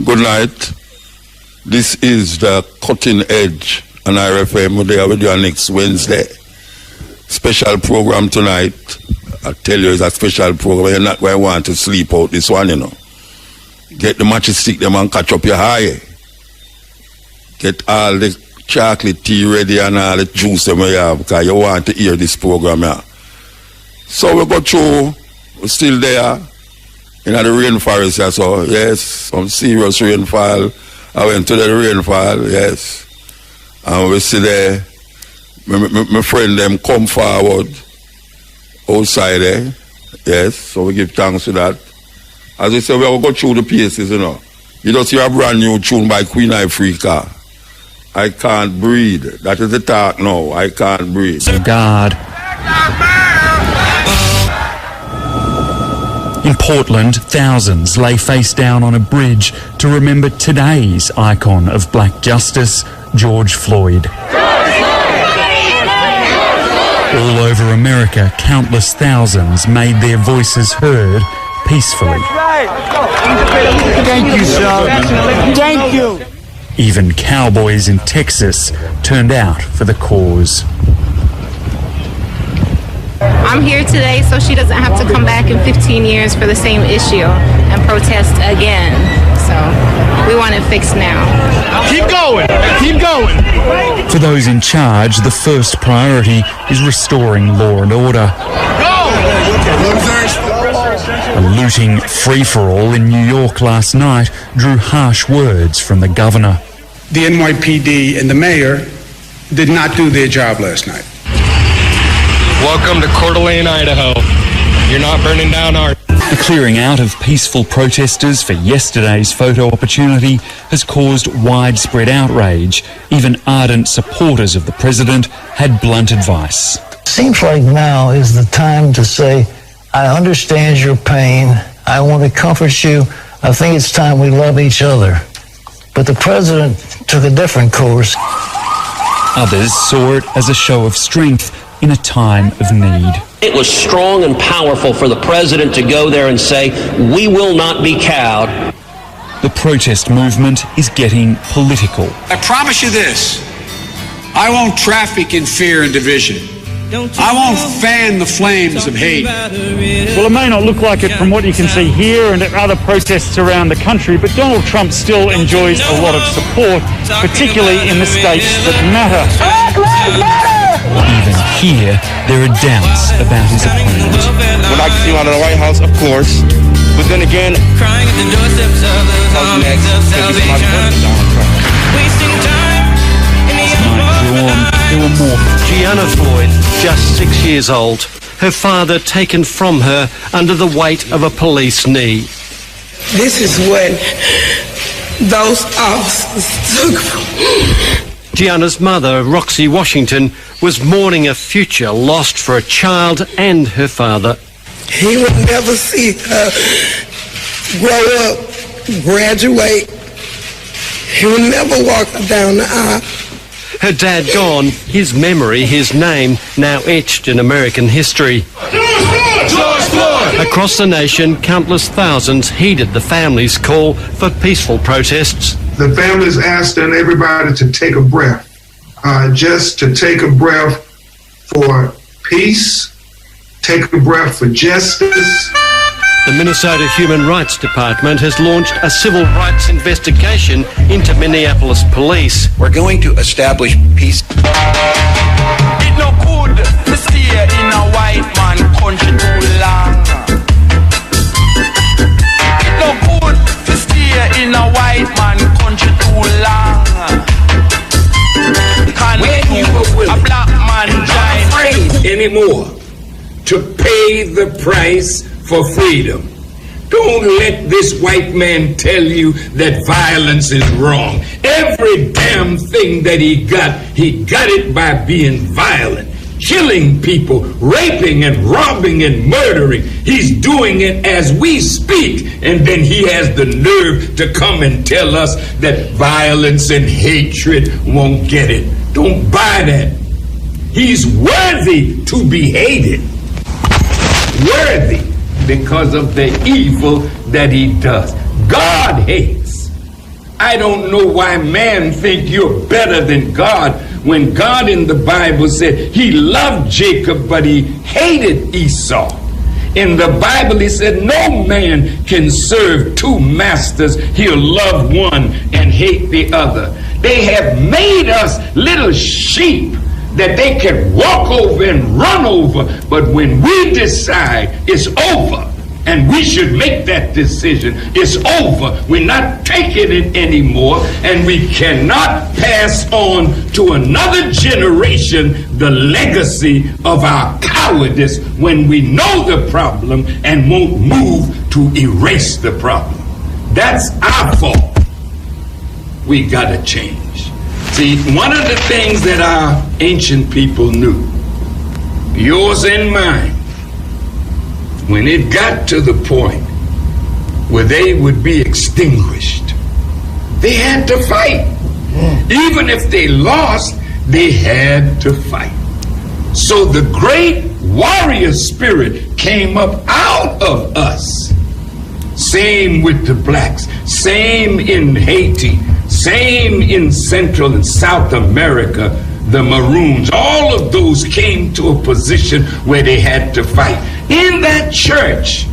Good night. This is the Cutting Edge on IRFM. We'll be with you next Wednesday. Special program tonight. I tell you, it's a special program. You're not going to want to sleep out this one, you know. Get the matchstick them and catch up your high. Get all the chocolate tea ready and all the juice them you have, because you want to hear this program here. So we go through. We're still there. In the rainforest, yeah, so yes, some serious rainfall. I went to the rainfall, yes. And we see there, my friend them come forward outside there, yes, so we give thanks to that. As we say, we will go through the pieces, you know. You just hear a brand new tune by Queen Ifrica. I can't breathe. That is the talk now. I can't breathe. God. In Portland, thousands lay face down on a bridge to remember today's icon of black justice, George Floyd. All over America, countless thousands made their voices heard peacefully. Thank you, sir. Thank you. Even cowboys in Texas turned out for the cause. I'm here today so she doesn't have to come back in 15 years for the same issue and protest again. So we want it fixed now. Keep going. Keep going. For those in charge, the first priority is restoring law and order. A looting free-for-all in New York last night drew harsh words from the governor. The NYPD and the mayor did not do their job last night. Welcome to Coeur d'Alene, Idaho. You're not burning down our... The clearing out of peaceful protesters for yesterday's photo opportunity has caused widespread outrage. Even ardent supporters of the president had blunt advice. Seems like now is the time to say, I understand your pain. I want to comfort you. I think it's time we love each other. But the president took a different course. Others saw it as a show of strength in a time of need. It was strong and powerful for the president to go there and say, we will not be cowed. The protest movement is getting political. I promise you this, I won't traffic in fear and division. I won't fan the flames of hate. Well, it may not look like it from what you can see here and at other protests around the country, but Donald Trump still enjoys a lot of support, particularly in the states that matter. Even here, there are doubts about his opponent. Would like to see him out of the White House, of course. But then again, there were more. Gianna Floyd, just 6 years old, her father taken from her under the weight of a police knee. This is what those officers took from me. Gianna's mother, Roxy Washington, was mourning a future lost for a child and her father. He would never see her grow up, graduate. He would never walk her down the aisle. Her dad gone, his memory, his name, now etched in American history. Across the nation, countless thousands heeded the family's call for peaceful protests. The families asked everybody to take a breath, just to take a breath for peace, take a breath for justice. The Minnesota Human Rights Department has launched a civil rights investigation into Minneapolis police. We're going to establish peace. It no good to stay in a white man country too long. It no good to stay in a white man country too long. When you were willing, a black man not afraid anymore to pay the price for freedom. Don't let this white man tell you that violence is wrong. Every damn thing that he got it by being violent, killing people, raping and robbing and murdering. He's doing it as we speak, and then he has the nerve to come and tell us that violence and hatred won't get it. Don't buy that. He's worthy to be hated. Worthy because of the evil that he does. God hates I don't know why man think you're better than God when God in the Bible said he loved Jacob, but he hated Esau. In the Bible, he said, no man can serve two masters. He'll love one and hate the other. They have made us little sheep that they can walk over and run over. But when we decide it's over, and we should make that decision, it's over. We're not taking it anymore, and we cannot pass on to another generation the legacy of our cowardice when we know the problem and won't move to erase the problem. That's our fault. We gotta change. See, one of the things that our ancient people knew, yours and mine, when it got to the point where they would be extinguished, they had to fight. Even if they lost, they had to fight. So the great warrior spirit came up out of us. Same with the blacks, same in Haiti, same in Central and South America, the Maroons. All of those came to a position where they had to fight. In that church,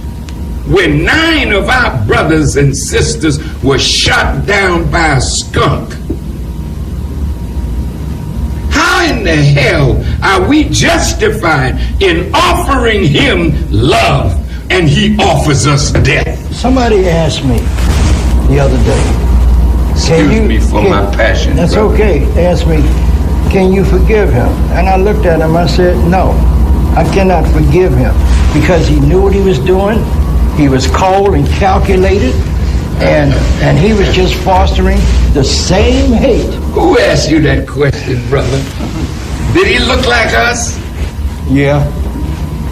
where 9 of our brothers and sisters were shot down by a skunk, how in the hell are we justified in offering him love and he offers us death? Somebody asked me the other day. Excuse me for my passion. That's brother. okay. They asked me, can you forgive him? And I looked at him, I said, no, I cannot forgive him because he knew what he was doing. He was cold and calculated, and he was just fostering the same hate. Who asked you that question, brother? Did he look like us? Yeah.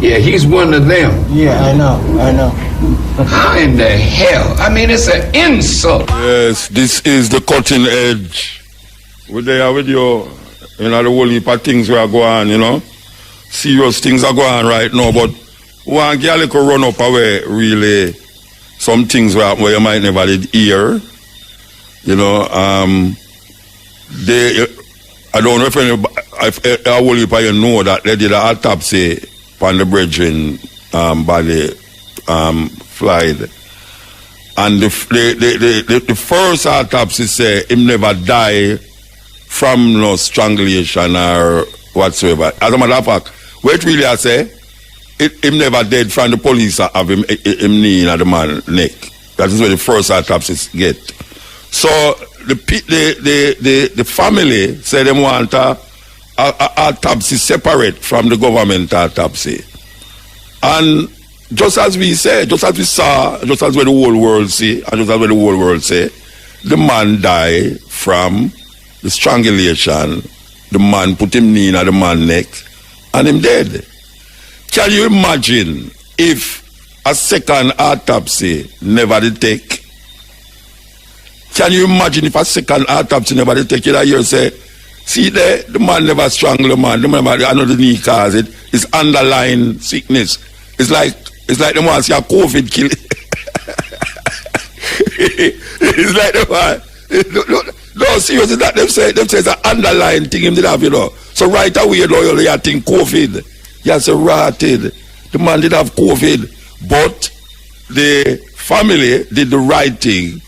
Yeah, he's one of them. Yeah, I know. How in the hell? I mean, it's an insult. Yes, this is the cutting edge. We're there with you. You know, the whole heap of things we are going on, you know. Serious things are going on right now, but one girl could run up away, really, some things where you might never did hear. You know, I don't know if a whole heap of you know that they did an autopsy on the brethren body, Floyd. And the first autopsy say him never die from no strangulation or whatsoever. As a matter of fact, what really I say, him never dead from the police have him knee in the man neck. That is where the first autopsy get. So the family say they want a autopsy separate from the government autopsy. And just as we say, just as we saw, just as where the whole world see, and just as where the whole world say, the man died from the strangulation. The man put him knee in the man neck and him dead. Can you imagine if a second autopsy never did take? Can you imagine if a second autopsy never did take? You hear say, see there, the man never strangled the man. The man another knee cause it. It's underlying sickness. It's like the man see a COVID kill. It's like the man. No, seriously, that them say it's an underlying thing him did have, you know. So right away, you know, you think COVID. You say rotted. The man did have COVID, but the family did the right thing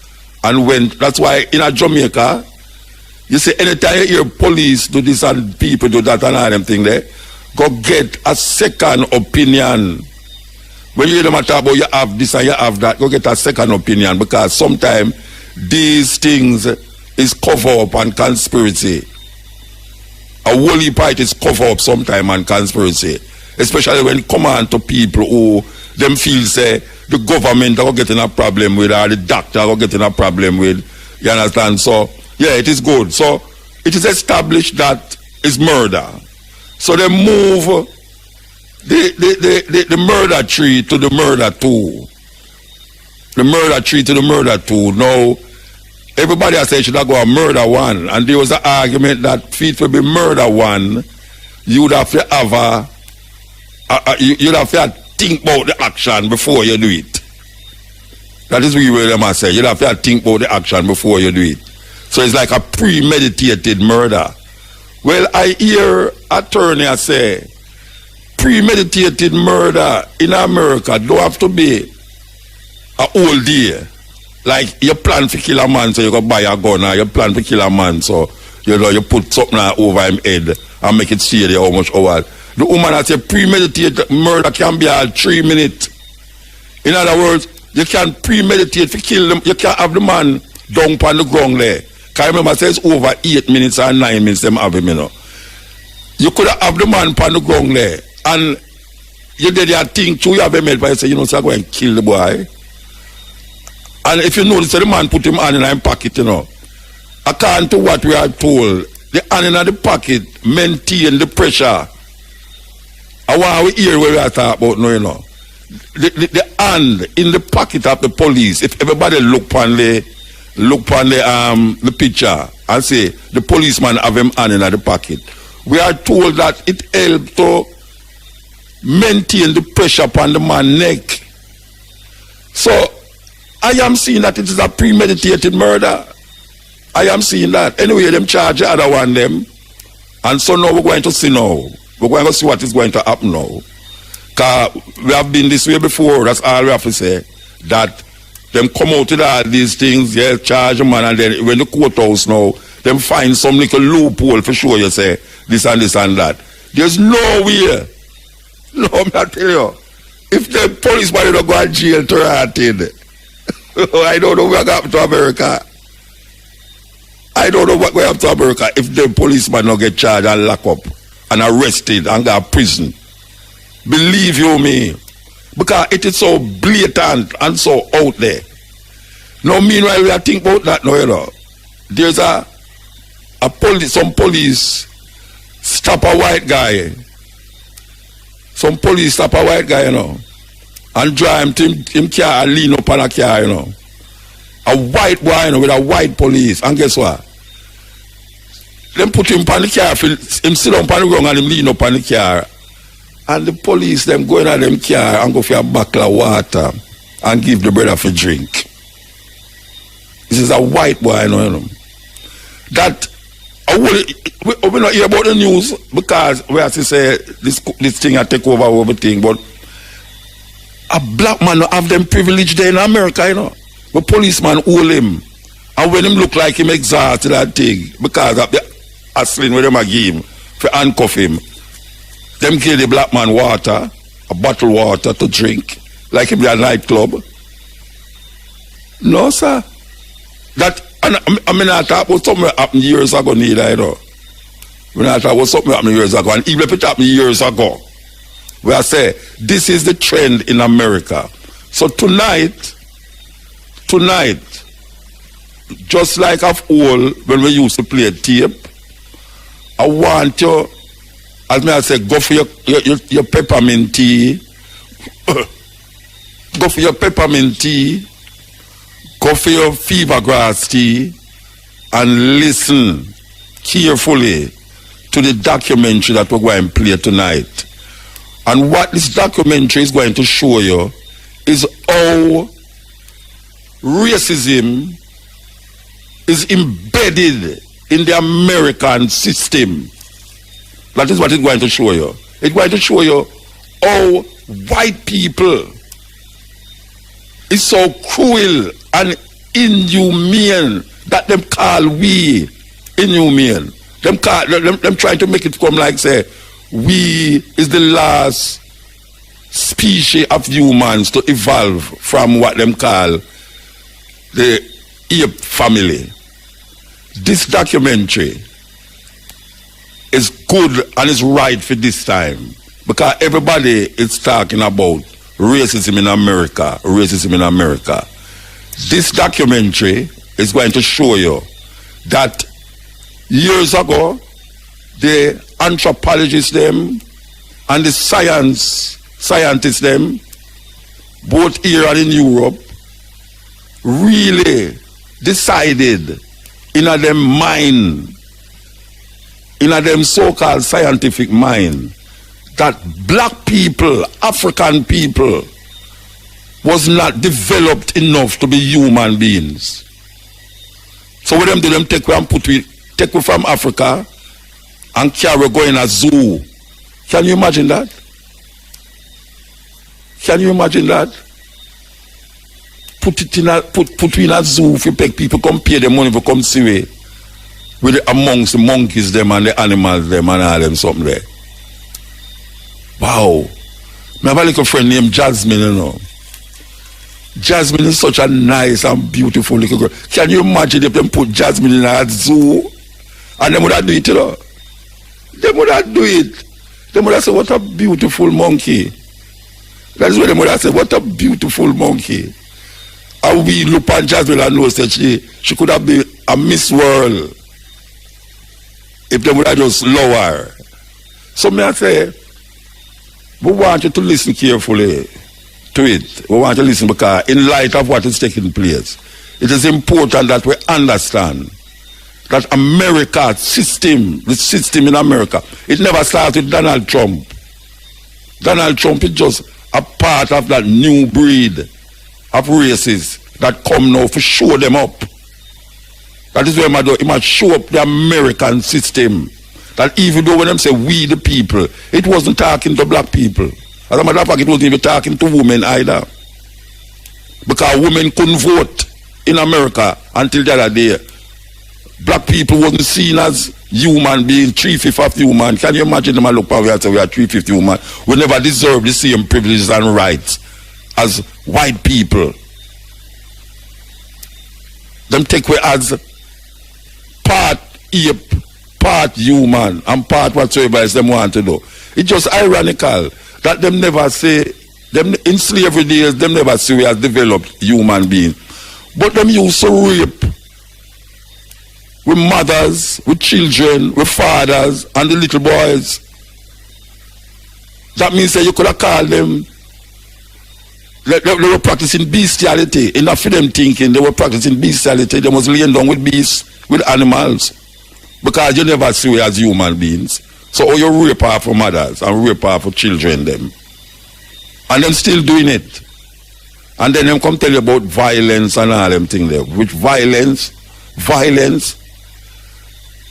and went. That's why in a Jamaica, you say anytime you hear police do this and people do that and all them thing there, go get a second opinion. When you hear them talk about you have this and you have that, go get a second opinion because sometimes these things is cover up and conspiracy. A whole heap is cover up sometime and conspiracy. Especially when it come on to people who them feel say the government are getting a problem with or the doctor are getting a problem with. You understand? So yeah, it is good. So it is established that it's murder. So they move the murder tree to the murder two. The murder tree to the murder two. Now everybody has said should I go and murder one, and there was an argument that feet will be murder one, you would have to have you'd have to think about the action before you do it. That is where them I say. You have to think about the action before you do it. So it's like a premeditated murder. Well, I hear attorney say premeditated murder in America don't have to be a whole day. Like you plan to kill a man, so you go buy a gun, or you plan to kill a man, so you know you put something over him head and make it see how much hours. The woman that say premeditated murder can be all 3 minutes. In other words, you can premeditate to kill them. You can't have the man down on the ground there. Because I remember it says over 8 minutes or 9 minutes them have him, you know. You could have the man on the ground there. And you did your thing too, you have him head, but you say, you know, so I go and kill the boy. And if you notice, the man put him hand in his pocket, you know. According to what we are told, the hand in the pocket maintain the pressure. I want to hear what we are talking about now, you know. The hand in the pocket of the police, if everybody look on the picture and say the policeman have him hand in the pocket, we are told that it helps to maintain the pressure upon the man's neck. So I am seeing that it is a premeditated murder. I am seeing that. Anyway, them charge the other one them. And so now we're going to see now. We're going to see what is going to happen now. Because we have been this way before, that's all we have to say. That them come out with all these things, yeah, charge a man, and then when the courthouse now, them find some little loophole for sure, you say, this and that. There's no way. No, I'm not telling you. If the policeman don't go to jail to rotted, I don't know what happened to America. I don't know what will happen to America if the policeman don't get charged and locked up and arrested and go to prison. Believe you me. Because it is so blatant and so out there. Now, meanwhile, we are thinking about that now, you know. There's some police stop a white guy. Some police stop a white guy, you know, and drive him car and lean up on a car, you know. A white boy, you know, with a white police. And guess what? Them put him on the car, him sit up on the ground and him lean up on the car. And the police, them go in at them car and go for a bottle of water and give the brother for drink. This is a white boy, you know. That, we not hear about the news because we have to say this thing I take over everything, but a black man don't have them privilege there in America, you know. The policeman hold him. And when him look like him exhausted that thing, because of the hassling with them a give him, for handcuff him, them give the black man water, a bottle of water to drink, like him at a nightclub. No, sir. That, and I mean, I thought about something happened years ago, neither, you know. When I thought about something happened years ago, and even if it happened years ago, where I say, this is the trend in America. So tonight, just like of old, when we used to play tape, I want you, as me I say, go for your peppermint tea, go for your peppermint tea, go for your fever grass tea, and listen carefully to the documentary that we're going to play tonight. And what this documentary is going to show you is how racism is embedded in the American system. That is what it's going to show you. It's going to show you how white people is so cruel and inhumane that them call we inhumane. Them trying to make it come like say we is the last species of humans to evolve from what them call the ape family. This documentary is good and is right for this time because everybody is talking about racism in America, racism in America. This documentary is going to show you that years ago, the anthropologists them and the scientists them, both here and in Europe, really decided in a them mind, in a them so-called scientific mind, that black people, African people, was not developed enough to be human beings. So what them do, them take we from Africa and carry go in a zoo. Can you imagine that? Can you imagine that? Put in a zoo if you pay people come pay the money for come see with amongst the monkeys them and the animals them and all them something there. Wow. I have a little friend named Jasmine, you know. Jasmine is such a nice and beautiful little girl. Can you imagine if them put Jasmine in a zoo and they would have do it, you know? They would have do it. They would have said, what a beautiful monkey. That is what they would have said, what a beautiful monkey. And we look at Jasmine and know that she could have been a Miss World if they would have just lower. So may I say, we want you to listen carefully to it. We want you to listen because in light of what is taking place, it is important that we understand that America system, the system in America, it never started with Donald Trump. Donald Trump is just a part of that new breed of races that come now to show them up. That is where he must show up the American system. That even though when them say we the people, it wasn't talking to black people. As a matter of fact, it wasn't even talking to women either. Because women couldn't vote in America until the other day. Black people wasn't seen as human beings, 3/5 of human. Can you imagine them look power and say we are 3/5 human? We never deserve the same privileges and rights as white people. Them take we as part ape, part human, and part whatsoever else them want to do. It's just ironical that them never say, them in slavery days, them never say we as developed human beings. But them used to rape with mothers, with children, with fathers, and the little boys. That means that you could have called them, they were practicing bestiality. Enough for them thinking they were practicing bestiality. They was laying down with beasts, with animals. Because you never see we as human beings. So you rape her for mothers and rape her for children them. And them still doing it. And then them come tell you about violence and all them things there. Which violence,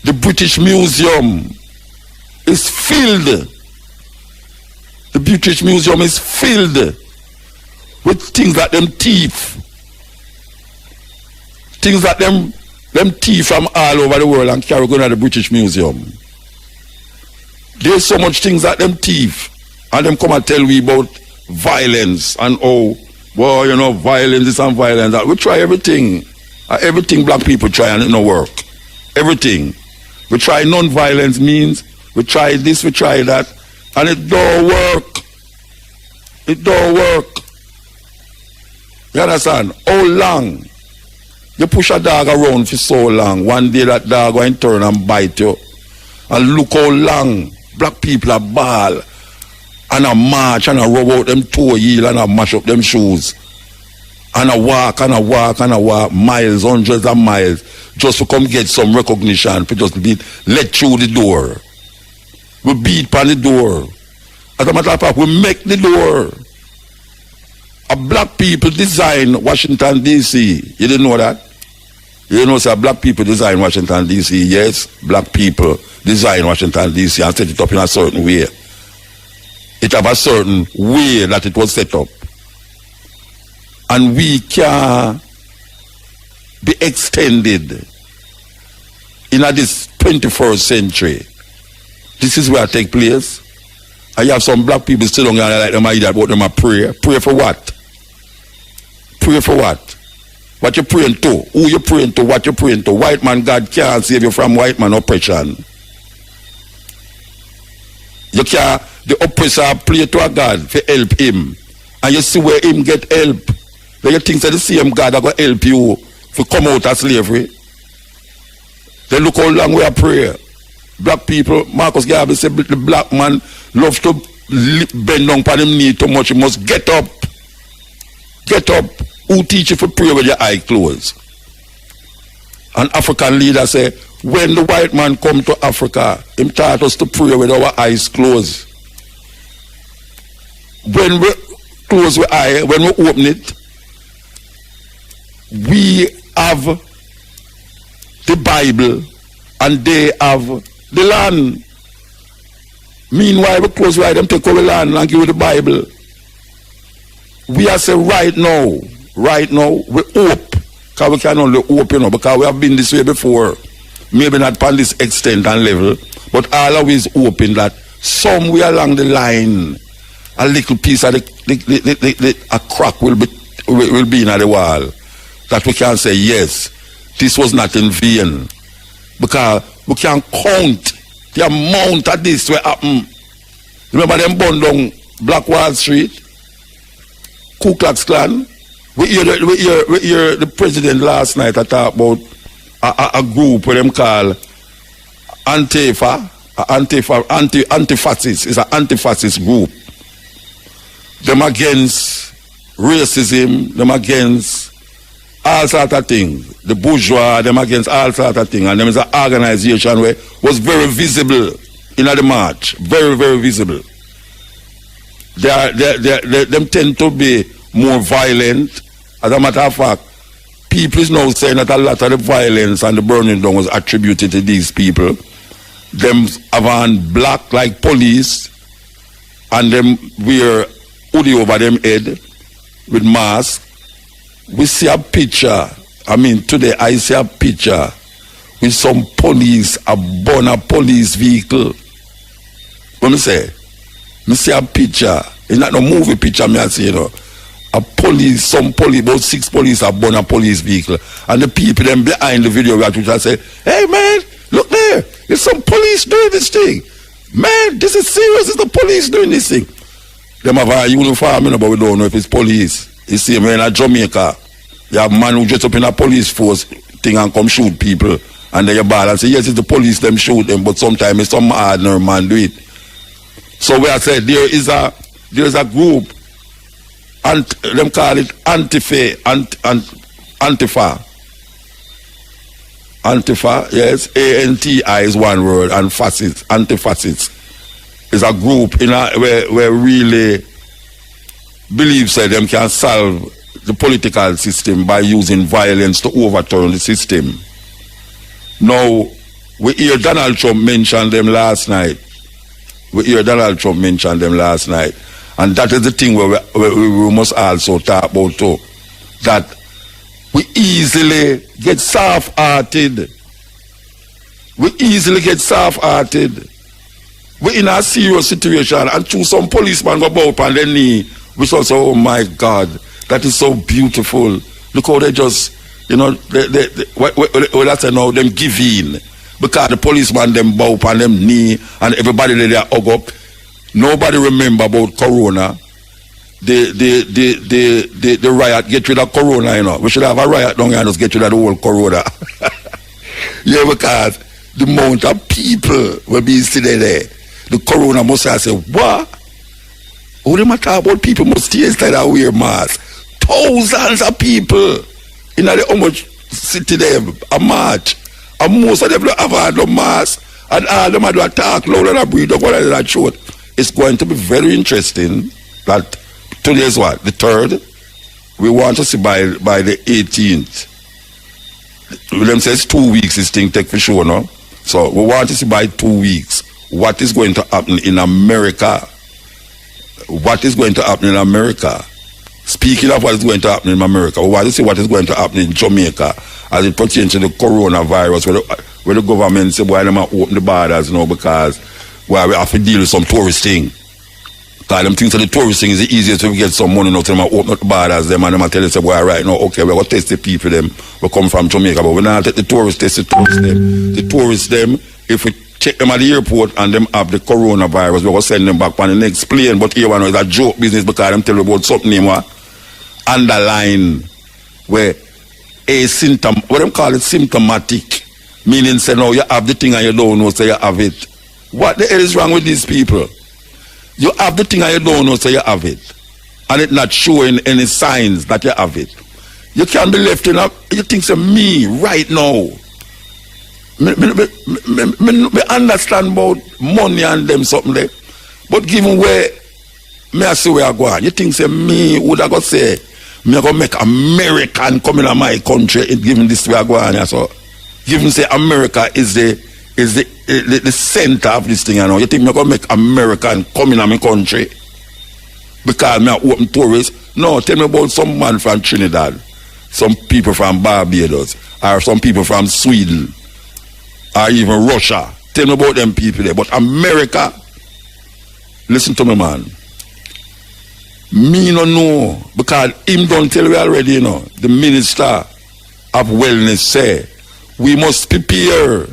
the British Museum is filled. The British Museum is filled with things that them thief. Things that them thief from all over the world and carry going to the British Museum. There's so much things that them thief. And them come and tell me about violence and well, you know, violence is and violence that. We try everything. Everything black people try and it no work. Everything. We try non-violence means, we try this, we try that, and it don't work. It don't work. You understand? How long? You push a dog around for so long, one day that dog will turn and bite you. And look how long black people are ball and a march and a rub out them toe heel and a mash up them shoes. And a walk, miles, hundreds of miles, just to come get some recognition, for just be let through the door. We beat on the door. As a matter of fact, we make the door. A black people design Washington, D.C. You didn't know that? You didn't know, sir, black people design Washington, D.C. Yes, black people design Washington, D.C. and set it up in a certain way. It have a certain way that it was set up. And we can be extended in this 21st century. This is where it takes place. And you have some black people still don't like them either about them a pray. Pray for what? Pray for what? What you praying to? Who you praying to? What you praying to? White man God can't save you from white man oppression. You can't, the oppressor pray to a God for help him. And you see where him get help. Then you think that the same God are going to help you to come out of slavery. Then look how long we are praying. Black people, Marcus Garvey said the black man loves to bend down on him knee too much. He must get up. Get up. Who teach you to pray with your eyes closed? An African leader say, when the white man come to Africa, he taught us to pray with our eyes closed. When close our eye, when we open it, we have the Bible and they have the land. Meanwhile, we close our eye, them take over land and give you the Bible. We are saying right now, we hope, because we can only hope, because we have been this way before. Maybe not on this extent and level, but always hoping that somewhere along the line, a little piece of a crack will be in the wall, that we can say, yes, this was not in vain. Because we can count the amount of this will happen. Remember them burned down Black Wall Street, Ku Klux Klan? We hear the president last night talk about a group where them call anti-fascist. It's an anti-fascist group. Them against racism, them against all sorts of things. The bourgeois, them against all sorts of things. And them is an organization where was very visible in the march. Very, very visible. Them tend to be more violent. As a matter of fact, people is now saying that a lot of the violence and the burning down was attributed to these people. Them have on black like police, and them wear hoodie over them head with mask. We see a picture. I mean, today I see a picture with some police, a police vehicle. What me say? Me see a picture. It's not no movie picture, me I say, a police, some police, about 6 police are born a police vehicle. And the people them behind the video which I say, hey man, look there, there's some police doing this thing. Man, this is serious, it's the police doing this thing. Them have a uniform, but we don't know if it's police. You see, man, in Jamaica, you have a man who dress up in a police force thing and come shoot people. And then you ball and say, yes, it's the police, them shoot them, but sometimes it's some ordinary man do it. So we are saying there is a group, and them call it Antifa, yes, A-N-T-I is one word, and fascist, anti-fascist. Is a group where really believes that them can solve the political system by using violence to overturn the system. Now, we hear Donald Trump mention them last night. And that is the thing where we must also talk about too. That we easily get soft-hearted. We're in a serious situation, and through some policeman go up on their knee, we saw, oh my God, that is so beautiful. Look how they just, that's now them give in. Because the policeman them bow up on them knee, and everybody there hug up. Nobody remember about Corona. The riot, get rid of Corona, We should have a riot down here and just get rid of the whole Corona. Yeah, because the amount of people will be sitting there. The Corona must have said, what? Who them talk about people must stay inside and wear masks? Thousands of people in the almost city there, a march. And most of them have had no mask. And all them do attack, loud and breathe up, whatever that short. It's going to be very interesting that today is what? The 3rd? We want to see by the 18th. William says 2 weeks this thing take for sure, no? So we want to see by 2 weeks what is going to happen in America. Speaking of what is going to happen in America, we want to see what is going to happen in Jamaica as it pertains to the coronavirus, where the government say, why they might open the borders now because we have to deal with some tourist thing. Because them things that the tourist thing is the easiest to get some money now to them open up the borders them and them tell you say, boy, right now, okay, we're going to test the people them we come from Jamaica, but we're not take the tourists test the tourists them. The tourists them, if we check them at the airport and them have the coronavirus, we're going to send them back on the next plane. But here one is a joke business because them tell you about something underline where a symptom, what them call it, symptomatic, meaning say no, you have the thing and you don't know, say you have it. What the hell is wrong with these people? You have the thing and you don't know, say you have it, and it's not showing any signs that you have it. You can't be left in a, you think say me right now. Me understand about money and them something there, but given where me I see where I go on. You think say me would I go say me I go make American come in my country given this way I go on, so given say America is the center of this thing, you know. You think me gonna make American come in my country because me open tourists? No, tell me about some man from Trinidad, some people from Barbados, or some people from Sweden, or even Russia. Tell me about them people there. But America, listen to me, man. Me no know, because him don't tell me already, you know. The Minister of Wellness say we must prepare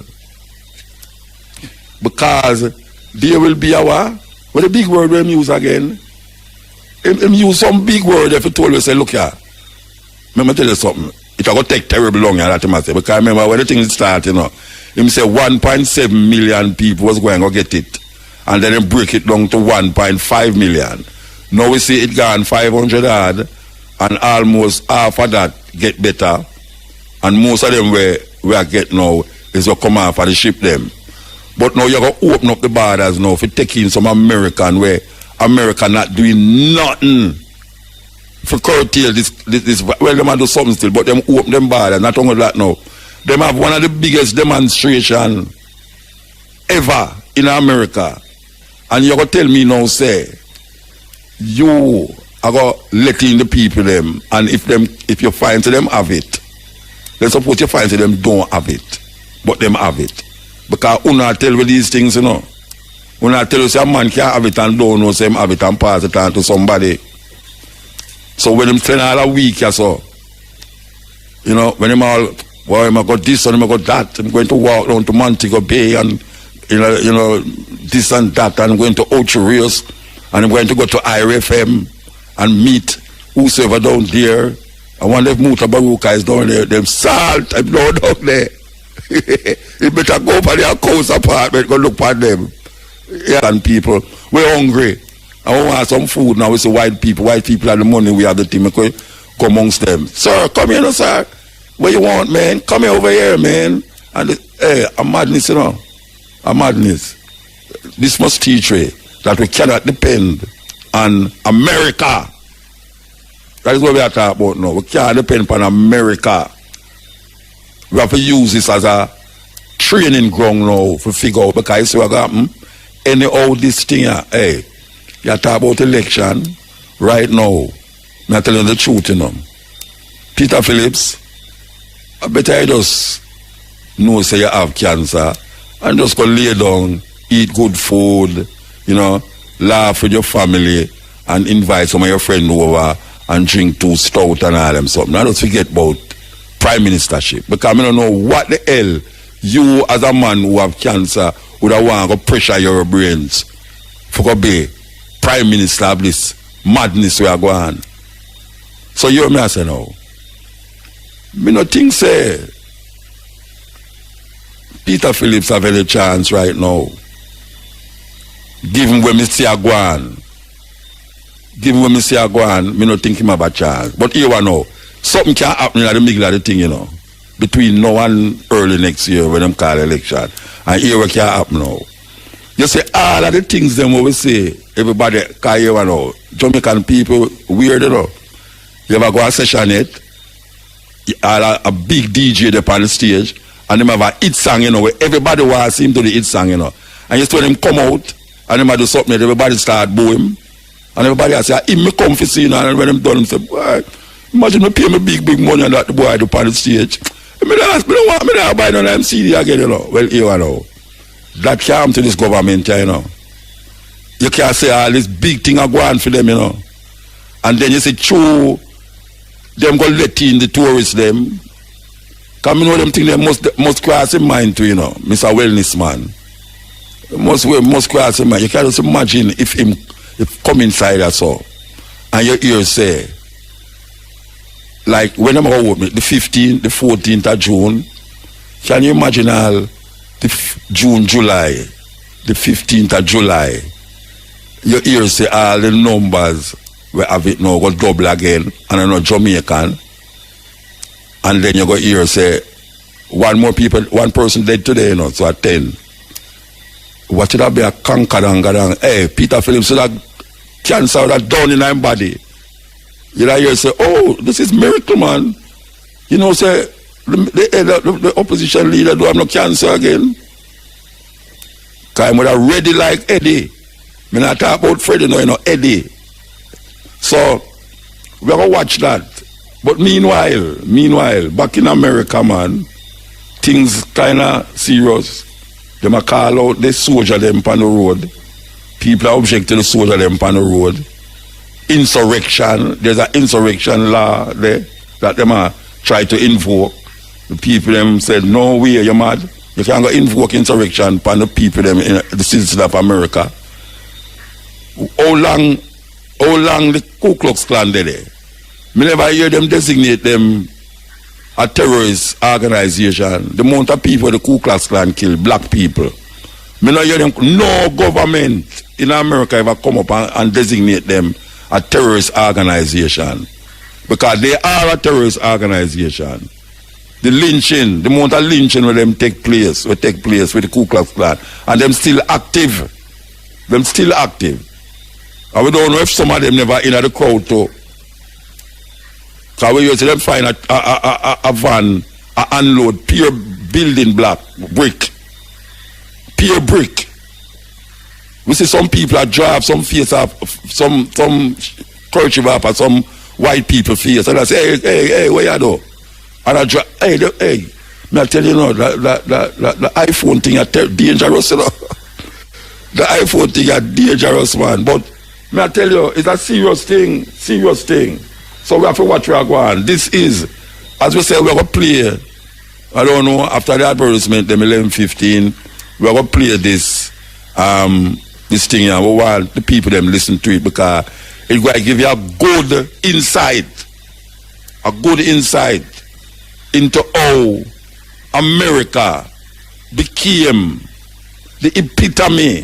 because there will be what a big word we use again. Him use some big word if he told you, say, look here, let me tell you something. It's going to take terrible long, that him say, because I remember when the thing started, you know, him say 1.7 million people was going to get it, and then he break it down to 1.5 million. Now we see it gone 500 odd, and almost half of that get better, and most of them we are getting now is to come off and ship them. But now you're going to open up the borders now for taking some American where America not doing nothing for curtail this. Well, they might do something still, but them open them borders. Not only that now, them have one of the biggest demonstration ever in America. And you're going to tell me now, say, you are going to let in the people them, and if you find to them have it, let's suppose you find to them don't have it, but them have it. Because who not tell you these things, you know. Who not tell you say a man can't have it and don't know say him have it and pass it on to somebody. So when them spend all a week or so, you know, when him all, well, him got this and him got that, I'm going to walk down to Montego Bay and you know, this and that, and I'm going to Ocho Rios, and I'm going to go to IRFM and meet whosoever down there. I wonder if Mutabaruka is down there, them salt, I'm down there. You better go for their coast apartment, go look for them. Yeah, and people, we're hungry. I want some food now. We say white people have the money, we have the team. Come amongst them. Sir, come here, no, sir. What you want, man? Come here over here, man. And a madness, you know. A madness. This must teach you that we cannot depend on America. That is what we are talking about now. We can't depend on America. We have to use this as a training ground now to figure out, because it's what happen. Anyhow, this thing, hey, you talk about election right now. I'm telling you the truth, you know. Peter Phillips, I bet I just know say you have cancer and just go lay down, eat good food, you know, laugh with your family and invite some of your friends over and drink 2 stout and all them something. I don't forget about prime ministership, because I don't know what the hell you as a man who have cancer would have want to pressure your brains for to be prime minister of this madness we are going. So you me I say now, me no think say Peter Phillips have any chance right now. Given when me see a go on, me no think him have a chance. But here I know, something can happen in the middle of the thing, you know. Between now and early next year when them call election. And here what can happen now. You say all of the things them we say, everybody can hear now. Jamaican people weird, you know. You ever go a session it, a big DJ up on the stage, and them have a hit song, you know, where everybody wants him to the hit song, you know. And you see them come out, and them do something, everybody start booing. And everybody say, him me come for see, you know, and when them done, them say, boy, imagine me pay me big money and that the boy do up on the stage. Me don't want me to buy no damn CD again, you know. Well, here you know. That came to this government, you know. You can't say all this big thing are going for them, you know. And then you say, true, them go let in the tourists, them. Because you know them thing they must cross in mind too, you know. Mr. Wellness man. Must cross in mind. You can't just imagine if come inside or so. And your ears say, like when I'm out the 15th, the 14th of June, can you imagine all the June, July, the 15th of July, your ears say all the numbers we have it now go double again, and I know Jamaican, and then you go hear say one person dead today, you know, so at 10. What should that be a conquerang? Hey, Peter Phillips should have cancer that down in our body. You hear say, oh, this is miracle, man. You know, say, the opposition leader do have no cancer again. Because I'm ready like Eddie. I'm not talk about Freddie, no, you know, Eddie. So, we're going to watch that. But meanwhile, back in America, man, things kind of serious. They might call out the soldier them on the road. People are object to the soldier them on the road. Insurrection. There's an insurrection law there that they might try to invoke. The people them said, no way, you're mad. You can't go invoke insurrection upon the people them in the citizens of America. How long the Ku Klux Klan there? Me never hear them designate them a terrorist organization. The amount of people the Ku Klux Klan kill, black people. Me not hear them, no government in America ever come up and designate them a terrorist organization. Because they are a terrorist organization. The lynching, the amount of lynching where them take place with the Ku Klux Klan. And them still active. And we don't know if some of them never in the crowd too. Because we used to them find a van, unload pure building block, brick. Pure brick. We see some people that drive some face up, some kerchief up at some white people face. And I say, hey, where you do? And I drive, hey, me I tell you now, the iPhone thing is dangerous, you know. The iPhone thing is dangerous, man. But me I tell you, it's a serious thing. So we have to watch where we are going. This is, as we say, we're going to play, I don't know, after the advertisement, them 11:15, we're going to play this thing here. We want the people them listen to it because it's going to give you a good insight into how America became the epitome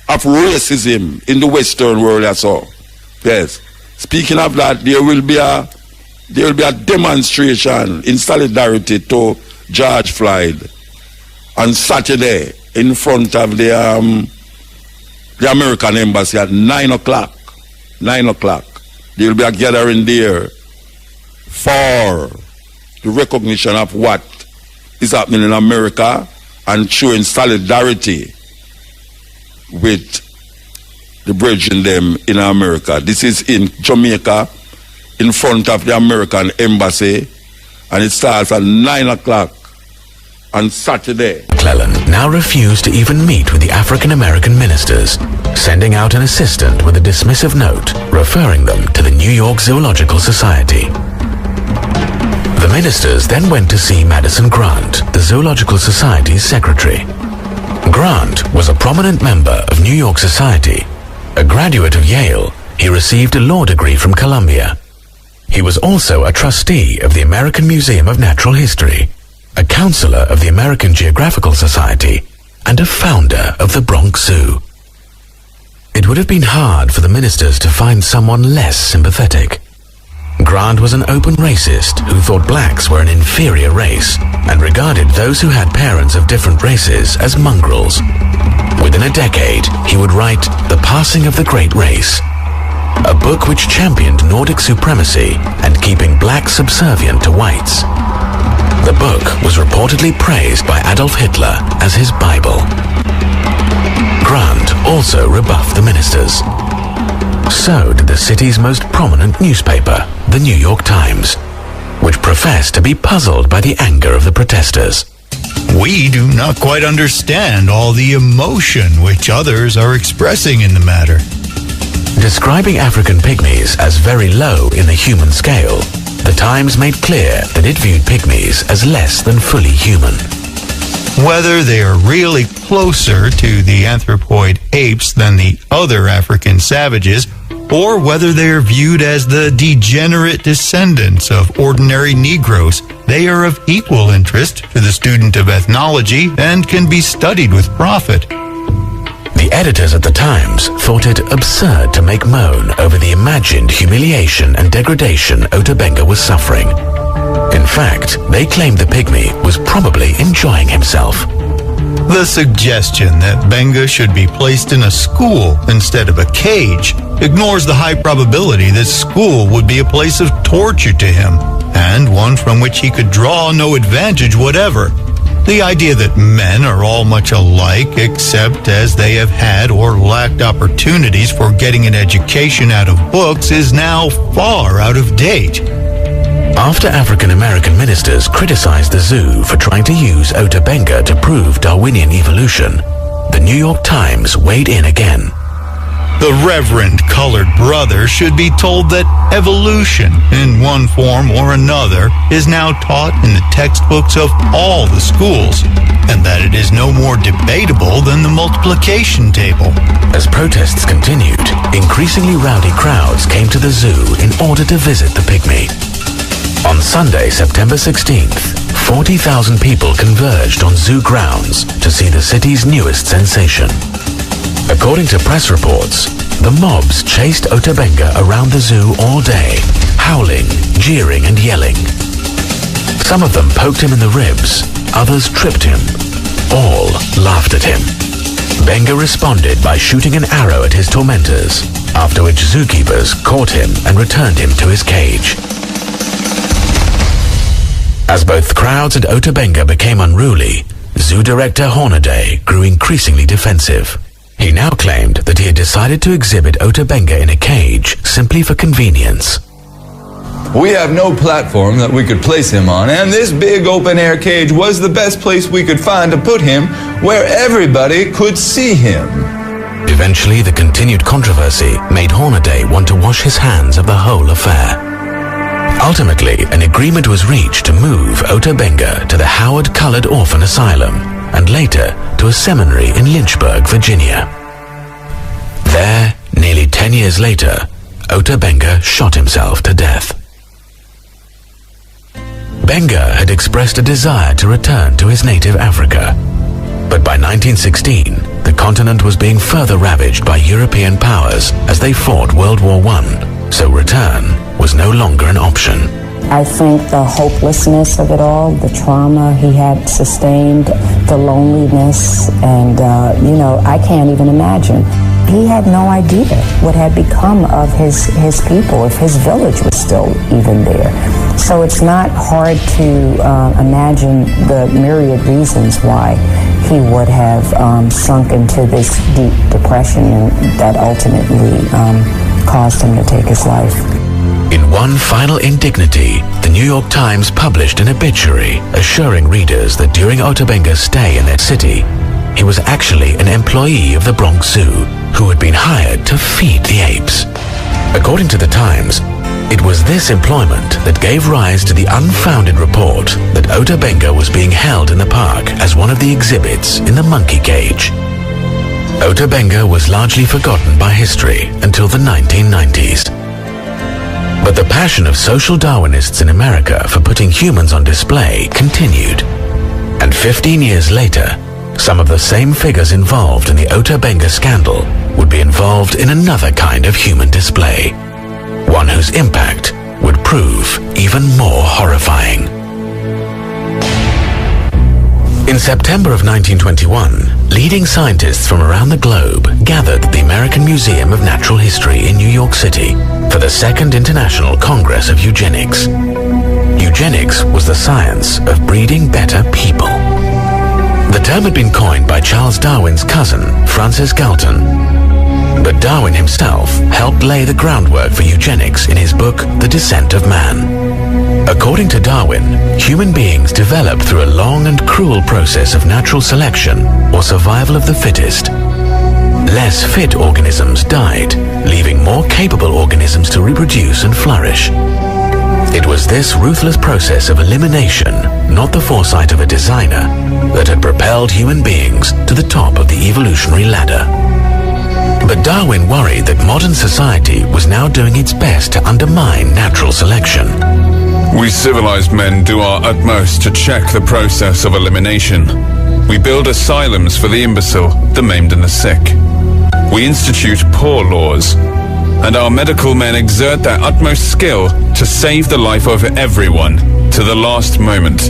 of racism in the Western world. That's all. Yes. Speaking of that, there will be a demonstration in solidarity to George Floyd on Saturday in front of the American embassy at 9 o'clock. 9 o'clock. There will be a gathering there for the recognition of what is happening in America and showing solidarity with the brethren them in America. This is in Jamaica, in front of the American embassy, and it starts at 9 o'clock on Saturday. McClellan now refused to even meet with the African-American ministers, sending out an assistant with a dismissive note referring them to the New York Zoological Society. The ministers then went to see Madison Grant, the Zoological Society's secretary. Grant was a prominent member of New York Society. A graduate of Yale, he received a law degree from Columbia. He was also a trustee of the American Museum of Natural History, a counselor of the American Geographical Society, and a founder of the Bronx Zoo. It would have been hard for the ministers to find someone less sympathetic. Grant was an open racist who thought blacks were an inferior race and regarded those who had parents of different races as mongrels. Within a decade, he would write The Passing of the Great Race, a book which championed Nordic supremacy and keeping blacks subservient to whites. The book was reportedly praised by Adolf Hitler as his Bible. Grant also rebuffed the ministers. So did the city's most prominent newspaper, the New York Times, which professed to be puzzled by the anger of the protesters. We do not quite understand all the emotion which others are expressing in the matter. Describing African pygmies as very low in the human scale, the Times made clear that it viewed pygmies as less than fully human. Whether they are really closer to the anthropoid apes than the other African savages, or whether they are viewed as the degenerate descendants of ordinary Negroes, they are of equal interest to the student of ethnology and can be studied with profit. The editors at the Times thought it absurd to make moan over the imagined humiliation and degradation Ota Benga was suffering. In fact, they claimed the pygmy was probably enjoying himself. The suggestion that Benga should be placed in a school instead of a cage ignores the high probability that school would be a place of torture to him, and one from which he could draw no advantage whatever. The idea that men are all much alike except as they have had or lacked opportunities for getting an education out of books is now far out of date. After African-American ministers criticized the zoo for trying to use Ota Benga to prove Darwinian evolution, the New York Times weighed in again. The Reverend Colored Brother should be told that evolution, in one form or another, is now taught in the textbooks of all the schools, and that it is no more debatable than the multiplication table. As protests continued, increasingly rowdy crowds came to the zoo in order to visit the pygmy. On Sunday, September 16th, 40,000 people converged on zoo grounds to see the city's newest sensation. According to press reports, the mobs chased Ota Benga around the zoo all day, howling, jeering and yelling. Some of them poked him in the ribs, others tripped him. All laughed at him. Benga responded by shooting an arrow at his tormentors, after which zookeepers caught him and returned him to his cage. As both crowds and Ota Benga became unruly, zoo director Hornaday grew increasingly defensive. He now claimed that he had decided to exhibit Ota Benga in a cage simply for convenience. We have no platform that we could place him on, and this big open-air cage was the best place we could find to put him where everybody could see him. Eventually, the continued controversy made Hornaday want to wash his hands of the whole affair. Ultimately, an agreement was reached to move Ota Benga to the Howard Colored Orphan Asylum and later to a seminary in Lynchburg, Virginia. There, nearly 10 years later, Ota Benga shot himself to death. Benga had expressed a desire to return to his native Africa. But by 1916, the continent was being further ravaged by European powers as they fought World War I, so return was no longer an option. I think the hopelessness of it all, the trauma he had sustained, the loneliness, and, I can't even imagine. He had no idea what had become of his people, if his village was still even there. So it's not hard to imagine the myriad reasons why he would have sunk into this deep depression and that ultimately caused him to take his life. In one final indignity, the New York Times published an obituary assuring readers that during Ota Benga's stay in their city, he was actually an employee of the Bronx Zoo who had been hired to feed the apes. According to the Times, it was this employment that gave rise to the unfounded report that Ota Benga was being held in the park as one of the exhibits in the monkey cage. Ota Benga was largely forgotten by history until the 1990s. But the passion of social Darwinists in America for putting humans on display continued. And 15 years later, some of the same figures involved in the Ota Benga scandal would be involved in another kind of human display, one whose impact would prove even more horrifying. In September of 1921, leading scientists from around the globe gathered at the American Museum of Natural History in New York City for the Second International Congress of Eugenics. Eugenics was the science of breeding better people. The term had been coined by Charles Darwin's cousin, Francis Galton. But Darwin himself helped lay the groundwork for eugenics in his book, The Descent of Man. According to Darwin, human beings developed through a long and cruel process of natural selection or survival of the fittest. Less fit organisms died, leaving more capable organisms to reproduce and flourish. It was this ruthless process of elimination, not the foresight of a designer, that had propelled human beings to the top of the evolutionary ladder. But Darwin worried that modern society was now doing its best to undermine natural selection. We civilized men do our utmost to check the process of elimination. We build asylums for the imbecile, the maimed and the sick. We institute poor laws, and our medical men exert their utmost skill to save the life of everyone to the last moment.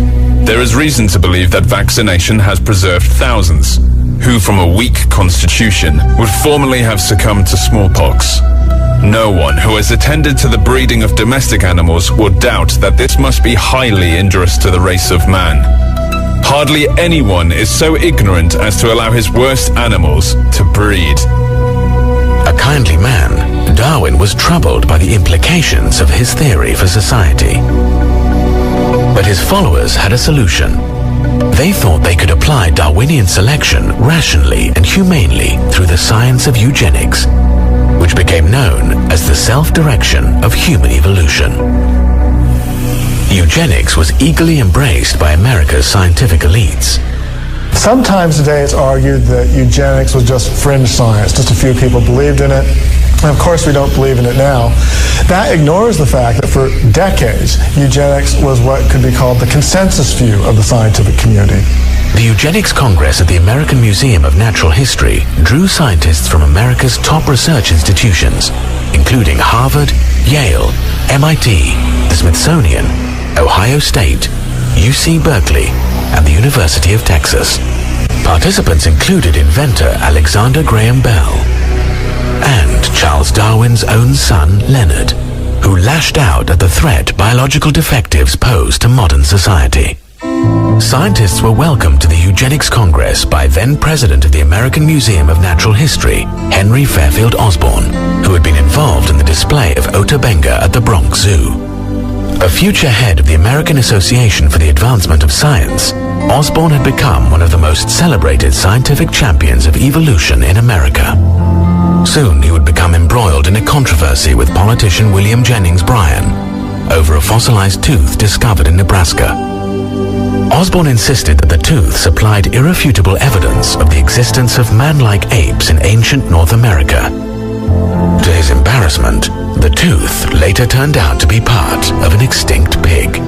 There is reason to believe that vaccination has preserved thousands who, from a weak constitution, would formerly have succumbed to smallpox. No one who has attended to the breeding of domestic animals will doubt that this must be highly injurious to the race of man. Hardly anyone is so ignorant as to allow his worst animals to breed. A kindly man, Darwin was troubled by the implications of his theory for society. But his followers had a solution. They thought they could apply Darwinian selection rationally and humanely through the science of eugenics, which became known as the self-direction of human evolution. Eugenics was eagerly embraced by America's scientific elites. Sometimes today it's argued that eugenics was just fringe science. Just a few people believed in it. And of course we don't believe in it now. That ignores the fact that for decades, eugenics was what could be called the consensus view of the scientific community. The Eugenics Congress at the American Museum of Natural History drew scientists from America's top research institutions, including Harvard, Yale, MIT, the Smithsonian, Ohio State, UC Berkeley, and the University of Texas. Participants included inventor Alexander Graham Bell and Charles Darwin's own son, Leonard, who lashed out at the threat biological defectives posed to modern society. Scientists were welcomed to the Eugenics Congress by then-president of the American Museum of Natural History, Henry Fairfield Osborn, who had been involved in the display of Ota Benga at the Bronx Zoo. A future head of the American Association for the Advancement of Science, Osborn had become one of the most celebrated scientific champions of evolution in America. Soon he would become embroiled in a controversy with politician William Jennings Bryan over a fossilized tooth discovered in Nebraska. Osborn insisted that the tooth supplied irrefutable evidence of the existence of man-like apes in ancient North America. To his embarrassment, the tooth later turned out to be part of an extinct pig.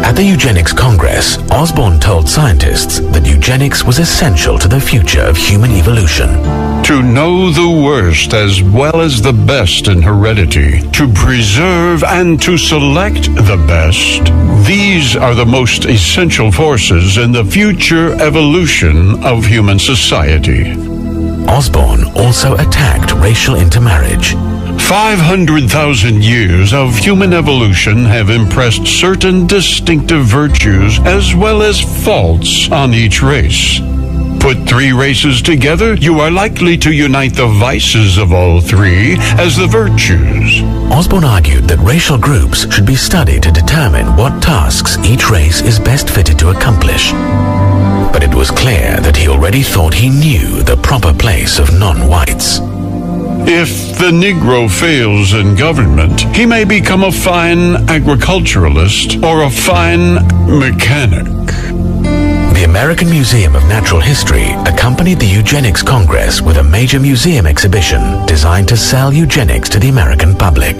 At the Eugenics Congress, Osborn told scientists that eugenics was essential to the future of human evolution. To know the worst as well as the best in heredity, to preserve and to select the best, these are the most essential forces in the future evolution of human society. Osborn also attacked racial intermarriage. 500,000 years of human evolution have impressed certain distinctive virtues as well as faults on each race. Put three races together, you are likely to unite the vices of all three as the virtues. Osborn argued that racial groups should be studied to determine what tasks each race is best fitted to accomplish. But it was clear that he already thought he knew the proper place of non-whites. If the Negro fails in government, he may become a fine agriculturalist or a fine mechanic. The American Museum of Natural History accompanied the Eugenics Congress with a major museum exhibition designed to sell eugenics to the American public.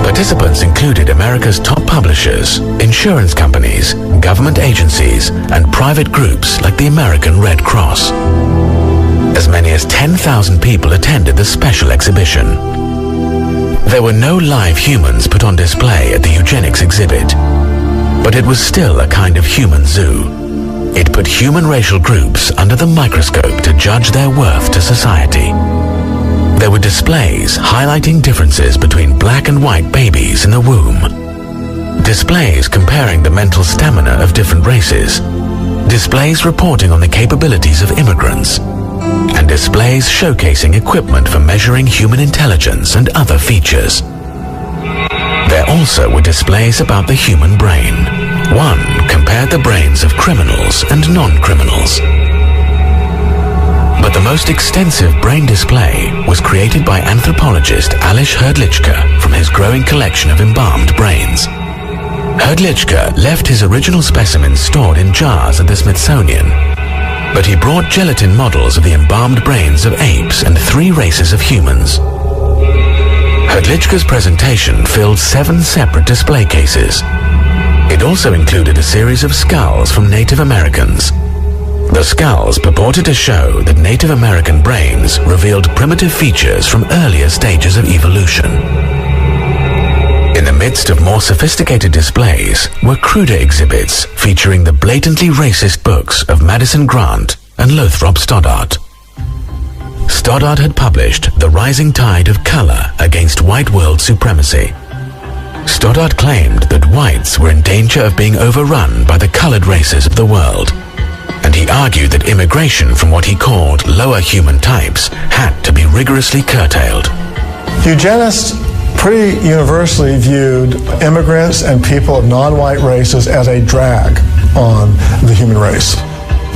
Participants included America's top publishers, insurance companies, government agencies, and private groups like the American Red Cross. As many as 10,000 people attended the special exhibition. There were no live humans put on display at the eugenics exhibit, but it was still a kind of human zoo. It put human racial groups under the microscope to judge their worth to society. There were displays highlighting differences between black and white babies in the womb. Displays comparing the mental stamina of different races. Displays reporting on the capabilities of immigrants. And displays showcasing equipment for measuring human intelligence and other features. There also were displays about the human brain. One compared the brains of criminals and non-criminals. But the most extensive brain display was created by anthropologist Alois Hrdlicka from his growing collection of embalmed brains. Hrdlicka left his original specimens stored in jars at the Smithsonian, but he brought gelatin models of the embalmed brains of apes and 3 races of humans. Hrdlicka's presentation filled 7 separate display cases. It also included a series of skulls from Native Americans. The skulls purported to show that Native American brains revealed primitive features from earlier stages of evolution. In the midst of more sophisticated displays were cruder exhibits featuring the blatantly racist books of Madison Grant and Lothrop Stoddart. Stoddart had published The Rising Tide of Color Against White World Supremacy. Stoddart claimed that whites were in danger of being overrun by the colored races of the world, and he argued that immigration from what he called lower human types had to be rigorously curtailed. Eugenists pretty universally viewed immigrants and people of non-white races as a drag on the human race.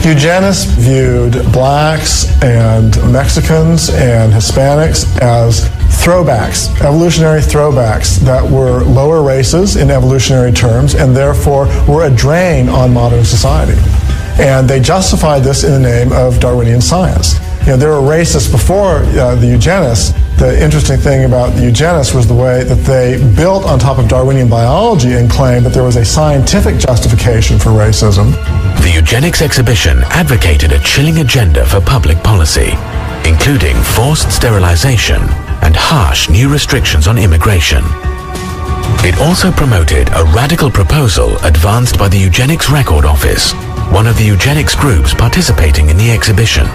Eugenists viewed blacks and Mexicans and Hispanics as throwbacks, evolutionary throwbacks that were lower races in evolutionary terms and therefore were a drain on modern society. And they justified this in the name of Darwinian science. You know, there were racists before the eugenists. The interesting thing about the eugenists was the way that they built on top of Darwinian biology and claimed that there was a scientific justification for racism. The eugenics exhibition advocated a chilling agenda for public policy, including forced sterilization and harsh new restrictions on immigration. It also promoted a radical proposal advanced by the Eugenics Record Office, one of the eugenics groups participating in the exhibition.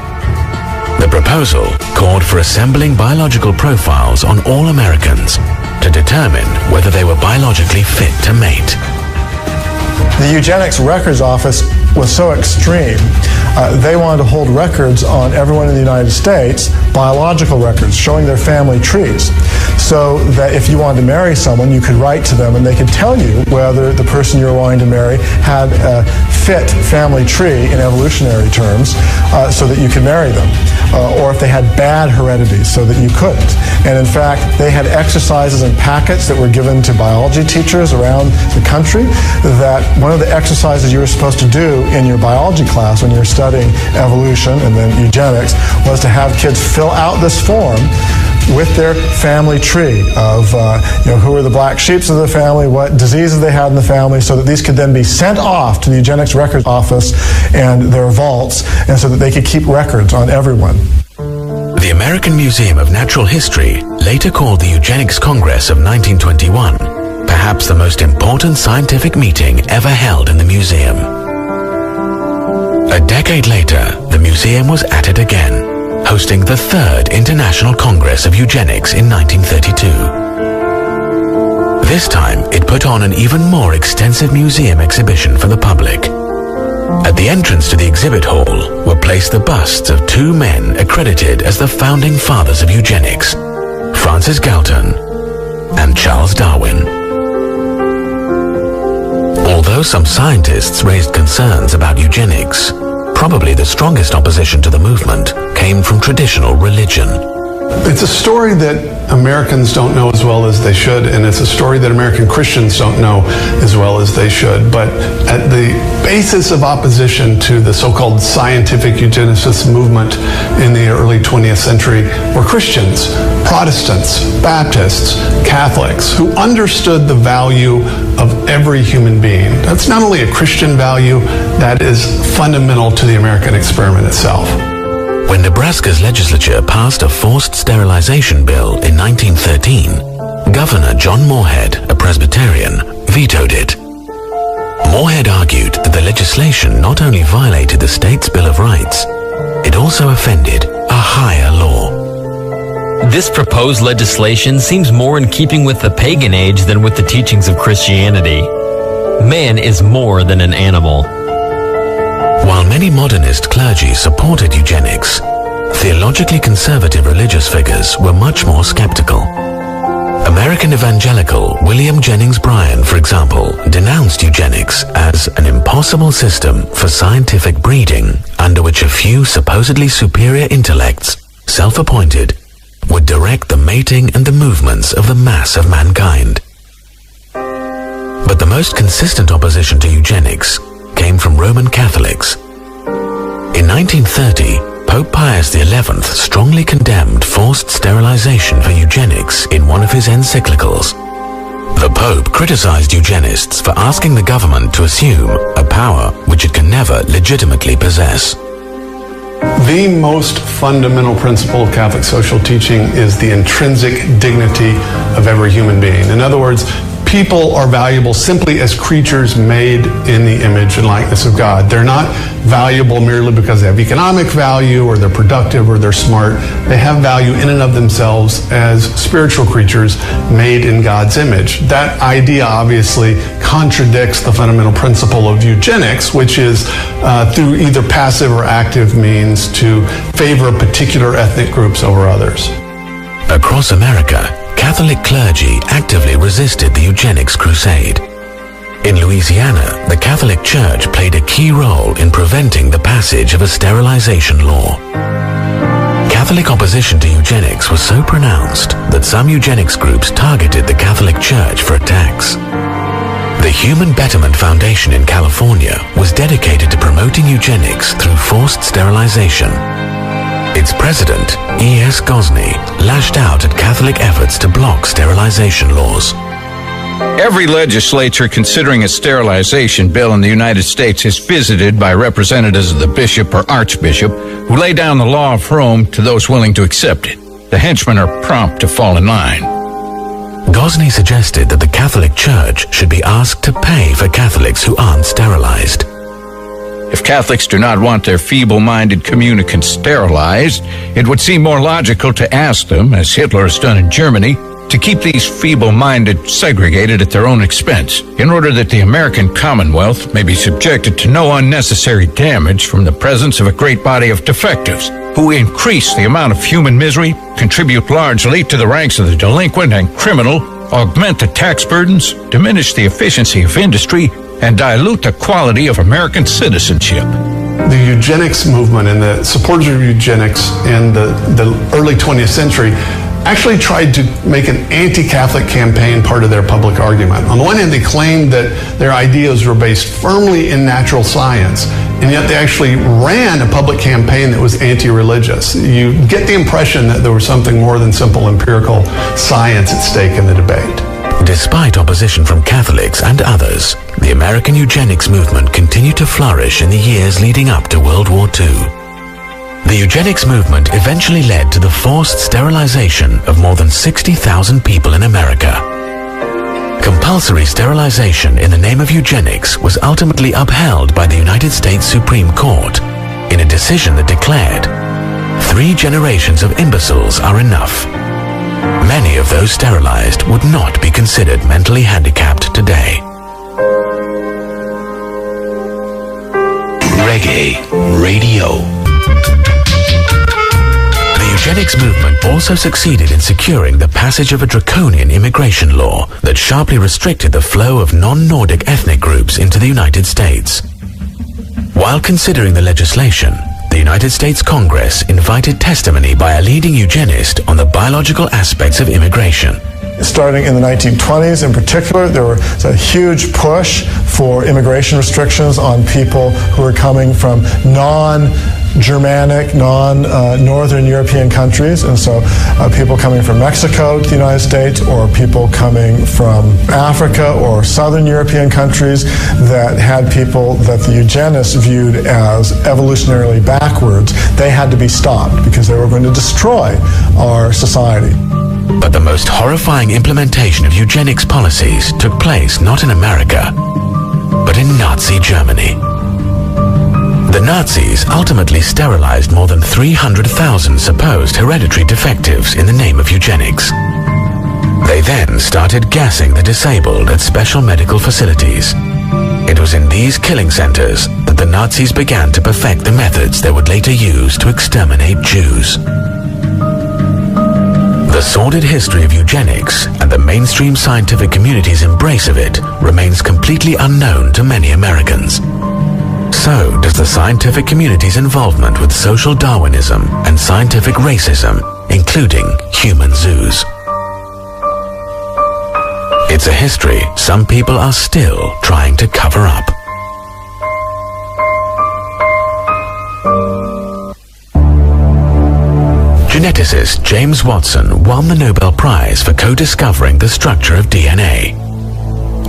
The proposal called for assembling biological profiles on all Americans to determine whether they were biologically fit to mate. The Eugenics Records Office was so extreme, they wanted to hold records on everyone in the United States, biological records, showing their family trees, so that if you wanted to marry someone, you could write to them and they could tell you whether the person you were wanting to marry had a fit family tree in evolutionary terms, so that you could marry them, or if they had bad heredity so that you couldn't. And in fact, they had exercises and packets that were given to biology teachers around the country, that one of the exercises you were supposed to do in your biology class when you were studying evolution and then eugenics was to have kids fill out this form with their family tree of who were the black sheeps of the family, what diseases they had in the family, so that these could then be sent off to the Eugenics Records Office and their vaults, and so that they could keep records on everyone. The American Museum of Natural History, later called the Eugenics Congress of 1921, perhaps the most important scientific meeting ever held in the museum. A decade later, the museum was at it again, hosting the Third International Congress of Eugenics in 1932. This time, it put on an even more extensive museum exhibition for the public. At the entrance to the exhibit hall were placed the busts of two men accredited as the founding fathers of eugenics, Francis Galton and Charles Darwin. Although some scientists raised concerns about eugenics, probably the strongest opposition to the movement came from traditional religion. It's a story that Americans don't know as well as they should, and it's a story that American Christians don't know as well as they should. But at the basis of opposition to the so-called scientific eugenicist movement in the early 20th century were Christians, Protestants, Baptists, Catholics, who understood the value of every human being. That's not only a Christian value, that is fundamental to the American experiment itself. When Nebraska's legislature passed a forced sterilization bill in 1913, Governor John Morehead, a Presbyterian, vetoed it. Morehead argued that the legislation not only violated the state's Bill of Rights, it also offended a higher law. This proposed legislation seems more in keeping with the pagan age than with the teachings of Christianity. Man is more than an animal. While many modernist clergy supported eugenics, theologically conservative religious figures were much more skeptical. American evangelical William Jennings Bryan, for example, denounced eugenics as an impossible system for scientific breeding under which a few supposedly superior intellects, self-appointed, would direct the mating and the movements of the mass of mankind. But the most consistent opposition to eugenics came from Roman Catholics. In 1930, Pope Pius XI strongly condemned forced sterilization for eugenics in one of his encyclicals. The Pope criticized eugenists for asking the government to assume a power which it can never legitimately possess. The most fundamental principle of Catholic social teaching is the intrinsic dignity of every human being. In other words, people are valuable simply as creatures made in the image and likeness of God. They're not valuable merely because they have economic value or they're productive or they're smart. They have value in and of themselves as spiritual creatures made in God's image. That idea obviously contradicts the fundamental principle of eugenics, which is through either passive or active means to favor particular ethnic groups over others. Across America, Catholic clergy actively resisted the eugenics crusade. In Louisiana, the Catholic Church played a key role in preventing the passage of a sterilization law. Catholic opposition to eugenics was so pronounced that some eugenics groups targeted the Catholic Church for attacks. The Human Betterment Foundation in California was dedicated to promoting eugenics through forced sterilization. Its president, E.S. Gosney, lashed out at Catholic efforts to block sterilization laws. Every legislature considering a sterilization bill in the United States is visited by representatives of the bishop or archbishop who lay down the law of Rome to those willing to accept it. The henchmen are prompt to fall in line. Gosney suggested that the Catholic Church should be asked to pay for Catholics who aren't sterilized. If Catholics do not want their feeble-minded communicants sterilized, it would seem more logical to ask them, as Hitler has done in Germany, to keep these feeble-minded segregated at their own expense, in order that the American Commonwealth may be subjected to no unnecessary damage from the presence of a great body of defectives, who increase the amount of human misery, contribute largely to the ranks of the delinquent and criminal, augment the tax burdens, diminish the efficiency of industry, and dilute the quality of American citizenship. The eugenics movement and the supporters of eugenics in the early 20th century actually tried to make an anti-Catholic campaign part of their public argument. On the one hand, they claimed that their ideas were based firmly in natural science, and yet they actually ran a public campaign that was anti-religious. You get the impression that there was something more than simple empirical science at stake in the debate. Despite opposition from Catholics and others, the American eugenics movement continued to flourish in the years leading up to World War II. The eugenics movement eventually led to the forced sterilization of more than 60,000 people in America. Compulsory sterilization in the name of eugenics was ultimately upheld by the United States Supreme Court in a decision that declared, 3 generations of imbeciles are enough. Many of those sterilized would not be considered mentally handicapped today. Reggae Radio. The eugenics movement also succeeded in securing the passage of a draconian immigration law that sharply restricted the flow of non-Nordic ethnic groups into the United States. While considering the legislation, the United States Congress invited testimony by a leading eugenist on the biological aspects of immigration. Starting in the 1920s in particular, there was a huge push for immigration restrictions on people who were coming from non-Germanic, non-Northern European countries. And so people coming from Mexico to the United States, or people coming from Africa or Southern European countries that had people that the eugenists viewed as evolutionarily backwards, they had to be stopped because they were going to destroy our society. But the most horrifying implementation of eugenics policies took place not in America, but in Nazi Germany. The Nazis ultimately sterilized more than 300,000 supposed hereditary defectives in the name of eugenics. They then started gassing the disabled at special medical facilities. It was in these killing centers that the Nazis began to perfect the methods they would later use to exterminate Jews. The sordid history of eugenics and the mainstream scientific community's embrace of it remains completely unknown to many Americans. So does the scientific community's involvement with social Darwinism and scientific racism, including human zoos. It's a history some people are still trying to cover up. Geneticist James Watson won the Nobel Prize for co-discovering the structure of DNA.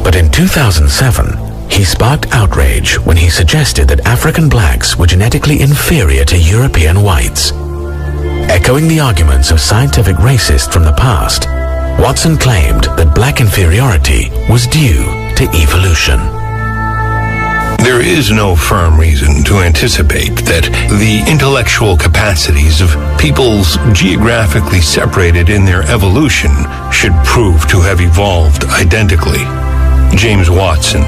But in 2007, he sparked outrage when he suggested that African blacks were genetically inferior to European whites. Echoing the arguments of scientific racists from the past, Watson claimed that black inferiority was due to evolution. There is no firm reason to anticipate that the intellectual capacities of peoples geographically separated in their evolution should prove to have evolved identically. James Watson.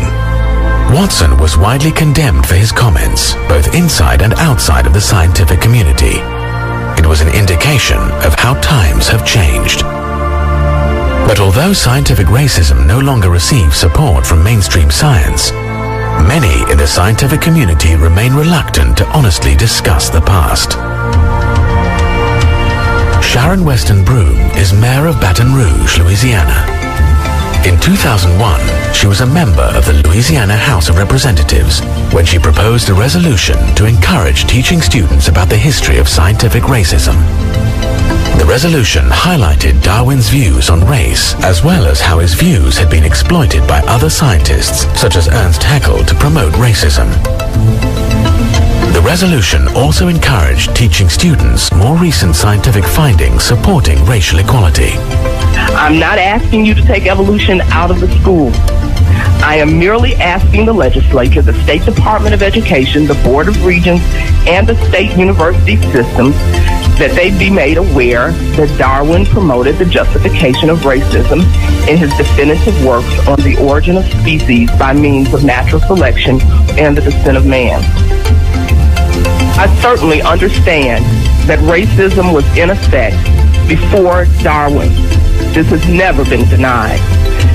Watson was widely condemned for his comments, both inside and outside of the scientific community. It was an indication of how times have changed. But although scientific racism no longer receives support from mainstream science, many in the scientific community remain reluctant to honestly discuss the past. Sharon Weston Broome is mayor of Baton Rouge, Louisiana. In 2001, she was a member of the Louisiana House of Representatives when she proposed a resolution to encourage teaching students about the history of scientific racism. The resolution highlighted Darwin's views on race, as well as how his views had been exploited by other scientists, such as Ernst Haeckel, to promote racism. The resolution also encouraged teaching students more recent scientific findings supporting racial equality. I'm not asking you to take evolution out of the school. I am merely asking the legislature, the State Department of Education, the Board of Regents, and the state university systems that they be made aware that Darwin promoted the justification of racism in his definitive works on the origin of species by means of natural selection and the descent of man. I certainly understand that racism was in effect before Darwin. This has never been denied.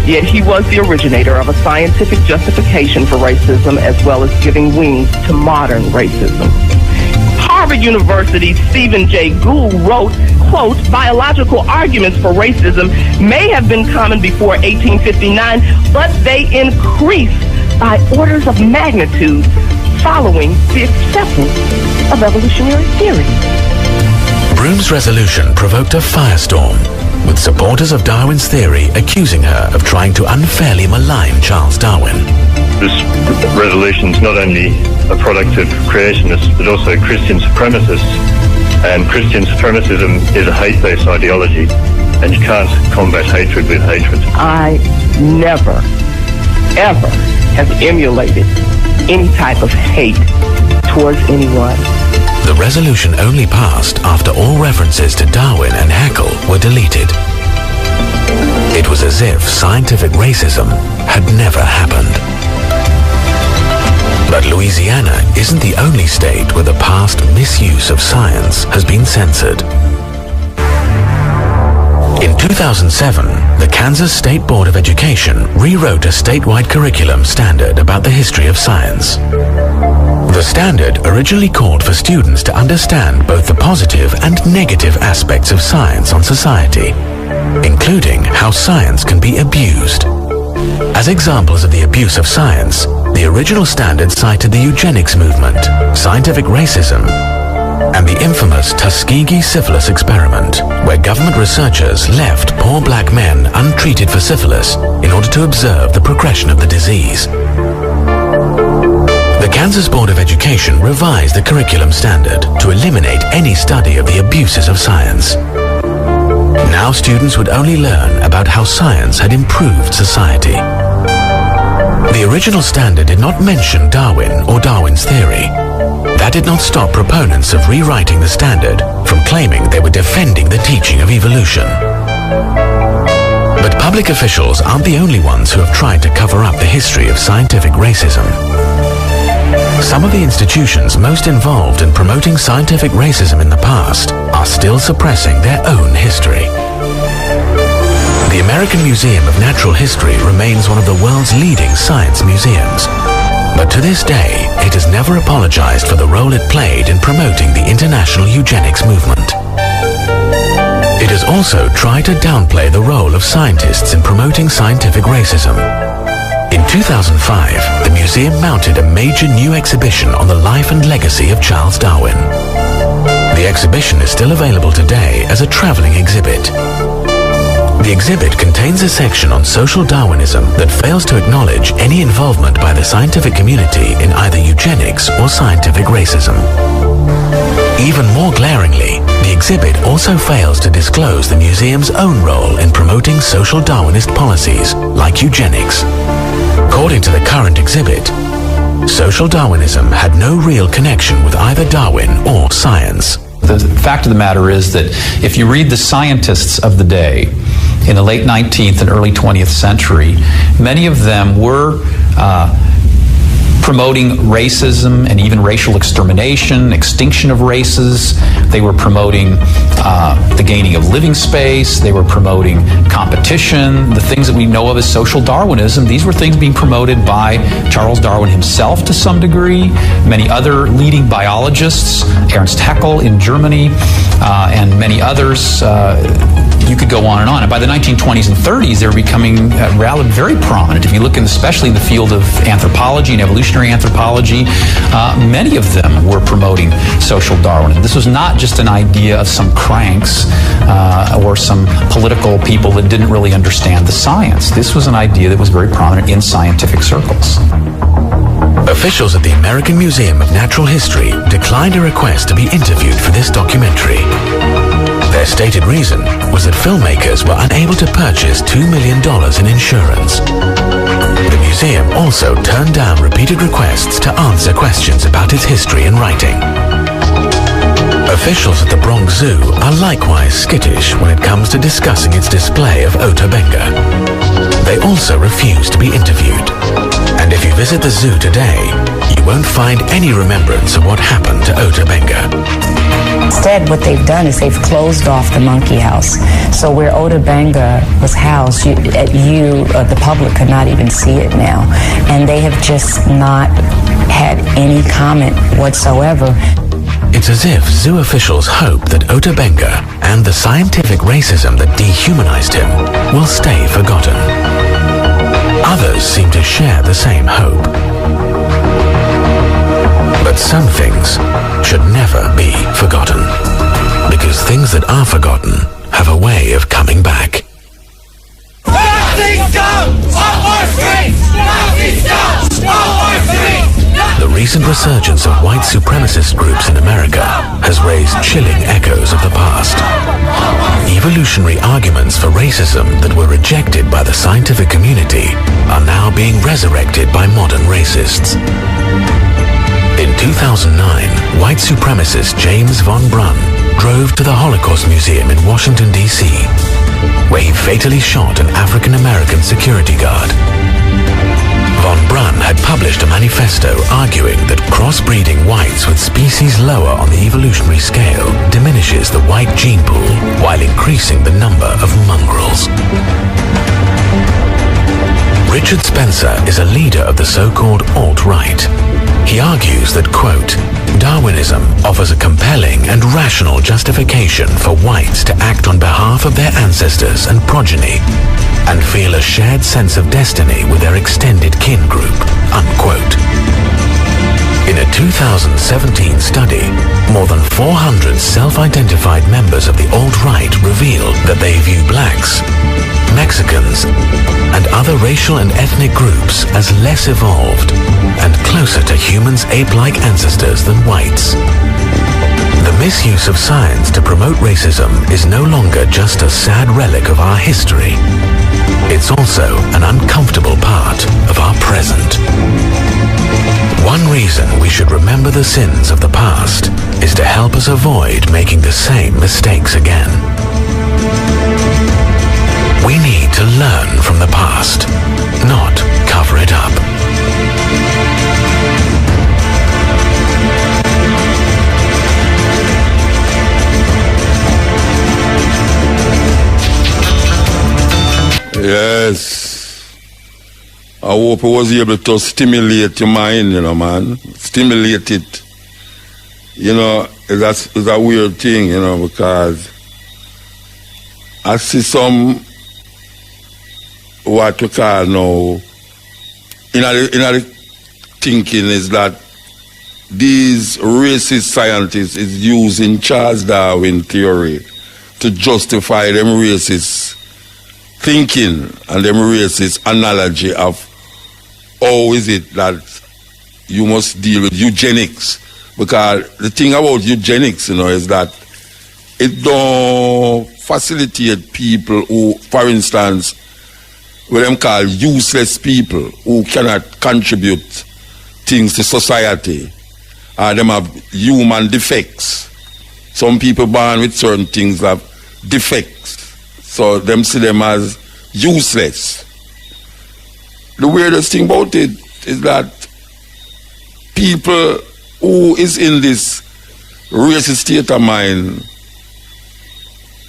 Yet he was the originator of a scientific justification for racism, as well as giving wings to modern racism. Harvard University's Stephen Jay Gould wrote, quote, "Biological arguments for racism may have been common before 1859, but they increased by orders of magnitude following the acceptance of evolutionary theory." Broome's resolution provoked a firestorm, with supporters of Darwin's theory accusing her of trying to unfairly malign Charles Darwin. This resolution is not only a product of creationists, but also Christian supremacists. And Christian supremacism is a hate-based ideology, and you can't combat hatred with hatred. I never, ever have emulated any type of hate towards anyone. The resolution only passed after all references to Darwin and Haeckel were deleted. It was as if scientific racism had never happened. But Louisiana isn't the only state where the past misuse of science has been censored. In 2007, the Kansas State Board of Education rewrote a statewide curriculum standard about the history of science. The standard originally called for students to understand both the positive and negative aspects of science on society, including how science can be abused. As examples of the abuse of science, the original standard cited the eugenics movement, scientific racism, and the infamous Tuskegee syphilis experiment, where government researchers left poor black men untreated for syphilis in order to observe the progression of the disease. The Kansas Board of Education revised the curriculum standard to eliminate any study of the abuses of science. Now students would only learn about how science had improved society. The original standard did not mention Darwin or Darwin's theory. That did not stop proponents of rewriting the standard from claiming they were defending the teaching of evolution. But public officials aren't the only ones who have tried to cover up the history of scientific racism. Some of the institutions most involved in promoting scientific racism in the past are still suppressing their own history. The American Museum of Natural History remains one of the world's leading science museums. But to this day, it has never apologized for the role it played in promoting the international eugenics movement. It has also tried to downplay the role of scientists in promoting scientific racism. In 2005, the museum mounted a major new exhibition on the life and legacy of Charles Darwin. The exhibition is still available today as a traveling exhibit. The exhibit contains a section on social Darwinism that fails to acknowledge any involvement by the scientific community in either eugenics or scientific racism. Even more glaringly, the exhibit also fails to disclose the museum's own role in promoting social Darwinist policies, like eugenics. According to the current exhibit, social Darwinism had no real connection with either Darwin or science. The fact of the matter is that if you read the scientists of the day in the late 19th and early 20th century, many of them were promoting racism and even racial extermination, extinction of races. They were promoting the gaining of living space. They were promoting competition, the things that we know of as social Darwinism. These were things being promoted by Charles Darwin himself to some degree, many other leading biologists, Ernst Haeckel in Germany, and many others. You could go on and on. And by the 1920s and 30s, they were becoming very prominent. If you look especially in the field of anthropology and evolutionary anthropology, many of them were promoting social Darwinism. This was not just an idea of some cranks or some political people that didn't really understand the science. This was an idea that was very prominent in scientific circles. Officials at the American Museum of Natural History declined a request to be interviewed for this documentary. Their stated reason was that filmmakers were unable to purchase $2 million in insurance. The museum also turned down repeated requests to answer questions about its history and writing. Officials at the Bronx Zoo are likewise skittish when it comes to discussing its display of Ota Benga. They also refuse to be interviewed. And if you visit the zoo today, you won't find any remembrance of what happened to Ota Benga. Instead, what they've done is they've closed off the monkey house. So where Ota Benga was housed, the public could not even see it now. And they have just not had any comment whatsoever. It's as if zoo officials hope that Ota Benga and the scientific racism that dehumanized him will stay forgotten. Others seem to share the same hope. But some things should never be forgotten, because things that are forgotten have a way of coming back. The recent resurgence of white supremacist groups in America has raised chilling echoes of the past. Evolutionary arguments for racism that were rejected by the scientific community are now being resurrected by modern racists. In 2009, white supremacist James von Brunn drove to the Holocaust Museum in Washington, D.C., where he fatally shot an African-American security guard. Von Brunn had published a manifesto arguing that crossbreeding whites with species lower on the evolutionary scale diminishes the white gene pool while increasing the number of mongrels. Richard Spencer is a leader of the so-called alt-right. He argues that, quote, Darwinism offers a compelling and rational justification for whites to act on behalf of their ancestors and progeny and feel a shared sense of destiny with their extended kin group, unquote. In a 2017 study, more than 400 self-identified members of the alt-right revealed that they view blacks, Mexicans, and other racial and ethnic groups as less evolved and closer to humans' ape-like ancestors than whites. The misuse of science to promote racism is no longer just a sad relic of our history. It's also an uncomfortable part of our present. One reason we should remember the sins of the past is to help us avoid making the same mistakes again. We need to learn from the past, not cover it up. Yes. I hope I was able to stimulate your mind, man. Stimulate it. That's a weird thing, because I see some, what we call now, in the thinking is that these racist scientists is using Charles Darwin theory to justify them racist thinking and them racist analogy of how is it that you must deal with eugenics. Because the thing about eugenics, is that it don't facilitate people who, for instance, what them call useless people who cannot contribute things to society, or them have human defects. Some people born with certain things have defects, so them see them as useless. The weirdest thing about it is that people who is in this racist state of mind,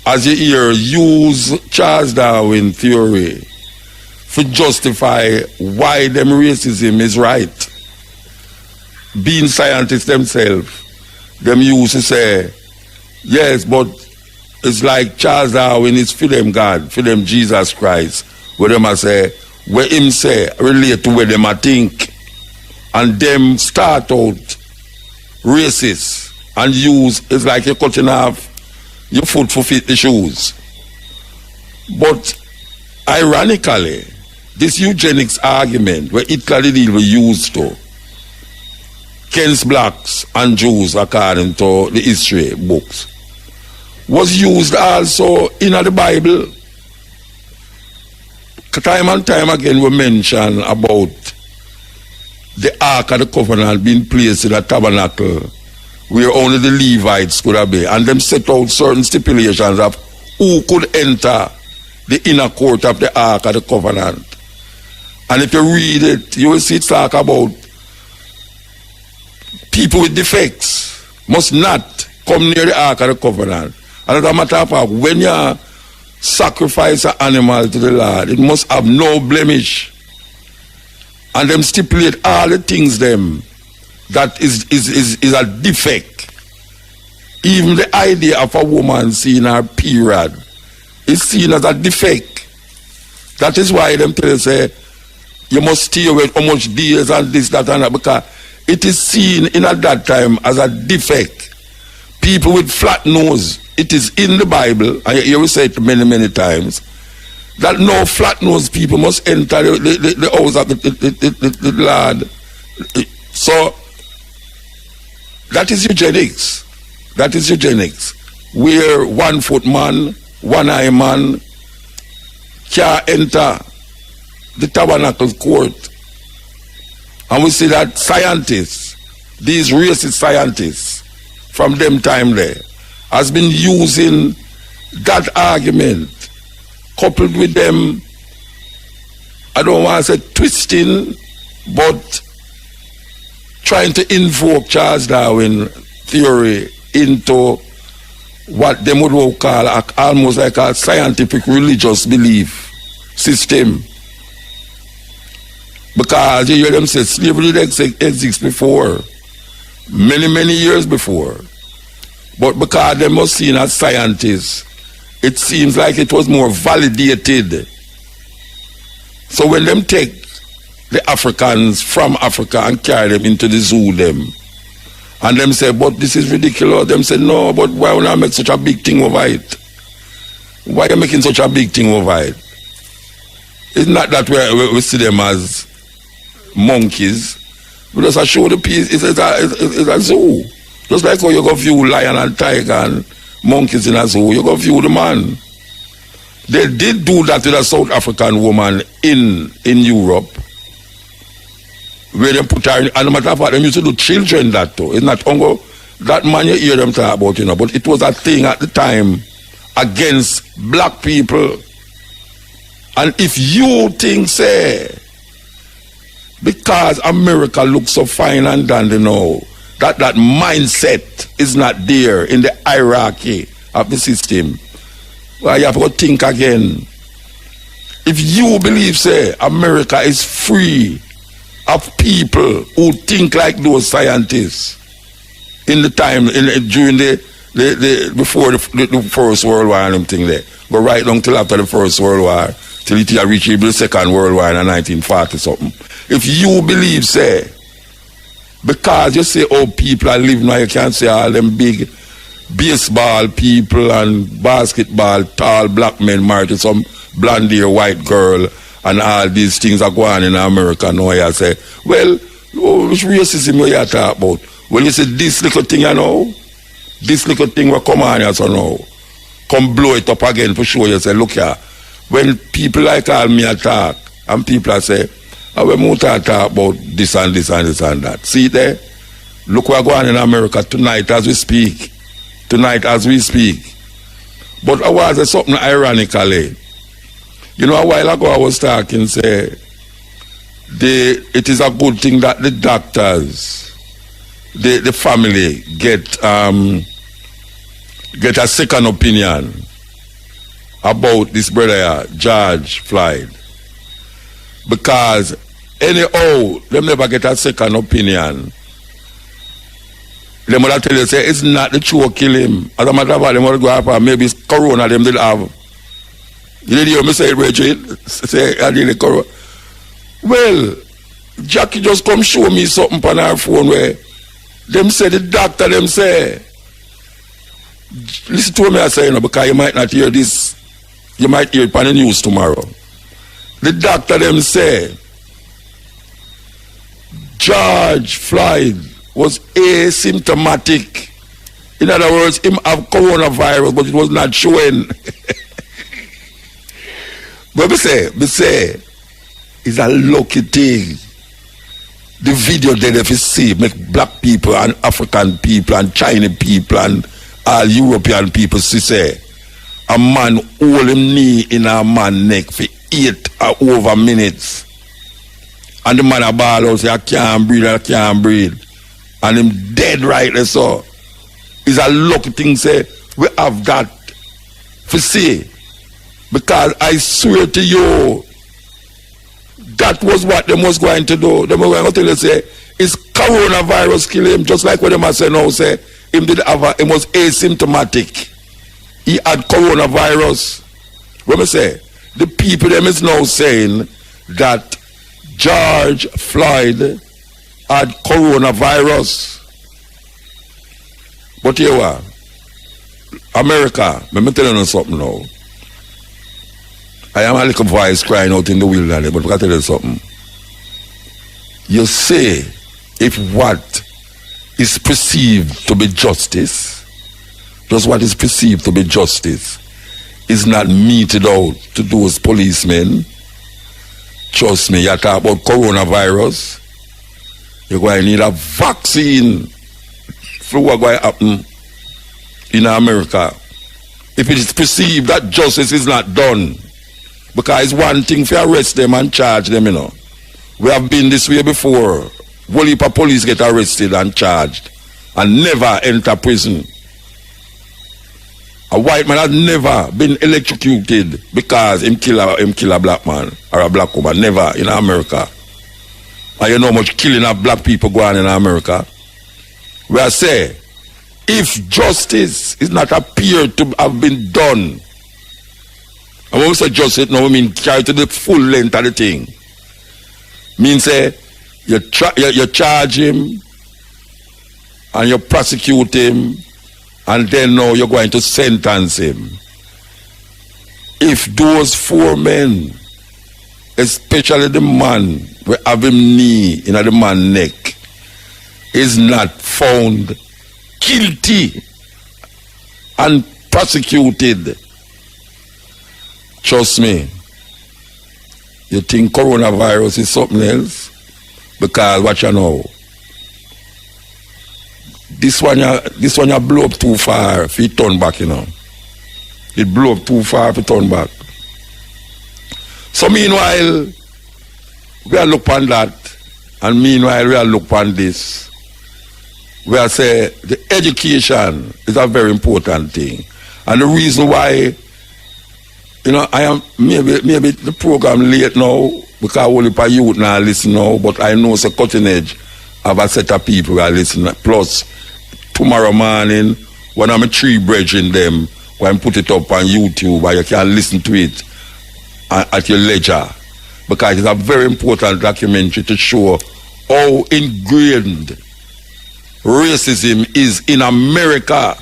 as you hear, use Charles Darwin theory to justify why them racism is right. Being scientists themselves, them used to say, yes, but it's like Charles Darwin is for them God, for them Jesus Christ, where them a say, where him say, relate to where them a think. And them start out racist and use, it's like you're cutting off your foot to fit the shoes. But ironically, this eugenics argument where Hitler did even use to against blacks and Jews according to the history books was used also in the Bible. Time and time again we mention about the Ark of the Covenant being placed in a tabernacle where only the Levites could have been, and them set out certain stipulations of who could enter the inner court of the Ark of the Covenant. And if you read it, you will see it talk about people with defects must not come near the Ark of the Covenant. And as a matter of fact, when you sacrifice an animal to the Lord, it must have no blemish. And them stipulate all the things them that is a defect. Even the idea of a woman seeing her period is seen as a defect. That is why them tell you say you must stay away how much days and this, that, and that, because it is seen in at that time as a defect. People with flat nose, it is in the Bible, and you will say it many, many times, that no flat-nosed people must enter the house of the Lord. So, that is eugenics. That is eugenics. Where 1 foot man, 1 eye man can enter the tabernacle court. And we see that scientists, these racist scientists from them time there, has been using that argument coupled with them, I don't want to say twisting, but trying to invoke Charles Darwin theory into what them would call almost like a scientific religious belief system. Because you hear them say slavery exists before, many, many years before. But because they must seen as scientists, it seems like it was more validated. So when them take the Africans from Africa and carry them into the zoo them, and them say, but this is ridiculous, them say, no, but why would I make such a big thing over it? Why are you making such a big thing over it? It's not that we see them as monkeys. We just show the piece, it's a zoo. Just like how you go view lion and tiger and monkeys in a zoo, you go view the man. They did do that with a South African woman in Europe, where they put her in, and no matter of fact, they used to do children that too. It's not only that man you hear them talk about, you know, but it was a thing at the time against black people. And if you think, say, because America looks so fine and dandy now, that mindset is not there in the hierarchy of the system, well, you have to think again. If you believe, say, America is free of people who think like those scientists in the time, during before the First World War and everything there, but right down till after the First World War, till it reached the Second World War in 1940 something. If you believe, say, because you say, oh, people are living now, you can't say all them big baseball people and basketball, tall black men married to some blonde-haired white girl, and all these things are going on in America now. You say, well, which racism are you talking about? Well, you say this little thing, you know, This little thing will come on here so now. Come blow it up again for show you, say, look here. When people like all me attack, and people say, we must talk about this and this and this and that. See there? Look what's going on in America tonight as we speak. Tonight as we speak. But I was something ironically. You know, a while ago I was talking, say, it is a good thing that the doctors, the family get a second opinion about this brother, George Floyd. Because anyhow, them never get a second opinion. Them will tell you, say, it's not the true kill him. As a matter of fact, them will go after, maybe it's corona them did have. You did hear me say it, Richard? Say, I did the corona. Well, Jackie just come show me something on her phone where them say, the doctor, them say, listen to me I say, you know, because you might not hear this, you might hear it on the news tomorrow. The doctor, them say, George Floyd was asymptomatic. In other words, him have coronavirus, but it was not showing. But me say, it's a lucky thing. The video that if you see, make black people and African people and Chinese people and all European people see say, a man hold him knee in a man neck for 8 or over minutes. And the man a ball out say, I can't breathe. And him dead right there, so. It's a lucky thing, say, we have that for see. Because I swear to you, that was what they was going to do. They were going to tell you, say, it's coronavirus kill him, just like what they must say now, say, him was asymptomatic. He had coronavirus. What me say? The people them is now saying that George Floyd had coronavirus. But here we are. America, let me tell you something now. I am a little voice crying out in the wilderness, but I can tell you something. You say, if what is perceived to be justice, just what is perceived to be justice, is not meted out to those policemen, trust me, you talk about coronavirus, you're going to need a vaccine for what's going to happen in America. If it is perceived that justice is not done, because it's one thing if you arrest them and charge them, you know. We have been this way before. Whole heap of police get arrested and charged and never enter prison. A white man has never been electrocuted because him kill a black man or a black woman. Never in America. And you know how much killing of black people go on in America. We are say, if justice is not appeared to have been done, and when we say justice, now we mean carry to the full length of the thing. Means say, you charge him, and you prosecute him, and then now you're going to sentence him. If those 4 men, especially the man who have him knee in the man's neck, is not found guilty and prosecuted, trust me, you think coronavirus is something else? Because what you know, this one you blow up too far if you turn back, you know. It blow up too far if you turn back. So meanwhile, we are look on that, and meanwhile we are look on this. We are say the education is a very important thing. And the reason why, you know, I am maybe the program late now because only for youth now listen now, but I know it's a cutting edge of a set of people who are listening. Plus, tomorrow morning, when I'm a tree bridging them, when I put it up on YouTube, where you can listen to it at your leisure. Because it's a very important documentary to show how ingrained racism is in America.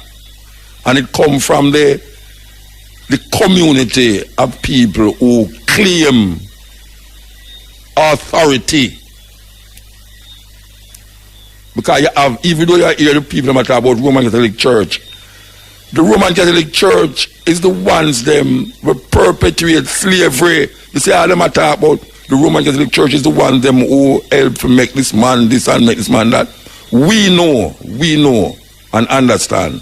And it comes from the community of people who claim authority. Because you have, even though you hear the people that talk about Roman Catholic Church, the Roman Catholic Church is the ones them who perpetuate slavery. You see all them talk about the Roman Catholic Church is the ones them who help to make this man this and make this man that. We know and understand.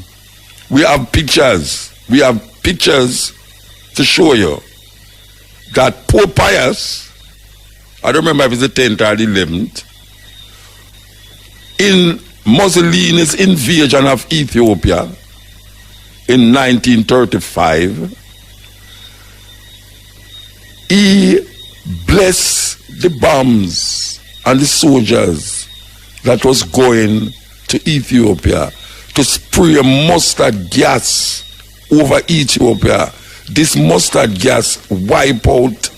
We have pictures to show you that Pope Pius, I don't remember if it's the 10th or the 11th, in Mussolini's invasion of Ethiopia in 1935, he blessed the bombs and the soldiers that was going to Ethiopia to spray mustard gas over Ethiopia. This mustard gas wipe out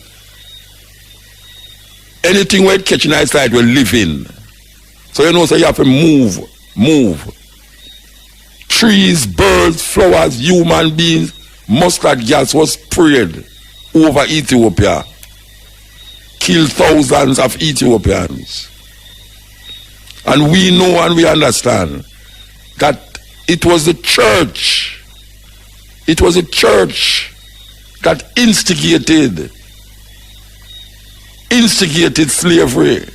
anything where it catching outside will live in. So you know, so you have to move. Trees, birds, flowers, human beings, mustard gas was sprayed over Ethiopia. Killed thousands of Ethiopians. And we know and we understand that it was the church that instigated slavery.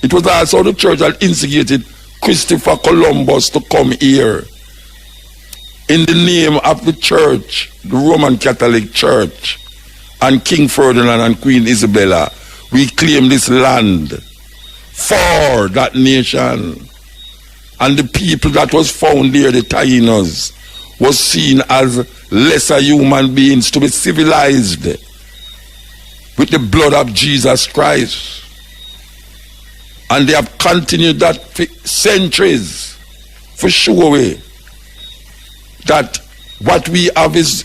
It was also the church that instigated Christopher Columbus to come here. In the name of the church, the Roman Catholic Church, and King Ferdinand and Queen Isabella, we claim this land for that nation. And the people that was found there, the Taínos, was seen as lesser human beings to be civilized with the blood of Jesus Christ. And they have continued that for centuries, for sure, that what we have is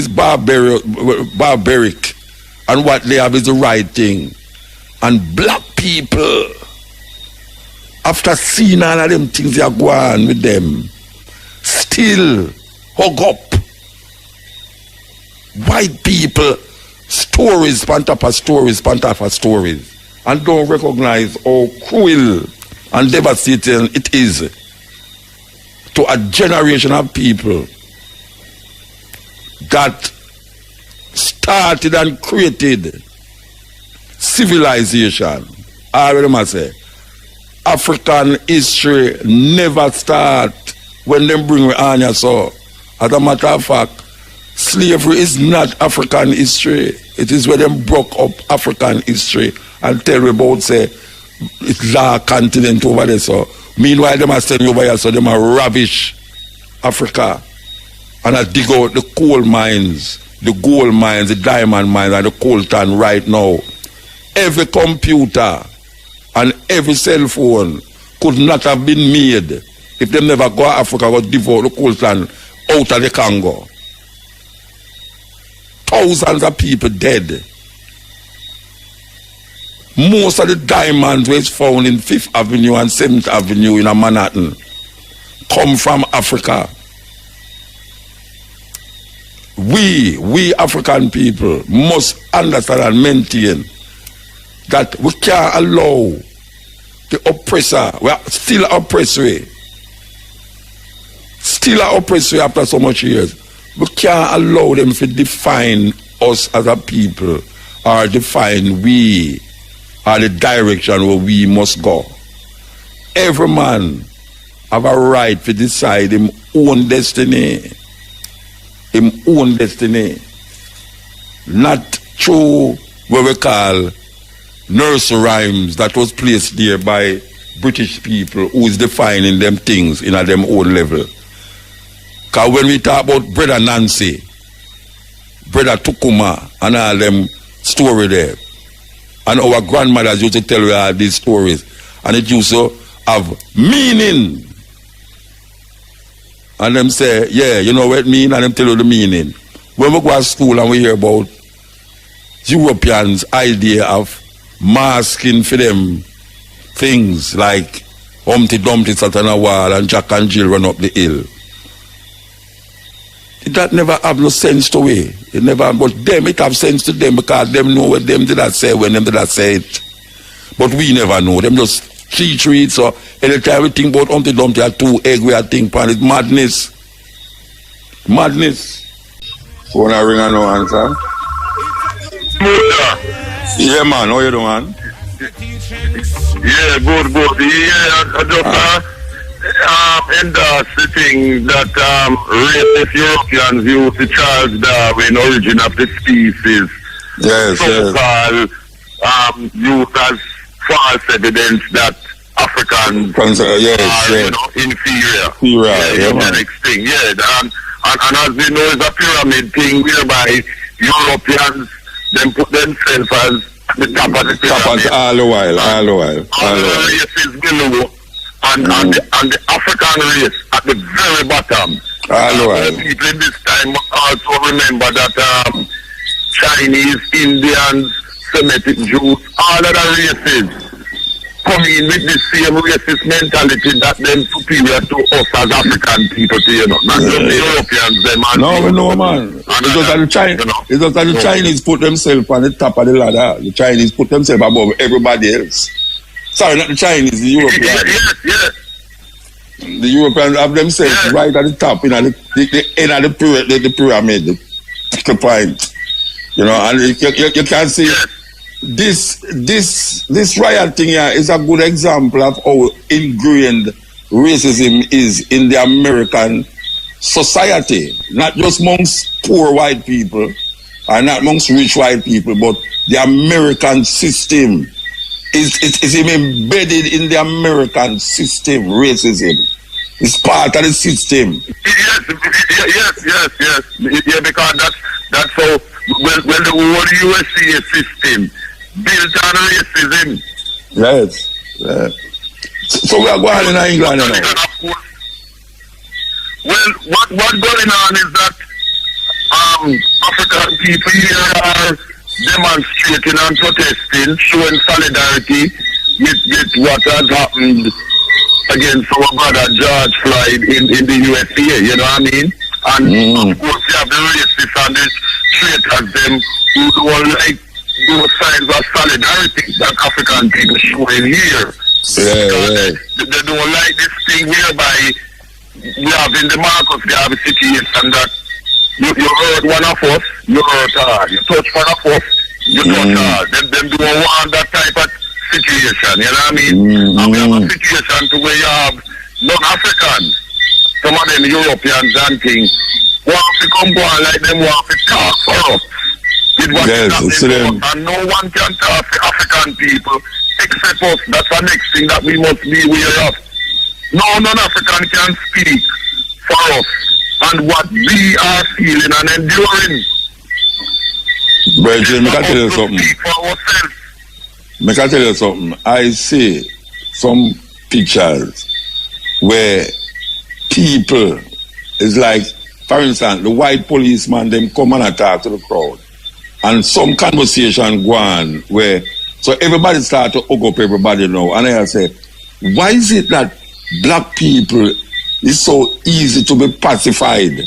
barbaric, and what they have is the right thing. And black people, after seeing all of them things that are going on with them, still hug up white people, stories, upon top of stories, and don't recognize how cruel and devastating it is to a generation of people that started and created civilization. I remember say, African history never start when them bring me on here. So, as a matter of fact, slavery is not African history. It is where them broke up African history and tell me about, say, it's the continent over there. So, meanwhile, them are staying over here, so them are ravish Africa and I dig out the coal mines, the gold mines, the diamond mines, and the coltan right now. Every computer and every cell phone could not have been made if them never go to Africa or devote the coltan out of the Congo. Thousands of people dead. Most of the diamonds was found in 5th Avenue and 7th Avenue in Manhattan come from Africa. We African people must understand and maintain that we can't allow the oppressor, we are still oppressor after so much years. We can't allow them to define us as a people or define we or the direction where we must go. Every man have a right to decide his own destiny. Not through what we call nursery rhymes that was placed there by British people who is defining them things in a them own level. Because when we talk about Brother Nancy, Brother Tukuma, and all them story there, and our grandmothers used to tell you all these stories, and it used to have meaning. And them say, yeah, you know what it mean? And them tell you the meaning. When we go to school and we hear about Europeans' idea of masking for them things like Humpty Dumpty sat on a wall and Jack and Jill run up the hill. That never have no sense to it. It never, but them, it have sense to them because them know what them did not say when them did not say it. But we never know. Them just treat. So anytime we think about Humpty Dumpty or 2 egg, we are think pan it madness. Madness. Phone a ring and no answer. Yeah, man. How you doing, man? Yeah, good. Yeah, I just endorse the thing that racist Europeans use to Charles Darwin, origin of the species. Yes, so-called used as false evidence that Africans are inferior. The next thing, and as we know, it's a pyramid thing whereby Europeans then put themselves as the top of the pyramid. All the while. All the races below, and the African race at the very bottom. All the while. People in this time must also remember that Chinese, Indians, Semitic Jews, all other races come in with the same racist mentality that them superior to us as African people, not just the Europeans, them. No, we know, man. It's just that the Chinese put themselves on the top of the ladder. The Chinese put themselves above everybody else. Sorry, not the Chinese, the Europeans. Yes. The Europeans have themselves right at the top, the end of the pyramid, the point. And you can see this riot thing here is a good example of how ingrained racism is in the American society, not just amongst poor white people or not amongst rich white people, but the American system is embedded in the American system. Racism is part of the system. Yes. Yeah, because that's how when the whole USA system built on racism. Yes. So we are going in England now. Well, what's going on is that African people here are demonstrating and protesting, showing solidarity with what has happened against our brother George Floyd in the USA, you know what I mean? And of course you have the racists and the traitors, them who don't like those signs of solidarity that African people showing here. They don't like this thing whereby we have in the Marcus Garvey situation that you hurt one of us, you hurt her. You touch one of us, you touch her. Them don't want that type of situation, you know what I mean? And we have a situation to where you have non-Africans, some of them Europeans and things, want to come go on like them want to talk for us. With what is happening to us, and no one can talk to African people except us. That's the next thing that we must be aware of. No non-African can speak for us and what we are feeling and enduring. Bridget, I can tell you something. I see some pictures where people is like, for instance, the white policeman, them come and attack to the crowd. And some conversation go on where, so everybody start to hug up everybody now. And I say, why is it that black people is so easy to be pacified?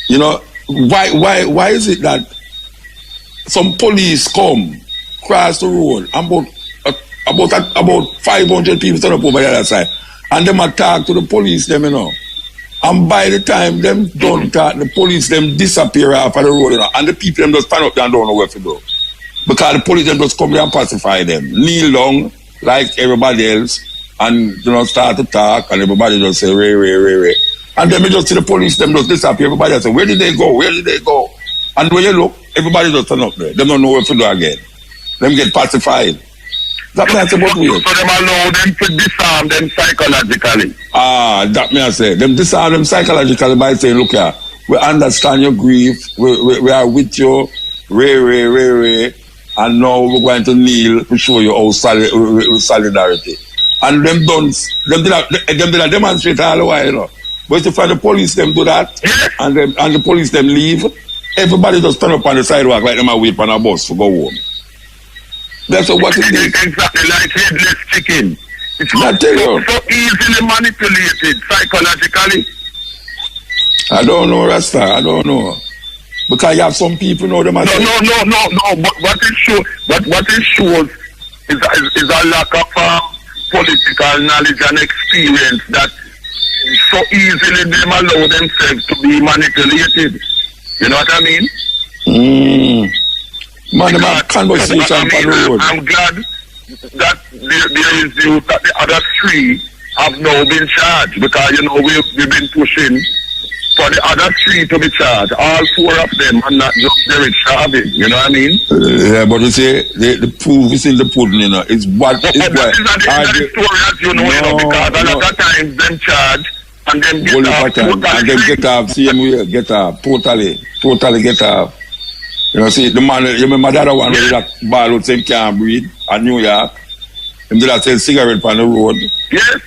You know, why is it that some police come, cross the road, about 500 people stand up over the other side, and them attack to the police, them, you know. And by the time them done talk, the police them disappear off of the road, you know, and the people them just stand up there and don't know where to go. Because the police them just come there and pacify them. Kneel down like everybody else and start to talk, and everybody just say ray. And then we just see the police them just disappear. Everybody just say, where did they go? And when you look, everybody just turn up there. They don't know where to do again. Them get pacified. That means about weird. So them allow them to disarm them psychologically. That means I say them disarm them psychologically by saying, look here, we understand your grief, we are with you, ray, and now we're going to kneel to show you our solidarity. And them did a demonstrate all the while, you know. But if the police them do that, and the police them leave, everybody just turn up on the sidewalk like them a wait on a bus to go home. That's what it is. Exactly like headless chicken. It's so easily manipulated psychologically. I don't know, Rasta. I don't know. Because you have some people know them. No. But what it shows is a lack of political knowledge and experience that so easily them allow themselves to be manipulated. You know what I mean? Man, the conversation on the road. I'm glad that there is youth that the other three have now been charged, because, you know, we've been pushing for the other three to be charged. All four of them, and not just Derek Chauvin. You know what I mean? Yeah, but you see, the proof is in the pudding, you know. It's what is that is the end of the story, as you know, because a lot of times them charge and then get off. And then get off, same way, get off, totally get off. You know, see, the man, you remember the other one where that ball out saying can't breathe at New York? Him did that sell cigarette on the road. Yes.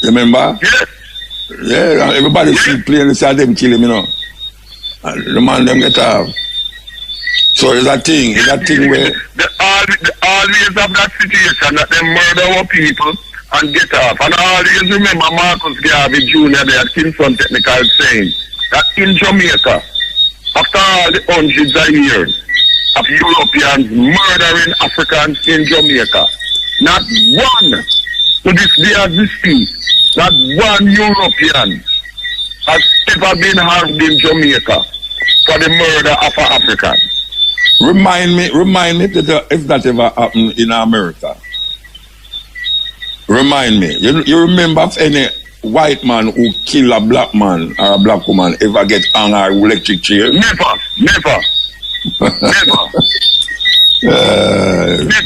You remember? Yes. Yeah, everybody see plainly say them kill him, you know. And the man them get off. So it's a thing where the always have that situation that they murder our people and get off. And I always remember Marcus Garvey Jr. there at Kingston Technical saying that in Jamaica, after all the hundreds of years of Europeans murdering Africans in Jamaica, not one, to this day as we speak, not one European has ever been harmed in Jamaica for the murder of an African. Remind me if that ever happened in America. Remind me. You remember if any white man who kill a black man or a black woman ever get hung or electric chair? Never.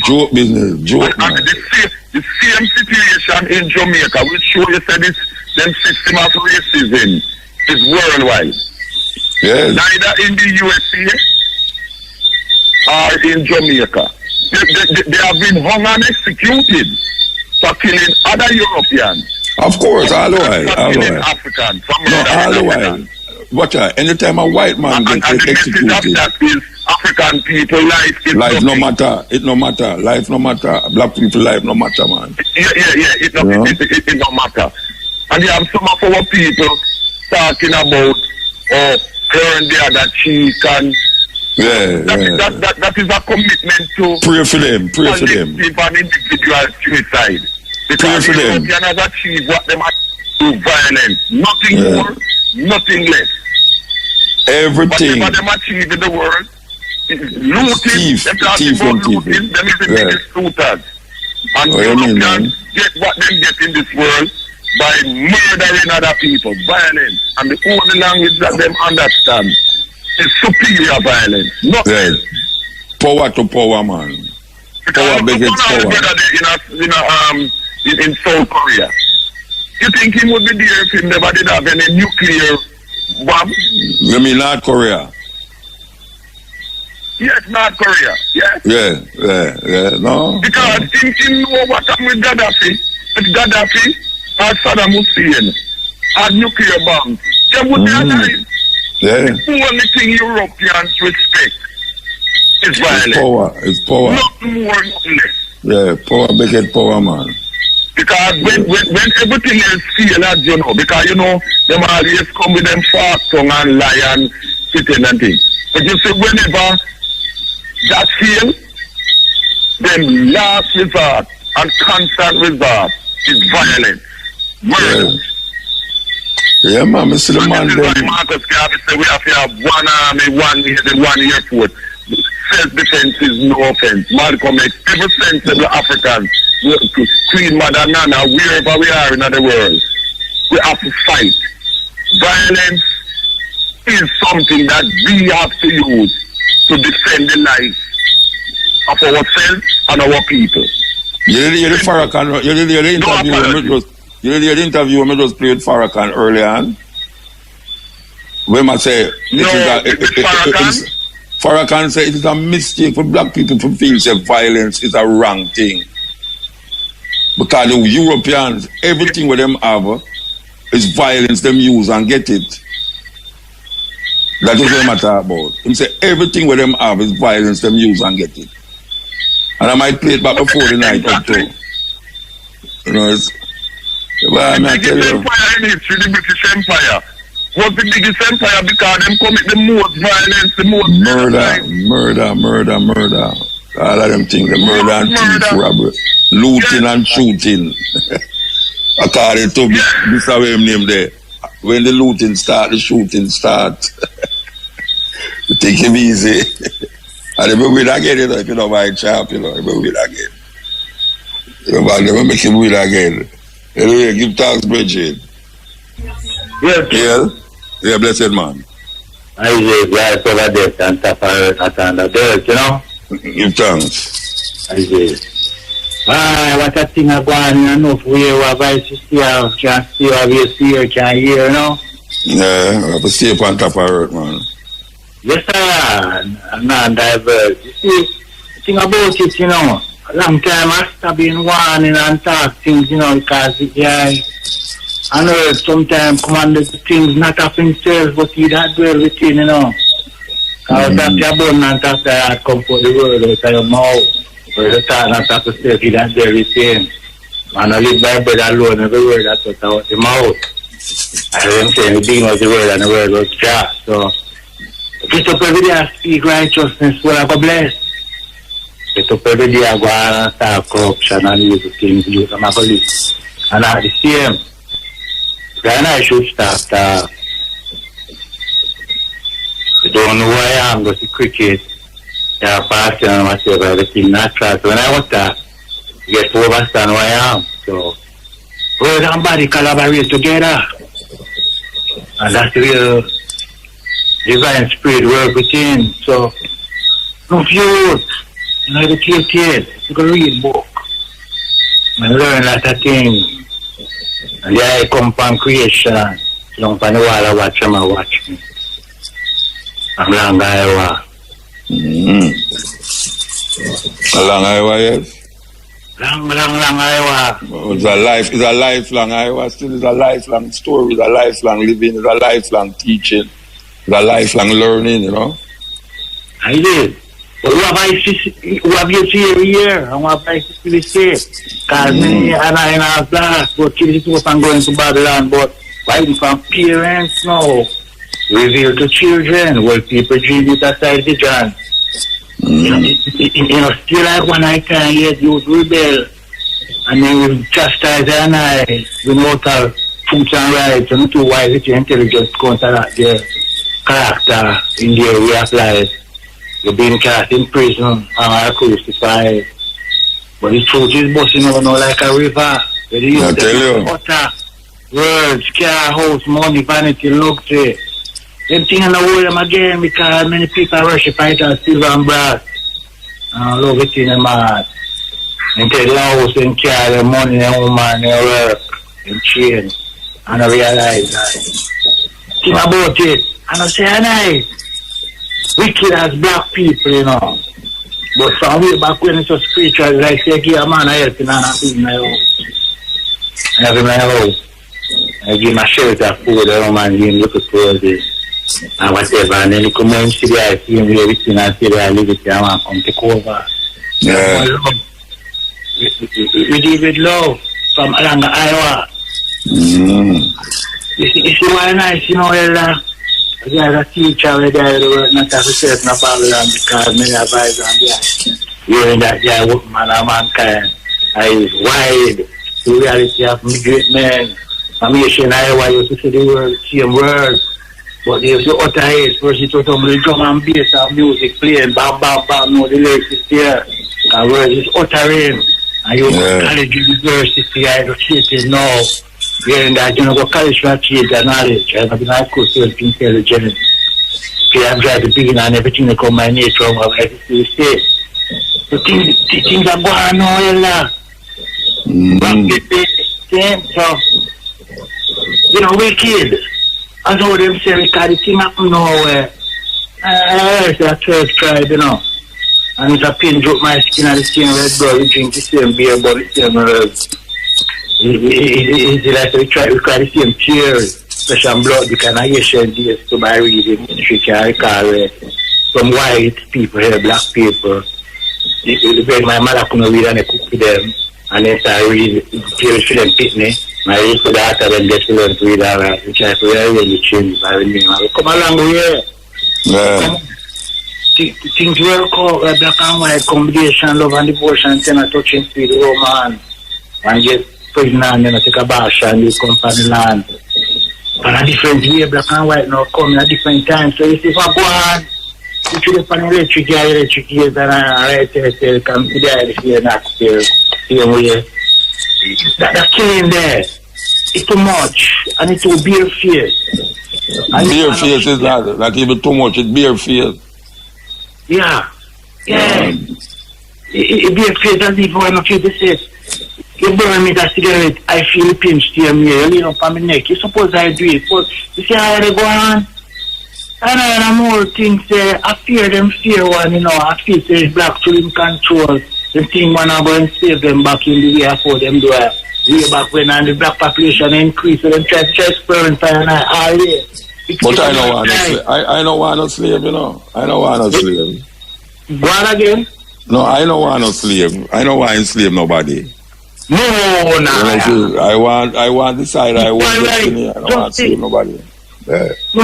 Joke business, joke. And the same situation in Jamaica, which show you said this them system of racism is worldwide. Yes. Neither in the USA or in Jamaica. They have been hung and executed for killing other Europeans. Of course, all the while. Africans. All the while. Watch out, anytime a white man gets executed. That is African people life is life no matter. It no matter. Life no matter. Black people life no matter, man. Yeah. It no matter. And you have some of our people talking about turn the other cheek and that is a commitment to pray for them. An individual suicide. Because pray for them. They cannot achieve what they might do violence. Nothing more, nothing less. Everything. Whatever them achieve in the world is looting. Thief and looting. Them is the biggest looters. And Europeans get what they get in this world by murdering other people, violence. And the only language that them understand is superior violence. Nothing. Power to power, man. Power begets power. In South Korea. You think he would be there if he never did have any nuclear bomb? You mean North Korea? Yes, North Korea. Yes. Yeah. No. Because he know what happened with Gaddafi. If Gaddafi or Saddam Hussein had nuclear bombs, they would be alive. Yeah. The only thing Europeans respect is violence. It's power. Nothing more, nothing less. Yeah, power beget power, man. Because when everything else fails, as you know, because you know, them always come with them fast tongue and lie and sitting and things. But you see, whenever that fails, then last resort and constant resort is violence. Murder. Yeah, man, I see the man there. Marcus Garvey said we have to have one army, one navy, one air force. Self-defense is no offense. Malcolm X, every sensible African, Queen Mother Nana, wherever we are in the world, we have to fight. Violence is something that we have to use to defend the life of ourselves and our people. You did hear the interview when we just played Farrakhan earlier on? When I say Farrakhan said it is a mistake for black people to feel that violence is a wrong thing. Because the Europeans, everything with them have is violence them use and get it. That is what I'm talking about. He said everything with them have is violence them use and get it. And I might play it back before the night up too. You know, it's well, the biggest empire in history, the British Empire, was the biggest empire because them commit the most violence, the most murder. All of them things, the murder and thief, robbery, looting and shooting. According to this way him name there. When the looting start, the shooting start. You take him easy. And they will again, you know, if you don't mind champ, you know, they will again. You know, they will make him win again. Anyway, give thanks, Bridget. Yeah, blessed man. I say, glad over death and top of earth and the dirt, you know? Give thanks. I say, what a thing I go on enough way where I see how can see how you see or can hear, you know? Yeah, I have to stay up on top of earth, man. Yes, sir. I'm not diverse. You see, the thing about it, you know, a long time I stop being warning and talk things, you know, because I know sometimes commanded things not of himself, but he that dwell within, you know. Because that's the abundance of the heart come for the world out of your mouth. But the thought not of yourself, he that dwell within. Man, I live by bread alone, every word that's out the mouth. I am saying the being was the word and the word was Jah. So, get up every day and speak righteousness where I go bless. Get up every day and go and start corruption and evil things, use them a police. And at the same, then I should start you don't know who I am, go to cricket, you're passing and whatever, everything natural. So when I want to get to understand who I am, so word and body collaborate together. And that's the real divine spirit work within. So, no youth, you know, educated, you can read book and learn a lot of things. And there I come from creation, you know, from the wall I watch them, I watch me. I'm long Iowa. Long Iowa, yes? Long Iowa. It's a lifelong Iowa, still is a lifelong story, it's a lifelong living, it's a lifelong teaching, it's a lifelong learning, you know? I did. But who have you seen every year? And what I still say? Because me and I in our class, but kids it was going to Babylon, but fighting from parents now. Reveal to children what people dream with aside the John. You know, still like one I can yet youth rebel. And then we chastise and we know how truth and rights and too wise with your intelligence counteract their character in their way of life. You're being cast in prison and crucified. But the truth is busting over now like a river. I tell you. Utter words, car, house, money, vanity, luxury. Them things in the world them again because many people worship it as silver and brass. Love it in them heart. And take the house and car, their money, their woman, their work, and chain. And I realize that. Think about it. And I say, I wicked as black people, you know. But from way back when it's so spiritual, like say, give a man a help and I feed my house. I have in my house. I give my shelter, food, the woman, give him look at this. And whatever, and then he come home, see the I see him with everything, and say that I leave it there, I want to come take over. Yeah. We deal with love from along Iowa. You see why nice, you know, there's a teacher where they work not as a certain Babylon because many advise on the hearing that they are workman and mankind. I is wide the reality of great men. From here in Iowa, you used to see the word, same word. But there's the utter haze, first it was the drum and bass of music playing, bam, bam, bam, no, the lyrics is there. And word is uttering. And you go to college, university, educated now. Hearing that, you know, go college for achieve their knowledge. I'm not high school, self-intelligent. I'm trying to begin and everything that come my nature of everything you say. The things are going on, so, you know, we kids. I know them say because the thing happen nowhere. It's a church tribe, you know. And it's a pin drop my skin at the same red blood, we drink the same beer, but the same herbs. It's like we try the same tears, flesh and blood, because I hear share days to my reading, if you can recall some white people here, black people. My mother couldn't read and I cook for them. And then start reading, tears for them pitney. My little daughter then get to learn to read all right, which I feel really change by the name. Come along here. Yeah. things work out, black and white combination, love and devotion, then a touching speed, woman, and get pregnant, and take a bash and you come from the land. And a different way, black and white now come at different times. So if I go on, you should have an electric gears, and I come to the here next year, same way. That's killing there. It's too much, and it's too bare face. Bare face is not even too much, it's bare face. Yeah. It bare face doesn't even want to feel the same. You burn me that cigarette, I feel the pinch to me, you lean up on my neck. You suppose I do it, but you see how they go on? And I more things, I fear one, I feel there's black to in control. The thing when I go and save them back in the way for them do it. Way back when the black population increased, so them try to experiment and all day. But I don't want no slave, I don't want no slave. Go on again? No, I don't want no slave. I don't want to enslave nobody. No. I want the side I want destiny. I don't want to slave nobody. Yeah. No,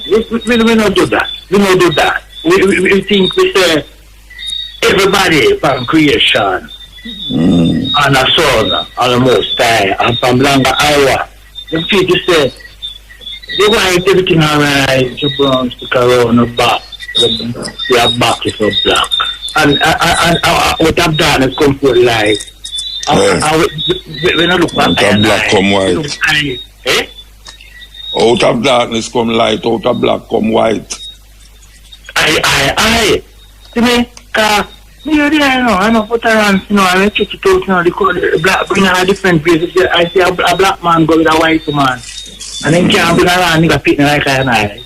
we don't do that. We don't do that. We think we say everybody from creation and a son and the Most High and from Langa, Iowa. Them people say they want everything alright, the brown stick around the back. Their back is so black. And what I've done is come for life. When I look back, out of black come white. Out of darkness come light, out of black come white. Aye. See me? I know, put around, I check it out, the black bring a different places. I see a black man go with a white man. And then can't bring around, nigga picking like I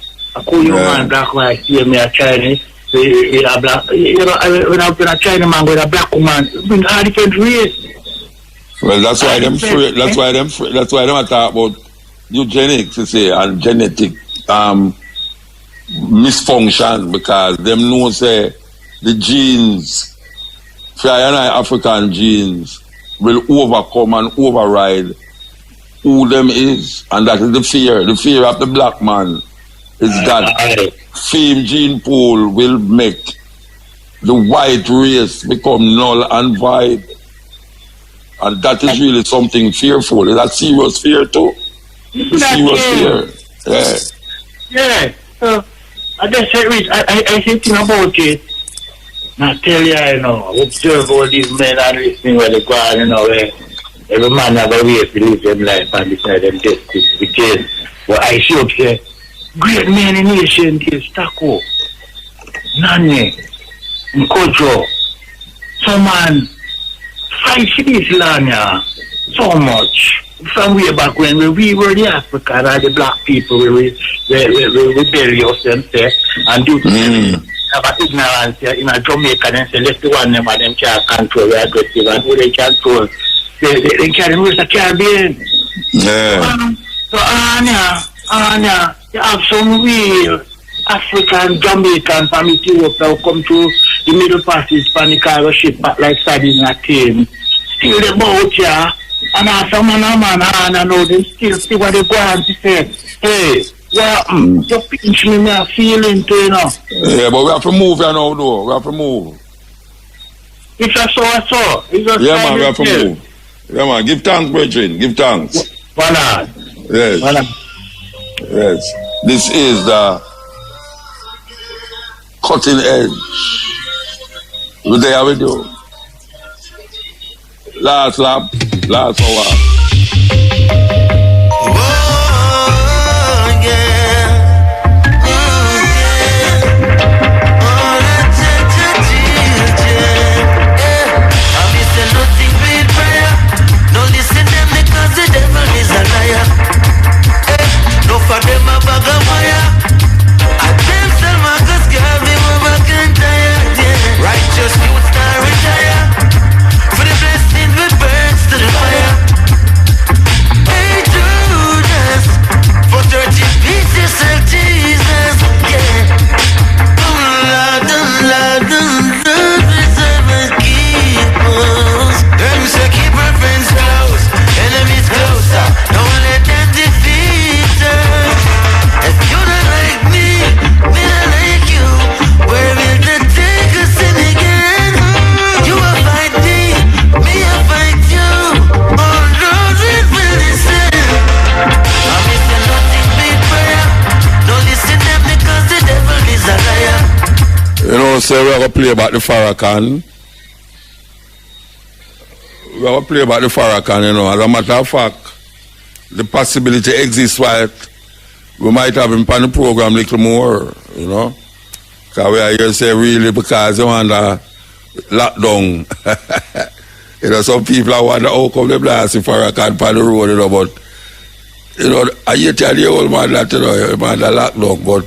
call you man, black white, see me a Chinese. A black, when I put a Chinese man with a black woman, bring a different race. Well, that's why them talk about eugenics, you see, and genetic misfunction, because them know say the genes, African genes, will overcome and override who them is, and that is the fear. The fear of the black man is that same gene pool will make the white race become null and void. And that is really something fearful. It's a serious fear too. It's a serious fear. Yeah. So I just I think about it. Now tell you, observe all these men and listening where they go on, where every man have a way to live them life and decide them justice. Because what I should say, great men in nation is Taco, Nane, Nkojo, some man fight for this land, so much. From way back when we were the African and the black people, we rebellious and say, and due to have ignorance in a Jamaica, and say, let's do one them and them can't control the aggressive, and who they control, they carry with the Caribbean. Yeah. So, Anya, you have some real African, Jamaican from Ethiopia who come to the Middle Passage, Panicargo ship back like sardines in a tin. Still the boat, yeah. And after man, I know them still see what they go on to say. Hey, you pinch me, I'm feeling too, Yeah, but we have to move now, though. We have to move. It's just so. Yeah, man, we have to move. Yeah, man, give thanks, brethren. Give thanks. Why not? Yes. This is the cutting edge. We're there with you. Last lap, last hour. For them a bag of wire, I tell some Marcus Garvey over Kentire, yeah. Righteous youth star retire. For the blessings we burns to the fire. know, so we're going to play about the Farrakhan. We're going to play about the Farrakhan, you know. As a matter of fact, the possibility exists why we might have him on the program a little more, you know. Because we are here to say really because you want a lockdown. You know, some people are wondering how come they blast if Farrakhan on the road, you know, but, you know, I hear tell the old man that, you know, man, the lockdown, but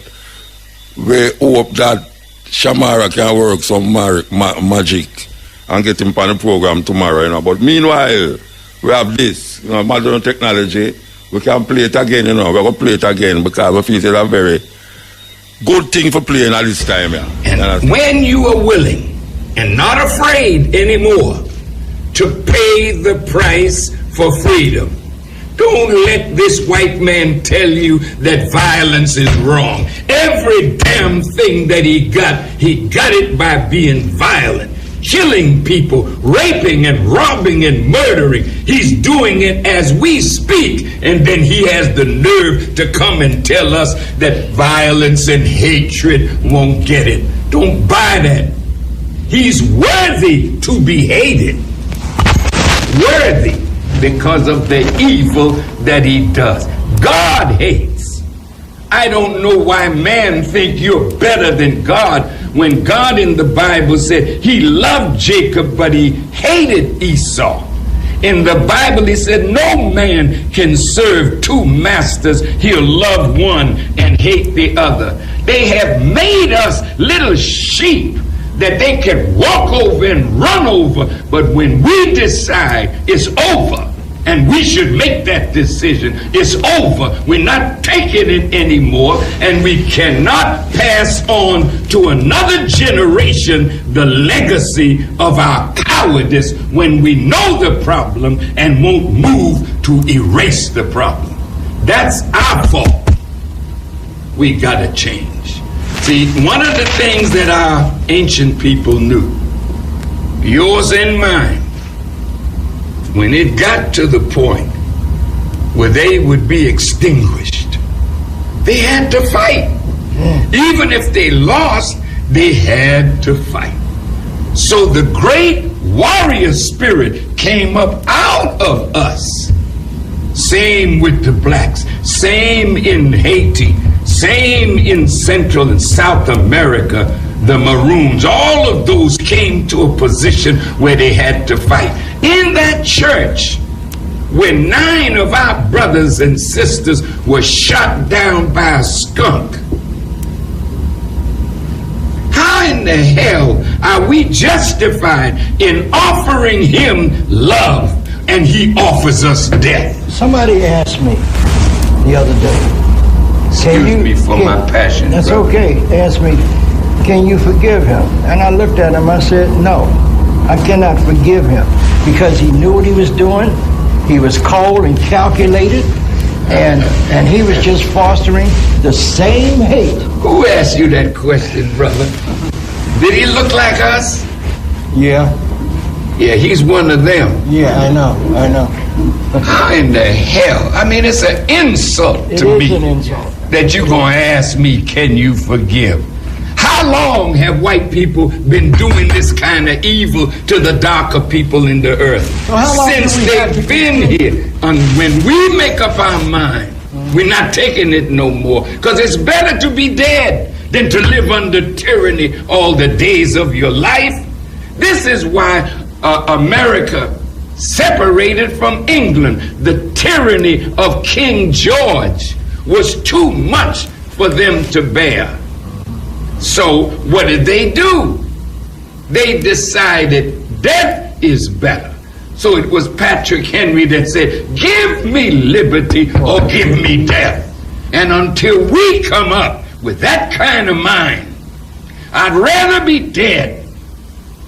we hope that Shamara can work some magic and get him on the program tomorrow, you know. But meanwhile, we have this, you know, modern technology. We can play it again, you know. We're going to play it again because we feel it's a very good thing for playing at this time, yeah. And when you are willing and not afraid anymore to pay the price for freedom, don't let this white man tell you that violence is wrong. Every damn thing that he got it by being violent. Killing people, raping and robbing and murdering. He's doing it as we speak. And then he has the nerve to come and tell us that violence and hatred won't get it. Don't buy that. He's worthy to be hated. Worthy because of the evil that he does. God hates. I don't know why man think you're better than God when God in the Bible said he loved Jacob but he hated Esau. In the Bible he said no man can serve two masters. He'll love one and hate the other. They have made us little sheep that they can walk over and run over, but when we decide it's over, and we should make that decision. It's over. We're not taking it anymore, and we cannot pass on to another generation the legacy of our cowardice when we know the problem and won't move to erase the problem. That's our fault. We gotta change. See, one of the things that our ancient people knew, yours and mine, when it got to the point where they would be extinguished, they had to fight. Even if they lost, they had to fight. So the great warrior spirit came up out of us. Same with the blacks, same in Haiti, same in Central and South America, the Maroons. All of those came to a position where they had to fight. In that church, when 9 of our brothers and sisters were shot down by a skunk, how in the hell are we justified in offering him love and he offers us death? Somebody asked me the other day. Excuse me for my passion. That's brother. okay. They asked me, can you forgive him? And I looked at him, I said, no, I cannot forgive him because he knew what he was doing. He was cold and calculated, and he was just fostering the same hate. Who asked you that question, brother? Did he look like us? Yeah. Yeah, he's one of them. Yeah, I know. How in the hell? I mean, it's an insult to me an insult. that you're going to ask me, can you forgive? How long have white people been doing this kind of evil to the darker people in the earth? Since they've been here. And when we make up our mind, we're not taking it no more. Because it's better to be dead than to live under tyranny all the days of your life. This is why America separated from England. The tyranny of King George was too much for them to bear. So what did they do? They decided death is better. So it was Patrick Henry that said, give me liberty or give me death. And until we come up with that kind of mind, I'd rather be dead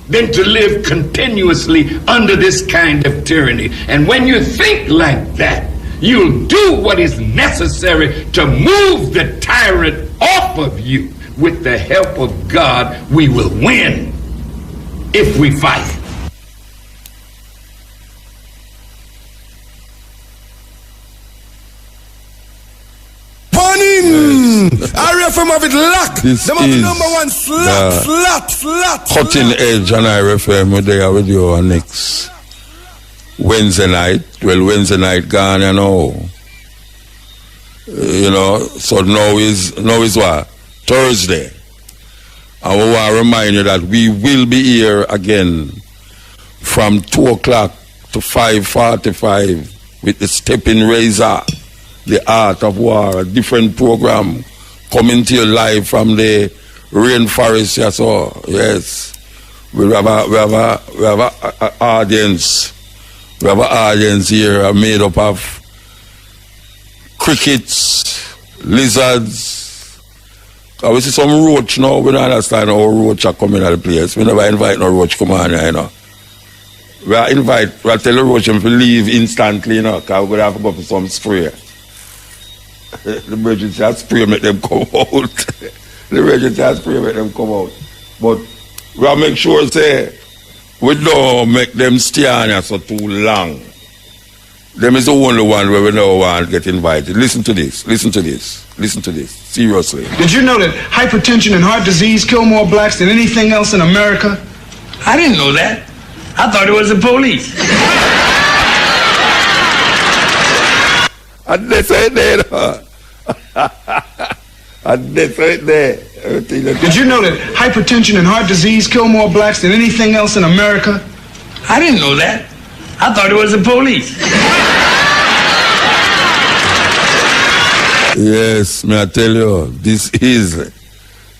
than to live continuously under this kind of tyranny. And when you think like that, you'll do what is necessary to move the tyrant off of you. With the help of God, we will win if we fight. Morning! I FM have it locked. This Them have is the number one slot. Cutting Edge on IRFM. We're there with you on next Wednesday night. Well, Wednesday night gone, you know. So now is what? Thursday. And we want to remind you that we will be here again from 2 o'clock to 5:45 with the Stepping Razor, the Art of War, a different program coming to you live from the rainforest. Yes, we have a audience. We have an audience here made up of crickets, lizards. We see some roach now. We don't understand how roach are coming at the place. We never invite no roach come on here, you know. We tell the roach to leave instantly, you know, because we're going to have to go for some spray. The emergency has spray make them come out. The emergency has spray make them come out. But we have to make sure, say, we don't make them stay on here so too long. Them is the only one where we don't want to get invited. Listen to this. Seriously. Did you know that hypertension and heart disease kill more blacks than anything else in America? I didn't know that. I thought it was the police. And that's right there. And that's right there. Did you know that hypertension and heart disease kill more blacks than anything else in America? I didn't know that. I thought it was the police. Yes, may I tell you, this is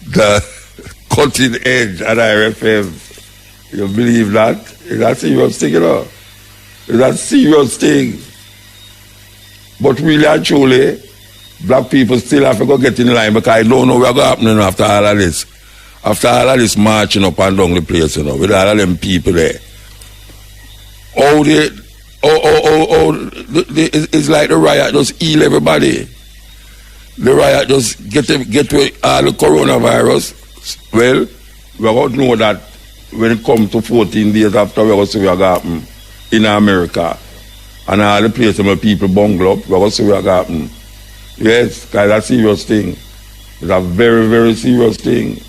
the Cutting Edge at IRFM. You believe that? It's a serious thing, you know. It's a serious thing. But really and truly, black people still have to go get in line because I don't know what's going to happen after all of this. After all of this marching up and down the place, you know, with all of them people there. It's like the riot just heal everybody. The riot just get to all the coronavirus. Well, we're going to know that when it comes to 14 days after, we're going to see what's going to happen in America. And all the places where people bungle up, we're going to see what's going to happen. Yes, because that's a serious thing. It's a very, very serious thing.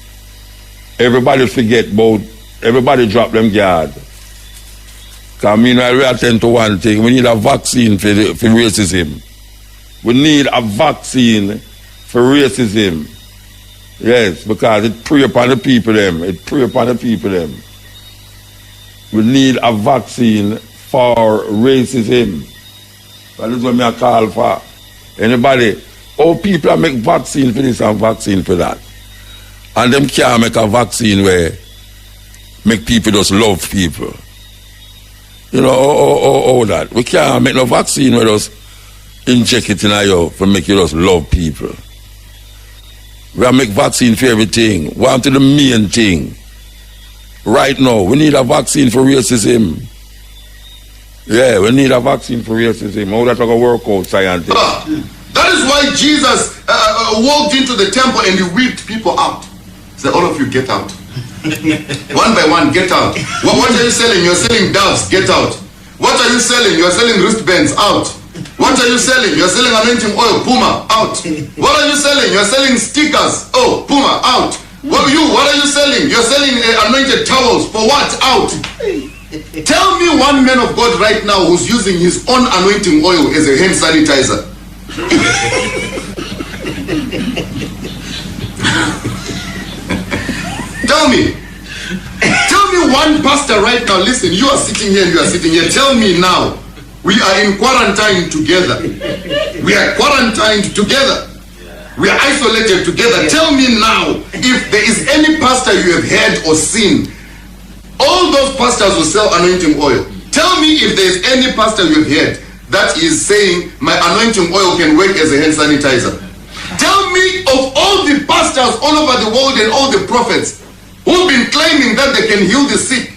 Everybody drop them guard. Because we attend to one thing. We need a vaccine for racism. We need a vaccine for racism. Yes, because it prey upon the people them. We need a vaccine for racism. That is what I call for. Anybody, people make vaccine for this and vaccine for that. And them can't make a vaccine where make people just love people. You know, that. We can't make no vaccine where just inject it in you for make you just love people. We have to make vaccine for everything. One to the main thing. Right now, we need a vaccine for racism. Yeah, we need a vaccine for racism. How that's going to work out, scientists? That is why Jesus walked into the temple and he whipped people out. He said, all of you get out. One by one, get out. What are you selling? You're selling doves, get out. What are you selling? You're selling wristbands, out. What are you selling? You're selling anointing oil, Puma, out. What are you selling? You're selling stickers, oh, Puma, out. What are you selling? You're selling anointed towels, for what? Out. Tell me one man of God right now who's using his own anointing oil as a hand sanitizer. Tell me one pastor right now. Listen, you are sitting here and you are sitting here. Tell me now. We are in quarantine together. We are quarantined together. We are isolated together. Tell me now if there is any pastor you have heard or seen. All those pastors who sell anointing oil. Tell me if there is any pastor you have heard that is saying my anointing oil can work as a hand sanitizer. Tell me of all the pastors all over the world and all the prophets who've been claiming that they can heal the sick,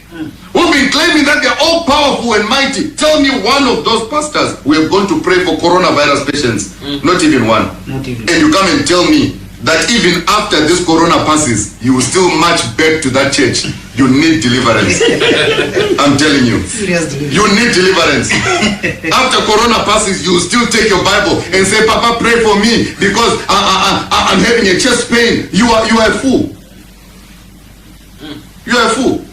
who've been claiming that they're all powerful and mighty. Tell me one of those pastors who have gone to pray for coronavirus patients. Not even one. And you come and tell me that even after this corona passes, you will still march back to that church. You need deliverance. I'm telling you. You need deliverance. After corona passes, you will still take your Bible and say, Papa, pray for me because I'm having a chest pain. You are a fool. You are a fool.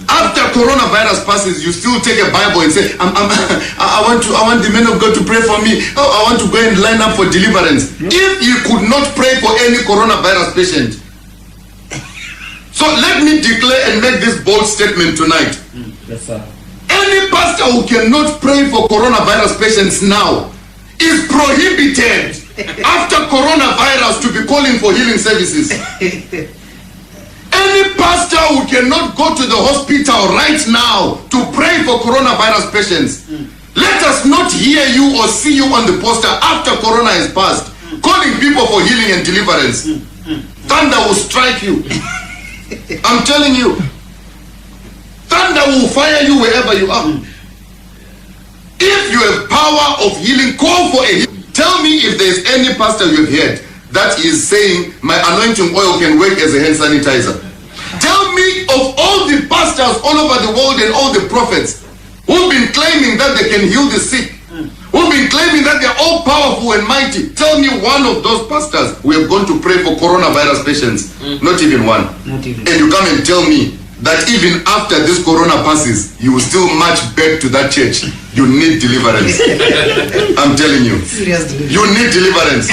After coronavirus passes, you still take a Bible and say, I want the men of God to pray for me. Oh, I want to go and line up for deliverance. If you could not pray for any coronavirus patient, so let me declare and make this bold statement tonight. Yes, sir. Any pastor who cannot pray for coronavirus patients now is prohibited after coronavirus to be calling for healing services. Any pastor who cannot go to the hospital right now to pray for coronavirus patients, let us not hear you or see you on the poster after corona is passed, calling people for healing and deliverance. Thunder will strike you. I'm telling you. Thunder will fire you wherever you are. If you have power of healing, call for a healing. Tell me if there's any pastor you've heard that is saying my anointing oil can work as a hand sanitizer. Tell me of all the pastors all over the world and all the prophets who've been claiming that they can heal the sick, who've been claiming that they're all powerful and mighty. Tell me one of those pastors who have gone to pray for coronavirus patients. Not even one. Not even. And you come and tell me that even after this corona passes, you will still march back to that church. You need deliverance. I'm telling you. You need deliverance.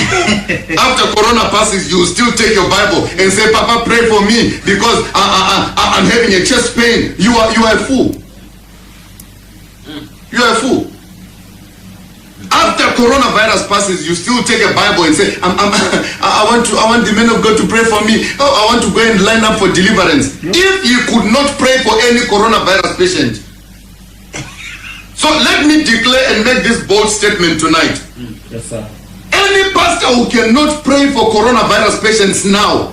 After corona passes, you will still take your Bible and say, Papa, pray for me because I'm having a chest pain. You are a fool. You are a fool. After coronavirus passes, you still take a Bible and say, I want the men of God to pray for me. Oh, I want to go and line up for deliverance. If you could not pray for any coronavirus patient, so let me declare and make this bold statement tonight. Yes, sir. Any pastor who cannot pray for coronavirus patients now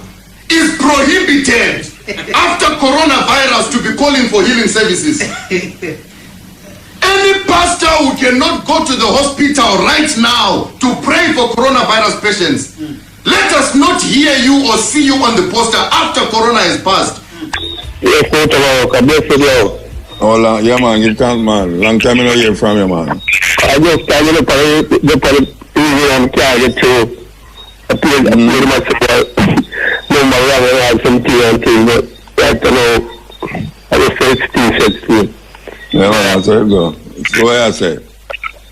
is prohibited after coronavirus to be calling for healing services. Any pastor who cannot go to the hospital right now to pray for coronavirus patients, let us not hear you or see you on the poster after corona is passed. Yes, Mutabaruka, bless you. Oh, yeah, man, you can't, man. Long time I don't hear from you, man. I just started up on the and carried to I played myself. No, I had some tea and things, but right now, I just said T-shirts to you. Yeah, man, that's where it go. So what I say?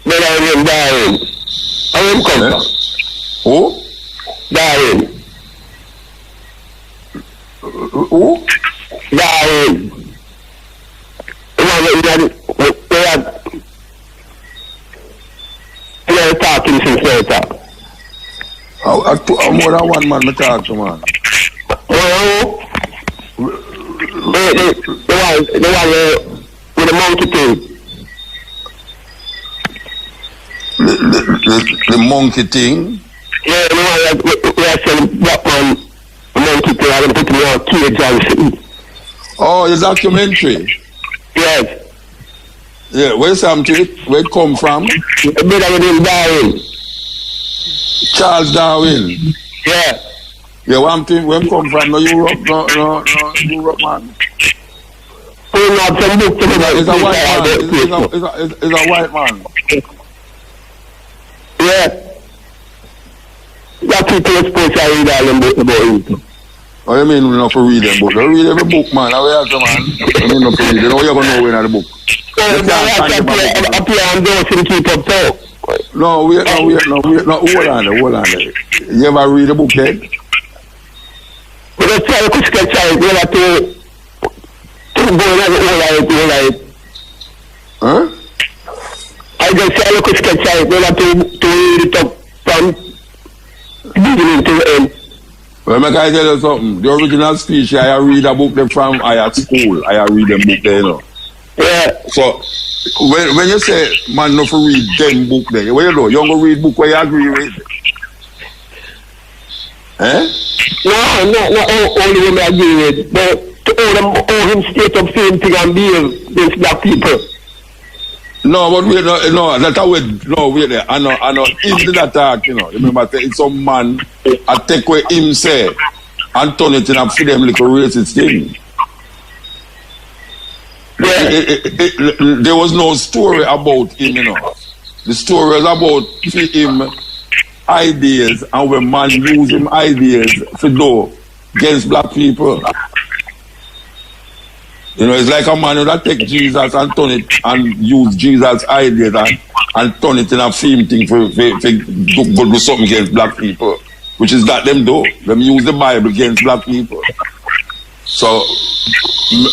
Then I went Darwin. I went come Who? Darwin. Who? Darwin. We are talking since later. I'm more than one man to talk to, man. Oh, the one with the monkey thing. The monkey thing? Yeah, the one we are selling black man, the monkey thing, I'm putting me on cage and shit. Oh, the documentary? Yes. Yeah, where's something? Where it come from? The brother with Darwin. Charles Darwin? Yeah. Yeah, one thing, where it come from? No Europe, no Europe, man. It's a white man. It's a white man. Yeah. That's people supposed to read all them books about it. Oh, you mean we not to read them book? Don't read every book, man. How you have man? I mean not to read. You know you're going to know in the book. No, wait, hold on there. You ever read a book yet? But that's why I could sketch out. You have to go all right. Huh? I just say I could sketch out. You have to read it up from beginning to the end. Well, I can tell you something. The original speech, I read a book them from I at school. I read them book there, you know. Yeah. So, when you say, man, not to read them book there, what you know? You don't go read book where you agree with? Eh? No, only when I agree with. But to all him state of same thing and behave against black people. No, but wait, no, that I wait, no, wait there. I know, him did attack, you know. Remember, it's some man, I take away him say, and turn it in a for them little racist thing. Yeah. There was no story about him, you know. The story was about him ideas, and when man use him ideas to do against black people. You know, it's like a man that take Jesus and turn it and use Jesus' ideas and turn it in a film thing for do something against black people, which is that them do. Them use the Bible against black people. So,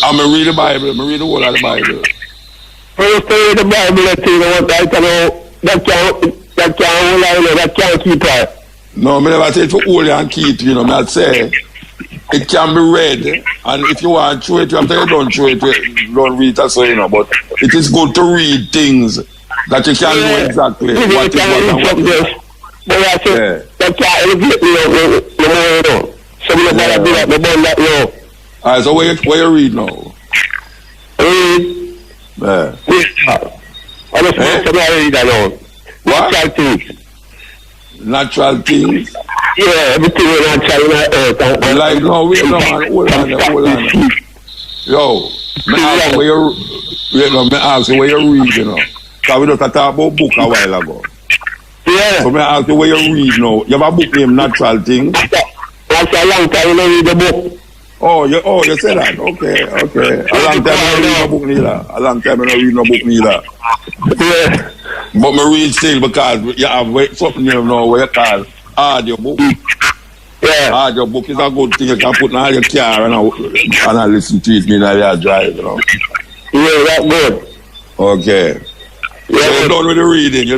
I'm going to read the Bible. I'm going to read the whole of the Bible. First, read the Bible, let's see what I can know. That can't keep her. No, I never say it for hold and keep, you know. I say it can be read, and if you want to show it, after you don't show it, don't read it, so you know. But it is good to read things that you can know exactly what is what and what. But I say that can't elevate me no more, you know. So we don't bother do that, we don't that, you know. Alright, so where you read now? Read. Yeah. I just want to read that now. Natural things. Natural things? Yeah, everything is natural in the earth. Like, no, wait, no, man, hold on. Yo, me ask you where you read, you know. Because we just talked about book a while ago. Yeah. So me ask you where you read now. You have a book named Natural Things? That's a long time you read the book. Oh, you said that? Okay. A long time I don't read no book neither. A long time I don't read no book neither. Yeah. But me read still because you have something you know where you call audio book. Yeah. Audio book is a good thing you can put in all your car and I listen to it in your drive, you know. Yeah, that's good. Okay. Yeah. So you're done with the reading.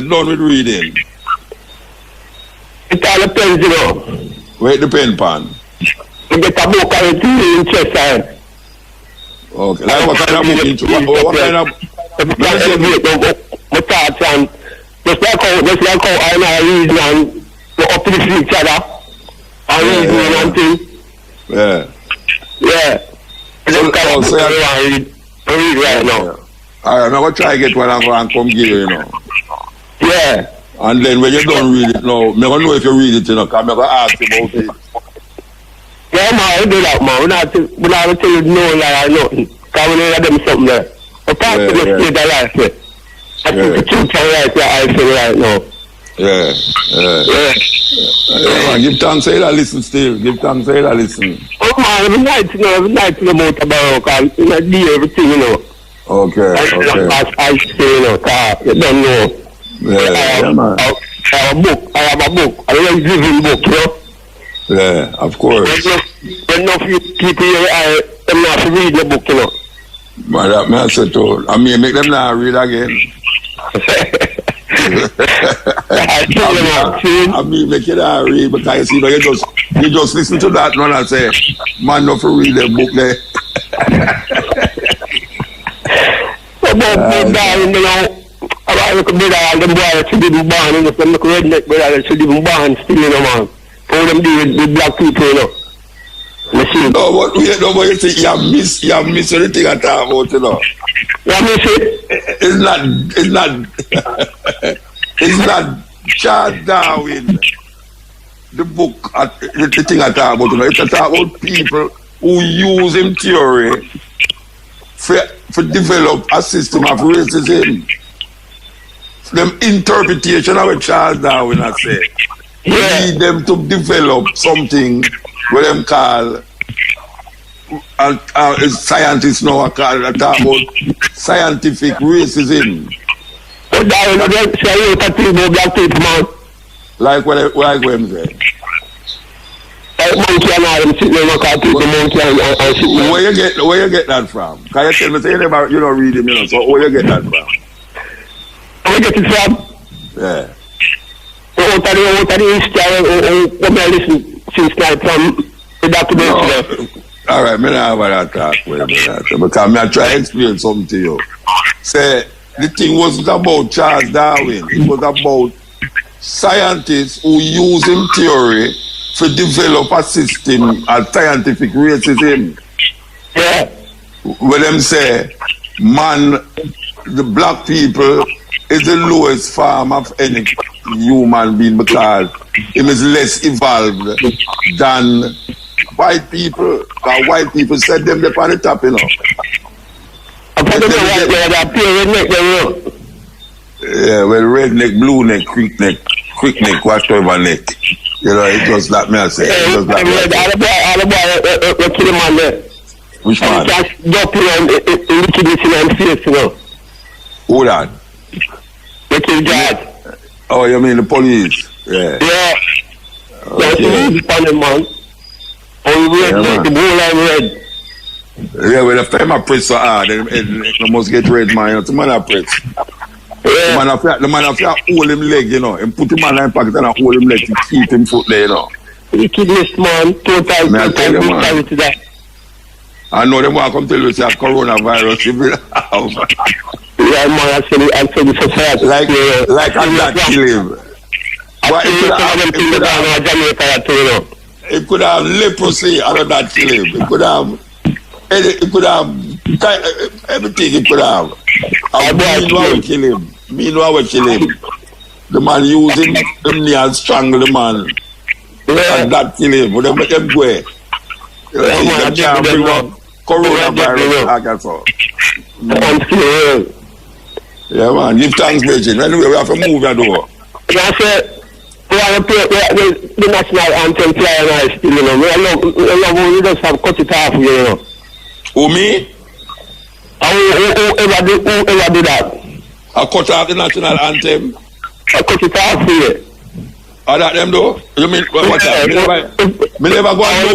It all depends, you know. Where the pen pan? You get a book and it's really interesting. Okay. Like what kind of book? What kind of... My thoughts and just like how I and I reason and go up to each other and reason and things. Yeah. Yeah. So I read right now. Alright, I'm going to try to get one and come give you know. Yeah. And then when you don't read it now, I'm going to know if you read it, you know, because I'm going to ask you about it. Yeah, man, I do that, man. We're not tell you no lie or nothing. Because we know them something there. But part of the state of life, I think the truth is right I feel right now. Yeah. Give thanks, say that listen still. Give thanks, say that listen. Oh, man, every night to the Mutabaruka, you know, do everything, you know. Okay. I say, you know, because you don't know. Yeah, man. I have a book. I like living book, you know. Yeah, of course. When enough people here, them not to read the book, you know. But that man said to, I mean, make them not read again. I mean, make it not read because you know you just listen to that one and say, man, not to read the book there. About me dying, you know, about look at all the boys that didn't born, and them look redneck brothers that didn't born still, you know, man. All them deal with black people, you know. No, but you think you have missed anything I talk about, you know. You have missed it? It's not Charles Darwin, the book, the thing I talk about, you know. It's talk about people who use him theory for develop a system of racism. Them interpretation of what Charles Darwin has said. Lead them to develop something what them call scientists now talk about scientific racism. But Darwin don't say about black people, man. Like what I'm saying. Like monkey and all them sitting there look at people, monkey and sitting. Where you get that from? Can you tell me say you don't read him, you know, so where you get that from? Where you get it from? Yeah. What are the history what I listen since night from the documentary? All right, me not have that talk with me because I try to explain something to you. Say the thing wasn't about Charles Darwin. It was about scientists who use him theory to develop a system of scientific racism. Yeah. Where them say man the black people is the lowest form of any human being because it is less evolved than white people. Because white people said them up on the top, you know. Yeah, well, redneck, blue neck, quick neck, whatever neck. You know, it was like me, I say. It was like me. Which man? Who that? Oh, you mean the police? Yeah. Yeah. Okay. Yeah, well, if time I press so hard, they must get red, man. The man I press. The man have to hold him leg, you know, and put him on in pocket and hold him leg to keep him foot there, you know. Wickedness, man. Total brutality that. I know them want to come tell you it's a coronavirus. Yeah, man, I said the society. Like I'm not killing. But it could have leprosy out of that kill him. It could have everything it could have. Meanwhile we kill him. The man using him and strangle the man. And that kill him. But they make him go. They can't bring up coronavirus like that. Yeah, man. Give thanks, Virgin. Anyway, we have to move that door. I said, we have to play the national anthem flying high still, you know. We love when we just have cut it off, you know. Who, me? Whoever do that? I cut off the national anthem? I cut it off here. Are that them though? You mean, what's that? Me never go and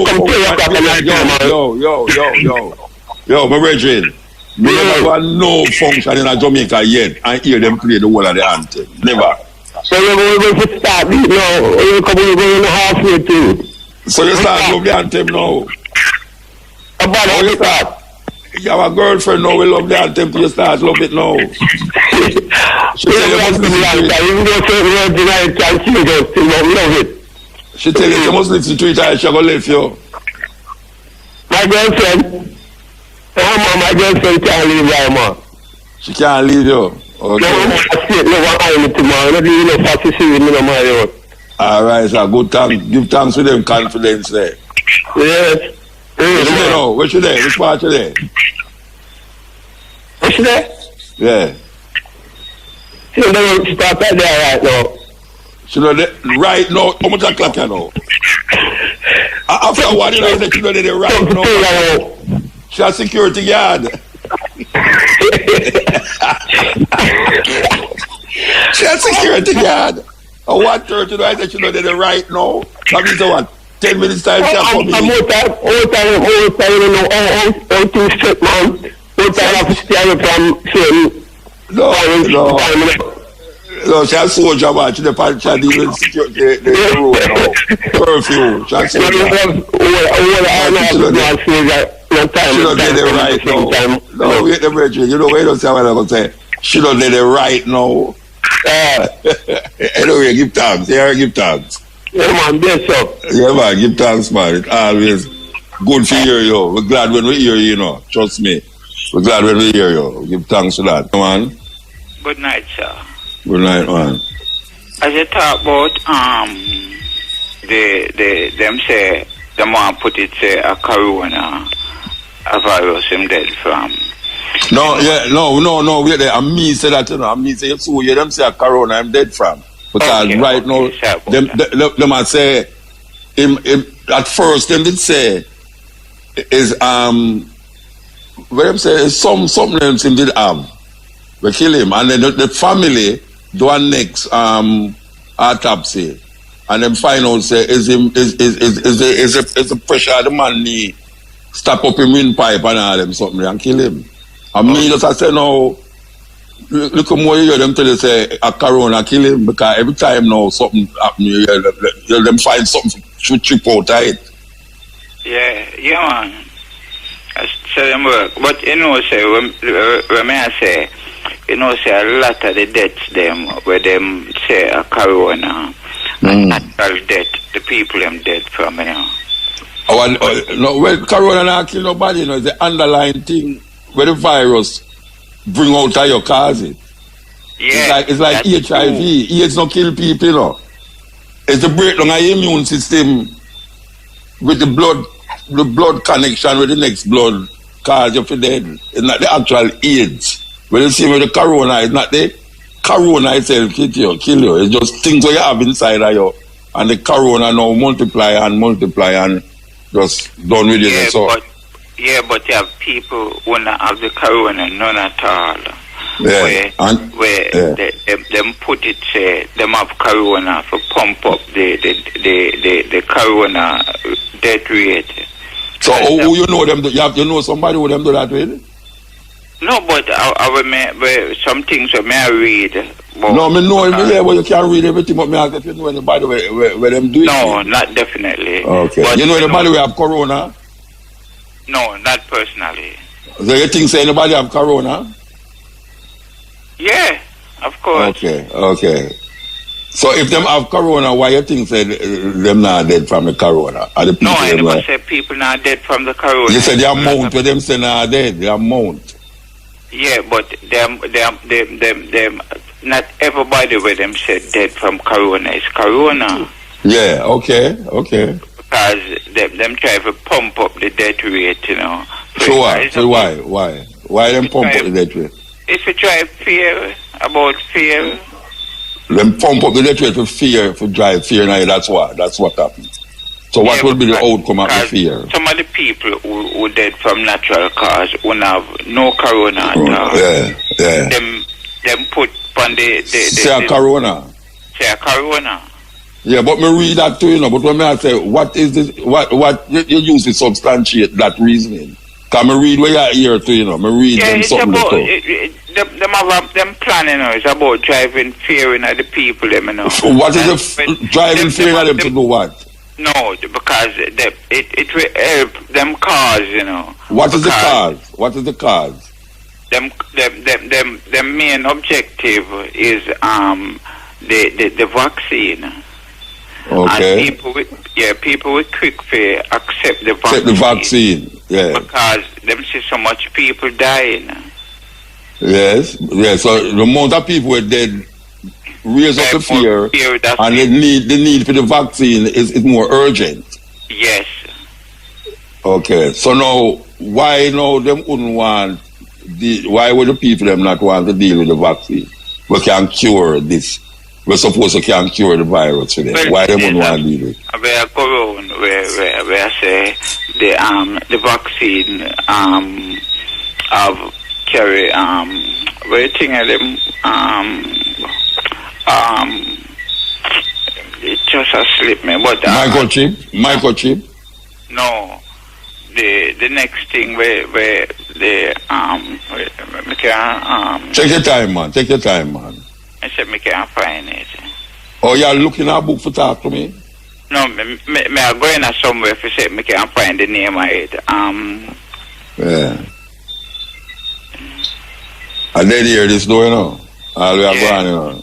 Yo, my Virgin. Me never go and no function in Jamaica yet and hear them play the whole of the anthem. Never. So you're going to start this now, or you're going halfway through. So you start love the anthem now? About how you start? You have a girlfriend now, we love the anthem till you start love it now. She tell you must listen to it. She tell you must listen to it and she gonna leave you. My girlfriend? My girlfriend can't leave right, man. She can't leave you? Okay. Alright, so good thanks. Give thanks to them confidence there. Yes. Where she there? Which part you there? Where she there? Yeah. She don't start right there right now. She know right now. How much o'clock you know? After one, you know that she know that right now. She a security guard. She a security guard. I want her to know that she know that right now. That means what? 10 minutes time she come in. I'm out time, you know, all too strict, man. Out time I have to stay from saying. No, she a soldier, man. She deal with security, the road now. Curfew. She a soldier. She don't get it right now. No, wait the Virgin. You know, wait don't say what I'm going to say. She don't get it right now. Anyway, give thanks. Yeah, give thanks. Yeah, man, bless up. Yeah, man, give thanks, man. It's always good to hear you. We're glad when we hear you, know. Trust me. We're glad when we hear you. Give thanks for that, man. Good night, sir. Good night, man. As you talk about, them say, them want put it, say, a corona, a virus, him dead from. No, wait there. And me say that, you know. And me say, so you them say a corona, I'm dead from. Because right now, them might say, at first, them did say, is, what them say, is something them did have. We kill him. And then the family do a next, autopsy. And then find out, say, is the pressure of the man need stop up him windpipe and all them something and kill him. And me just I say, no, look at more you hear them tell you say a corona kill him because every time now something happen you hear them find something should chip out of it. Yeah, man. I say them work. But you know say when I say you know say a lot of the deaths them where them say a corona natural death, the people them dead from, you know. No, well corona not kill nobody, you know, it's the underlying thing where the virus bring out of your cause it. Yeah, it's like HIV. True. AIDS don't kill people, you know. It's the breakdown of the immune system with the blood connection with the next blood cause you for dead. It's not the actual AIDS. When you see with the corona, it's not the corona itself kill you. It's just things what you have inside of you. And the corona now multiply and just done with it. So. But you have people who don't have the corona, none at all. Yeah. Them put it, say, them have corona for pump up the corona death rate. So who you know them? You know somebody who them do that with? No, but some things I may read. No, me know well, you can't read everything, but me ask if you know anybody where them do it. No, not definitely. Okay. But you know anybody who have corona? No, not personally. So you think say anybody have corona? Yeah, of course. Okay. So if them have corona, why you think say them not dead from the corona? Are the people no, I never said people not dead from the corona. You said they are mount where them say not dead. They are mount. Yeah, but them not everybody where them said dead from corona is corona. Yeah, okay. Because them try to pump up the death rate, you know. So why? Why them pump up the death rate? If you try fear. Them pump up the death rate for fear, for drive fear, now that's what happens. So what will be the outcome of the fear? Some of the people who dead from natural cause who have no corona at all. Yeah. Them put on the say a corona. Say a corona. Yeah, but me read that too, you know. But when I say, what is this? What you use to substantiate that reasoning? Can me read where you hear too, you know. Me read them something too. Them planning, you know, it's about driving fear in the people, you know. What is the driving fear in them to do what? No, because it will help them cause, you know. What is the cause? Them main objective is the vaccine. Okay. And people with quick fear accept the vaccine. Accept the vaccine, yeah. Because them see so much people dying. Yes. So the amount of people who are dead raise up the fear and the need for the vaccine is more urgent. Yes. Okay. So now, why now them wouldn't want why would the people them not want to deal with the vaccine? We can cure this. We're supposed to can cure the virus for them. Why they wouldn't want to deal with it? Where corona, where say the vaccine have carry where thing of them it just a slip me. But microchip? No. The next thing where the Take your time, man. I said me can't find it. Oh, you're looking at a book for talk to me? No, me are going somewhere if you say me can't find the name of it. Yeah. And then hear this though, you know. All we are going, you know.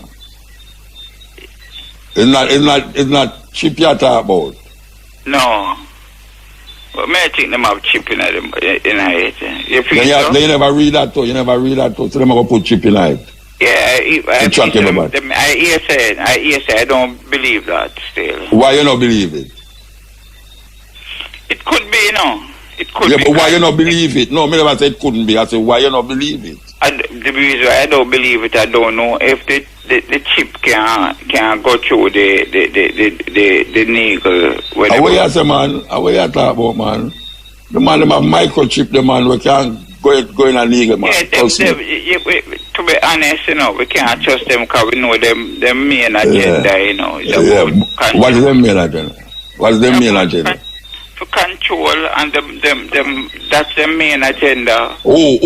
It's not chip you're talking about. No. But me I think them have chip in it. You never read that too. So them have put chip in it. Yeah, I hear say I don't believe that still. Why you not believe it? It could be, you know. It could be. Yeah, but why you not believe it? No, me never say it couldn't be. I say why you not believe it? The reason why I don't believe it, I don't know if the chip can go through the needle. How you say, man? How you talk about, man? The man them have microchip, the man we can't go in a needle, man. To be honest, you know, we can't trust them because we know them main agenda, you know. What is their main agenda? To control and them that's their main agenda. Who's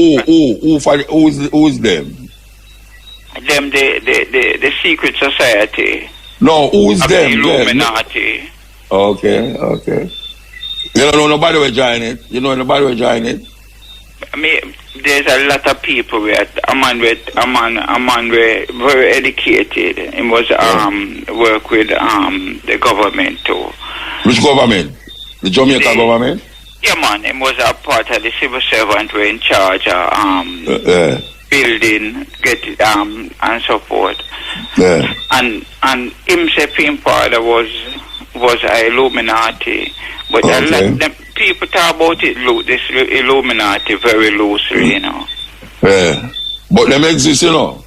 them? Them the secret society. No, who's them? The Illuminati. Okay. You don't know nobody will join it. I mean, there's a lot of people where a man very educated. He was work with the government too. Which government? The Jamaican government? Yeah, man. He was a part of the civil servant were in charge of building, get and so forth. Yeah. And him say him father was a Illuminati, but a lot of them people talk about this Illuminati very loosely, you know. Yeah. But them exist, you know.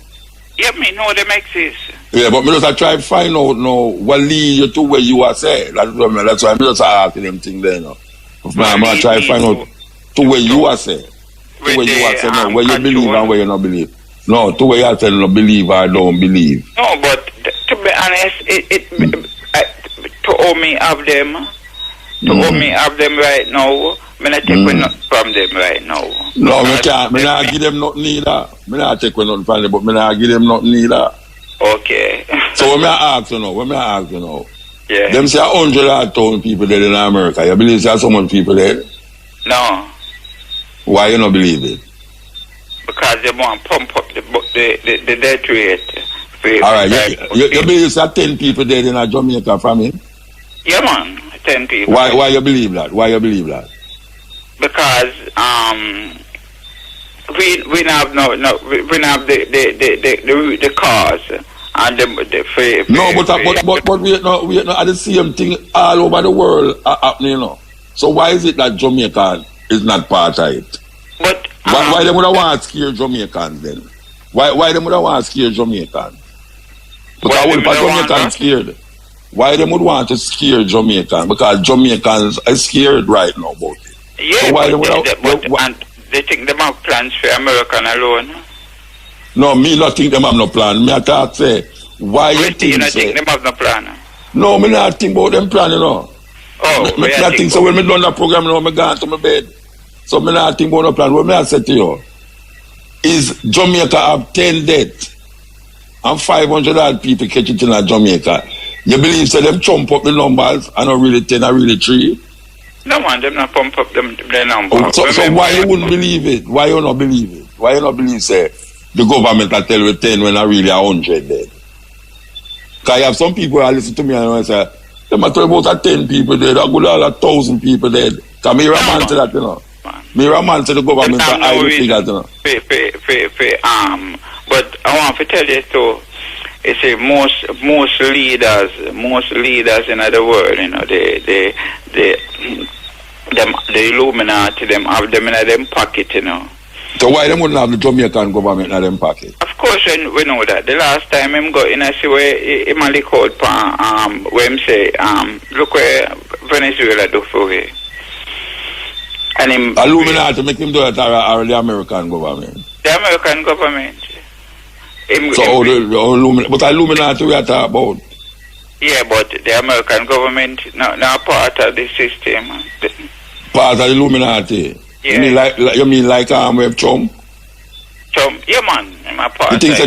Yeah, me know them exist. Yeah, but me just try to find out now what lead you to where you are saying. That's why I'm just asking them thing there, you know. I'm going to try to find out to where you are saying. To where you are saying, no, where you believe and where you don't believe. No, to where you are saying, no, believe or don't believe. No, but to be honest, to all me have them, right now, I'm not taking nothing from them right now. No, I can't. I not give them nothing either. I not take nothing from them, but I not give them nothing either. Okay. So when I ask you now, yeah. Them say 100,000 people dead in America. You believe there's so many people dead? No. Why you not believe it? Because they want to pump up the death rate. All right. You believe there's 10 people dead in Jamaica from it? Yeah, man. 10 people. Why you believe that? Because we have the cause and the free. No, but we are the same thing all over the world happening, you know. So why is it that Jamaica is not part of it? But why they would want to scare Jamaicans then? Why they would want to scare Jamaicans? Because what Jamaicans scared? Why they would want to scare Jamaicans? Because Jamaicans are scared right now about it. Yeah, so why and they think they have plans for American alone. No, me not think them have no plan. Me I can't say why you think you think them have no plan? No, me not think about them plan, you know. Oh, me not think so. When me done the program, now me gone to my bed. So me not think about no plan. What me I say to you is Jamaica have 10 deaths and 500 odd people catch it in Jamaica. You believe so them chump up the numbers and not really 10 or really 3? No man, them not pump up the numbers. So why you wouldn't believe it? Why you not believe it? Why you not believe say the government will tell you 10 when I really 100 dead? Because I have some people that listen to me and I say, they might tell about 10 people dead, I go all 1,000 people dead. Because me man to that, you know. Me man to the government that I will figure, you know. But I want to tell you too, it's a most leaders in the world, you know, the Illuminati, them have them in them pocket, you know. So why them wouldn't have the Jamaican government in them pocket? Of course, we know that. The last time him go in, I see where him only called where him say, look where Venezuela do for it. And him Illuminati make him do it or the American government? The American government. But Illuminati we are talking about. Yeah, but the American government not part of the system. Part of the Illuminati? Yeah. You mean like Trump? Trump, yeah man, I'm a part you think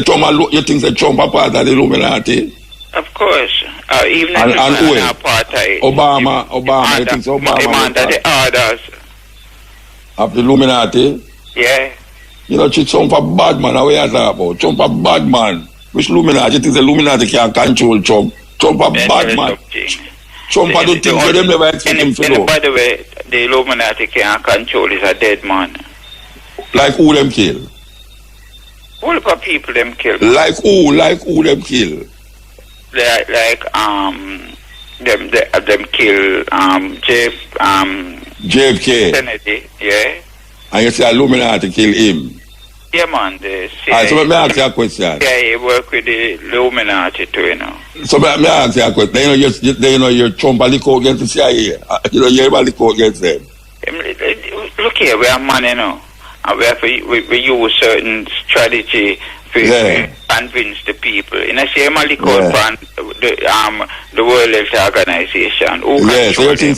that Trump are part of the Illuminati? Of course. Even and who is part of it. Obama, you think so Obama? Under the orders. Of the Illuminati? Yeah. You know, Trump a bad man, what you talk about? Trump a bad man. Which Illuminati? You think the Illuminati can control Trump? Trump a bad man. Trump a do things that them never expect him to do. By the way, the Illuminati can't control is a dead man. Like who them kill? All the people them kill. Like who them kill? Like them kill JFK. Kennedy, yeah. And you say Illuminati kill him? Yeah, man. Alright, so let me ask you a question. Yeah, he work with the Illuminati too, you know. So let me ask you a question. You know, you're Trump a lick against the CIA. You know, you're a lick against them. Look here, we are man, you know. And we use certain strategy to convince the people. In a same lick the World Health Organization. Yeah, so you think...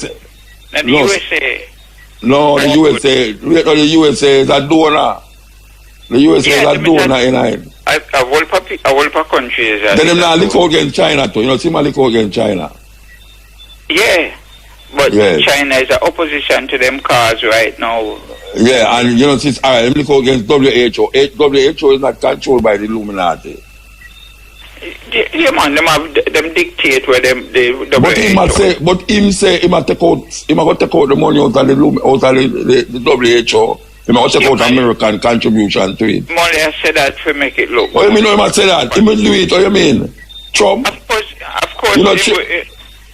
The USA... No, the USA is a donor. The USA is a donor in it. A whole countries. Then them not lick against China too. You know, see my lick against China. Yeah. But China is an opposition to them cause right now. Yeah, and you know, since them lick against WHO. WHO is not controlled by the Illuminati. Yeah, man, them dictate where them But him say he might take out the money out of the WHO You must check out American contribution to it. Money I said that to make it look. Oh, you mean, you must say that? You must do it, what you mean? Trump? Of course.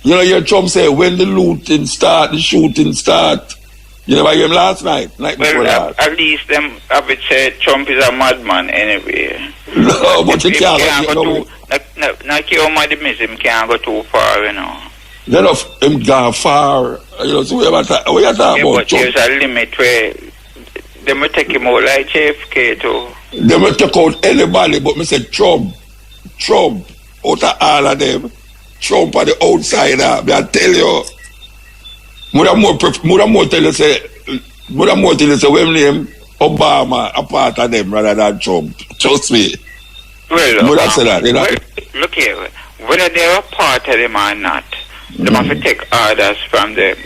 You know, your Trump say, when the looting start, the shooting start. You never hear him last night before that. At least them, I would say Trump is a madman anyway. No, but you can't go too, not your modernism can't go too far, you know. Then of him gone far, you know, so we are talking about but Trump. There's a limit where they will take him out like JFK too. They will take out anybody, but me say Trump, out of all of them, Trump on the outsider, I tell you. More tell you say when name Obama a part of them rather than Trump. Trust me. Well, say that, you know? Well, look here, whether they're a part of them or not, they have to take orders from them.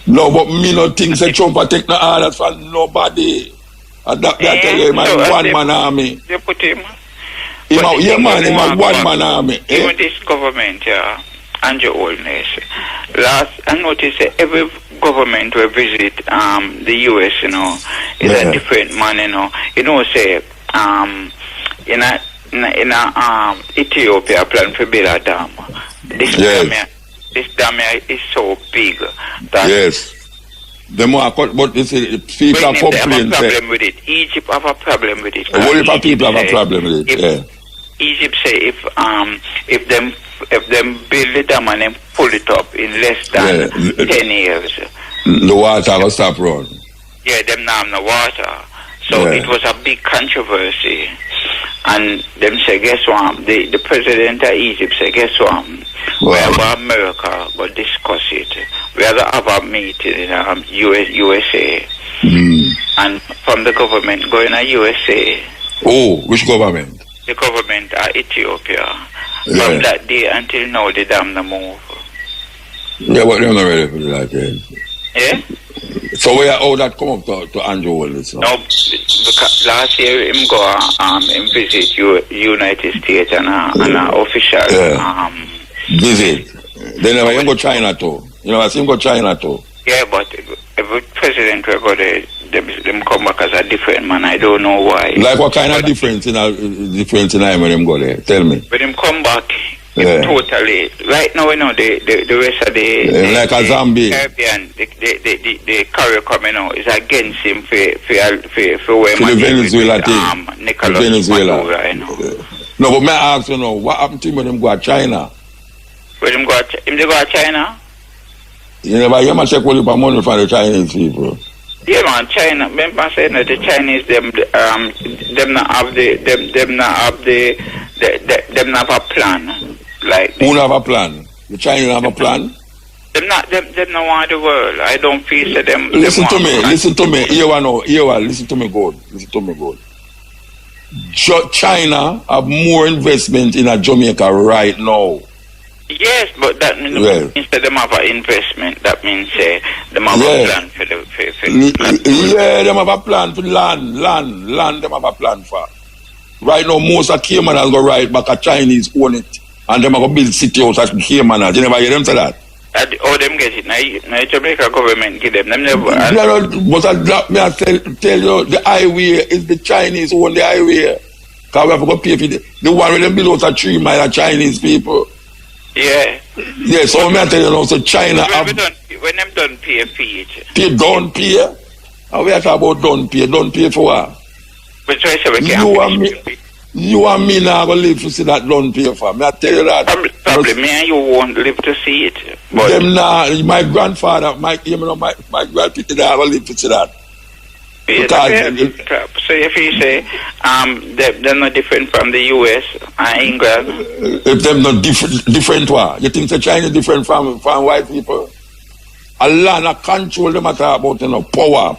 No, but me not think say Trump will take no orders from nobody. And that I tell you, him a one-man army. They put him. Him a one-man army. Even this government, yeah. And your oldness. I noticed that every government will visit the US, you know, is a different man, you know. You know, say in a Ethiopia plan for build a dam. This dam is so big that the more, but you see, people are complaining. They have a problem with it. Egypt have a problem with it. What if people have a problem with it? Egypt say if them build the dam and then pull it up in less than 10 years, the water will stop running. Yeah, them now have no water. So it was a big controversy. And them say, guess what? The president of Egypt say, guess what? We have America, but discuss it. We have to have a meeting in USA. And from the government going to USA. Oh, which government? The government of Ethiopia. From that day until now, the dam no move. Yeah, but they're not ready for that yet. Yeah? So where all that come up to Andrew Wallace? No, because last year him go him visit United States and an official visit. Then never him go China too. You know, I see him go China too. Yeah, but every president will go there. Them come back as a different man. I don't know why. Like what kind of difference in him when him go there? Tell me. When him come back, totally. Right now, you know, the rest of the like a zombie. Caribbean, the Caribbean, you know, is against him for where the Venezuela thing. Nicolas Venezuela. Maduro, you know. No, but may I ask you know, what happened to him when him go to China? When him go to China? You never hear much take money from the Chinese people. Yeah, man, China. Remember saying that the Chinese them not have a plan. Like who have a plan? The Chinese have a plan. Them not want the world. I don't feel that them. Listen to me. Listen to me, God. China have more investment in Jamaica right now. Yes, but that means instead of have an investment, that means them have a plan for the them have a plan for land them have a plan for. Right now, most of Cayman has go right back a Chinese own it, and them have to build city house at Cayman. You never hear them say that? Oh, them get it. Now Jamaica government give them never. But I tell you, the highway is the Chinese own the highway. Because we have to go pay for the one where them build out a 3 mile of Chinese people. Yeah. Yeah, so I tell you now, so China when them don't pay fees. Don't pay? And we are talking about don't pay for what? But so I say we can't you and me now going to live to see that don't pay for. I tell you that. Probably me and you won't live to see it. But them now, my grandfather, my grandpapa, they are going to live to see that. So if you say they're not different from the US and England, if they're not different what? You think the China is different from white people? A land of control them talk about, you know, power.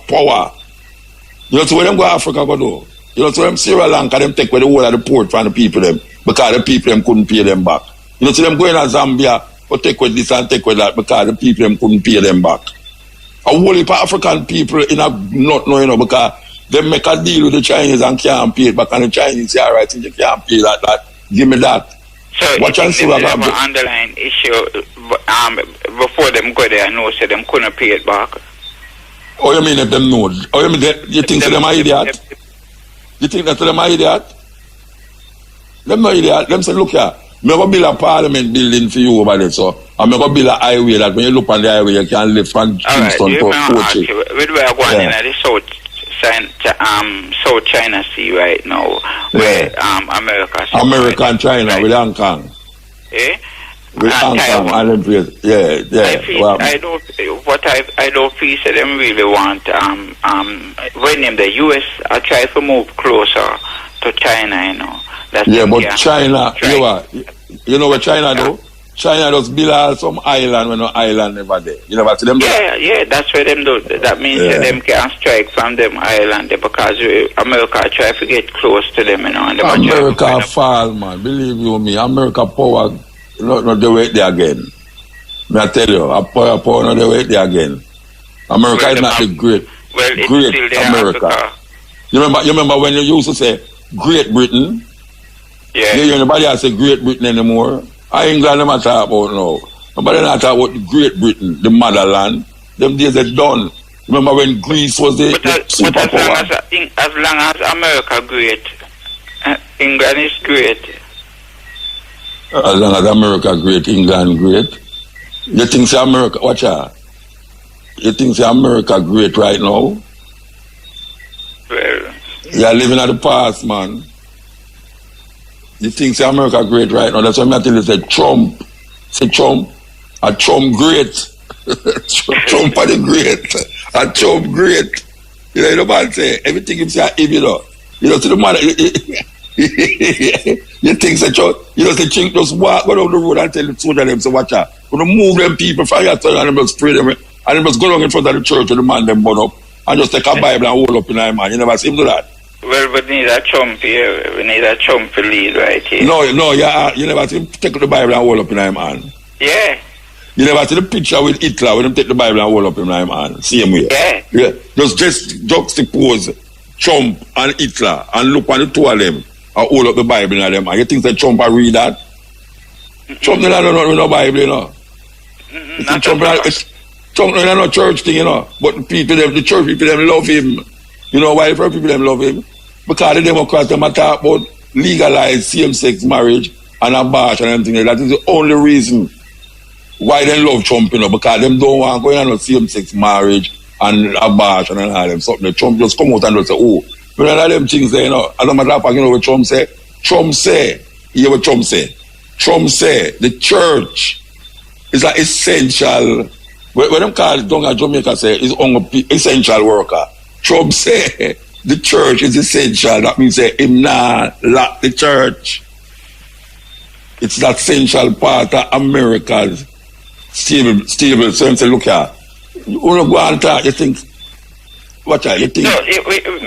You know, so when them go to Africa go do. You know, so them Sri Lanka them take away the whole of the port from the people them because the people them couldn't pay them back. You know, so them going to Zambia but take away this and take away that because the people them couldn't pay them back. A whole heap of African people in a not knowing, you know, because they make a deal with the Chinese and can't pay it back, and the Chinese say, all right, you can't pay that, give me that. So watch and see what happens. Underlying issue before them go there, I know, so them couldn't pay it back. Oh, you mean if them know? Oh, you mean you think them are idiot? You think that them are idiot? Them not idiot. Them say, look here, I'm going to build a parliament building for you over there, so I'm going to build a highway that when you look on the highway, you can live from Kingston to Kochi. Where we are going in the South China Sea right now, where America and China with Hong Kong. Eh? With Hong Kong, I don't feel, I don't feel that them really want when the US are trying to move closer to China, you know. That's but China, you know what China do? China does build some island when no island never there. You never see them do that? Yeah, that's what them do. That means that them can strike from them island because America try to get close to them, you know. And America fall, man. Believe you me, America power not the way there again. May I tell you, power not the way there again. America is not the great America. You remember when you used to say Great Britain? Yeah. You nobody has say Great Britain anymore. England them not talk about now. Nobody not talk about Great Britain, the motherland. Them days are done. Remember when Greece was the superpower? As long as America great, England is great. As long as America great, England great. You think say America, watch out. You think say America great right now? Well, you're living at the past, man. You think say America great right now? That's why I tell you, say Trump. Say Trump. A Trump great. Trump are the great. A Trump great. You know, the man say, everything him say, if you know. You know, to the man, you think say Trump, you know, say Chink just walk go down the road and tell the soldier them, say, watch out. Gonna move them people from your town and them just spray them, and them just go down in front of the church and the man them burn up, and just take a Bible and hold up in their man. You never see him do that. Well, we need a Trump here. We need a Trump to lead right here. No, you never see him take the Bible and hold up in their man. Yeah. You never see the picture with Hitler when him take the Bible and hold up in their man. Same way. Yeah. Just juxtapose Trump and Hitler and look on the two of them and hold up the Bible in them. And you think that Trump will read that? Trump don't know no Bible, you know. Trump don't know church thing, you know. But the church people, them love him. You know why the people them love him? Because the Democrats them talk about legalized same-sex marriage and abortion and everything. That is the only reason why they love Trump, you know, because them don't want going on same-sex marriage and abortion and all them something. Trump just come out and just say, oh, you know, all them things there, you know. As a matter of fact, you know what Trump say? Trump say, you hear what Trump say? Trump say the church is an essential, when them call it down at Jamaica say, is essential worker. Trump say the church is essential. That means say him not lock the church. It's that essential part of America's stable. So him say, look here, you want to go and talk, you think, what you think? No,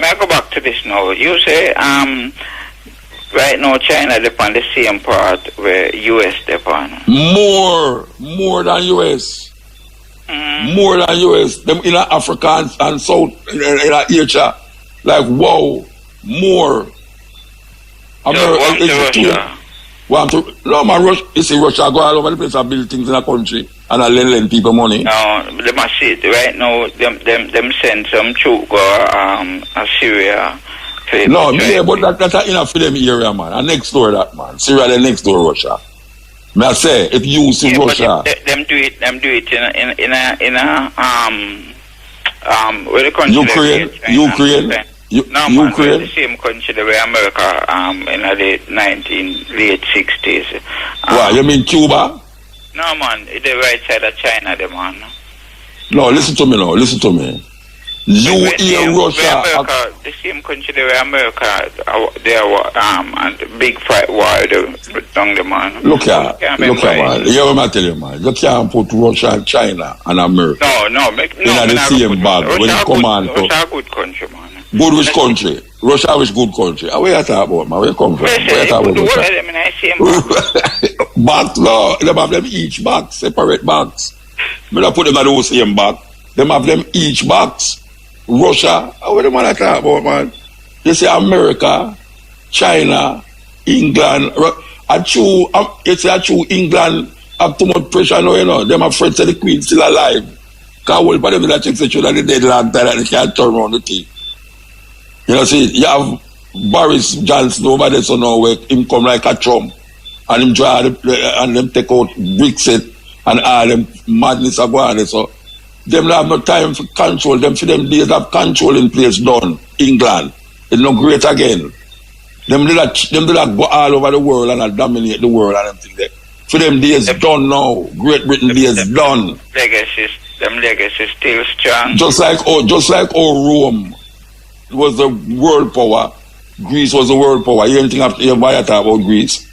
may I go back to this now? You say, right now China depend the same part where US depend. More than US. More than US. Them in Africa and South in Asia, like wow, more. Russia. No man, Russia. You see, Russia go all over the place and build things in the country and lend people money. No, they must see it right now. Them send some troop go Syria. No, yeah, but that's enough for them area, man. And next door that man, Syria, the next door Russia. May I say, if you see Russia, them do it in a where the country Ukraine. No, man, Ukraine. The same country where America in the late 60s. Why? You mean Cuba? No, man, the right side of China, the man. No, listen to me now. Listen to me. You hear Russia? America, the same country where America, they are and the big fight war down the man. Look here, man. You what I tell you, man. You can't put Russia and China and America. No, in the same bag when you come on. Russia a good country, man. Good which country? Russia which good country? Where you talk about, man? Where you come from? Where you talk about? Bags, no. They have them each bags, separate bags. We don't put them in the same bag. They have them each bags. Russia, what do man talk about, man? You say America, China, England. It's a true England have too much pressure now, you know. Them afraid that the Queen still alive. Because all of them that check say should have the dead long time that they can't turn around the thing. You know, see, you have Boris Johnson over there, so now where him come like a Trump, and him draw and them take out Brexit and all them madness are going on. So them don't have no time for control. Them for them days have control in place done. England, it's not great again. Them do that go all over the world and dominate the world and everything there. For them days done now. Great Britain days done. Them legacy still strong. Just like Rome was the world power, Greece was the world power. You anything after you talk about Greece?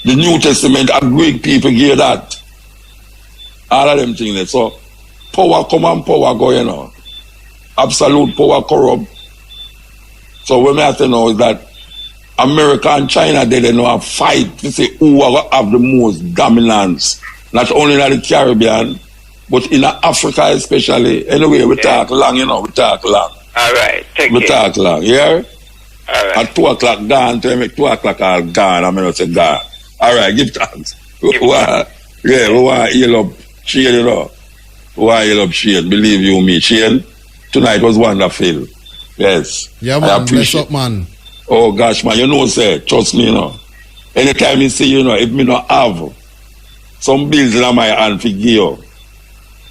The New Testament, a Greek people gave that. All of them things there. So power come and power go, you know. Absolute power corrupt. So what I have to know is that America and China, they know a fight to see who will have the most dominance. Not only in the Caribbean, but in Africa especially. Anyway, we talk long, you know, we talk long. All right, we talk long, yeah? All right. At 2 o'clock gone, to make 2 o'clock all gone, I'm going to say gone. All right, give thanks. We want to heal up Shane, you know. We want to heal up Shane, believe you me. Shane, tonight was wonderful. Yes. Yeah, man, bless up, man. Oh, gosh, man, you know, say, trust me, you know. Anytime you see, you know, if me not have some bills in my hand for give you,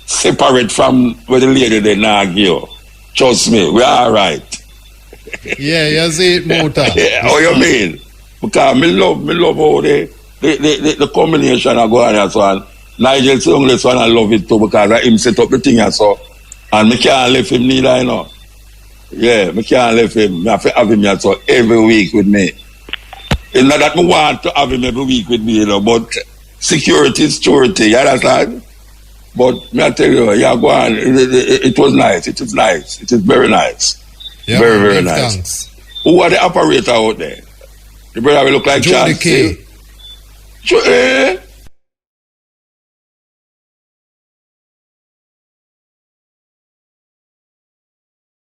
separate from where the lady they now give you. Trust me, we are all right. Yeah, you see it, Mota. Yeah, how you mean? Because me love how the combination of go on and so on. Nigel song this one, I love it too because him set up the thing and so. And me can't leave him neither, you know. Yeah, me can't leave him. I have to have him here so every week with me. It's not that I want to have him every week with me, you know, but security is security, you understand? But me I tell you, yeah, go on. It was nice. It is nice. It is very nice. Yeah, very, very nice. Thanks. Who are the operator out there? The brother will look like Jody K.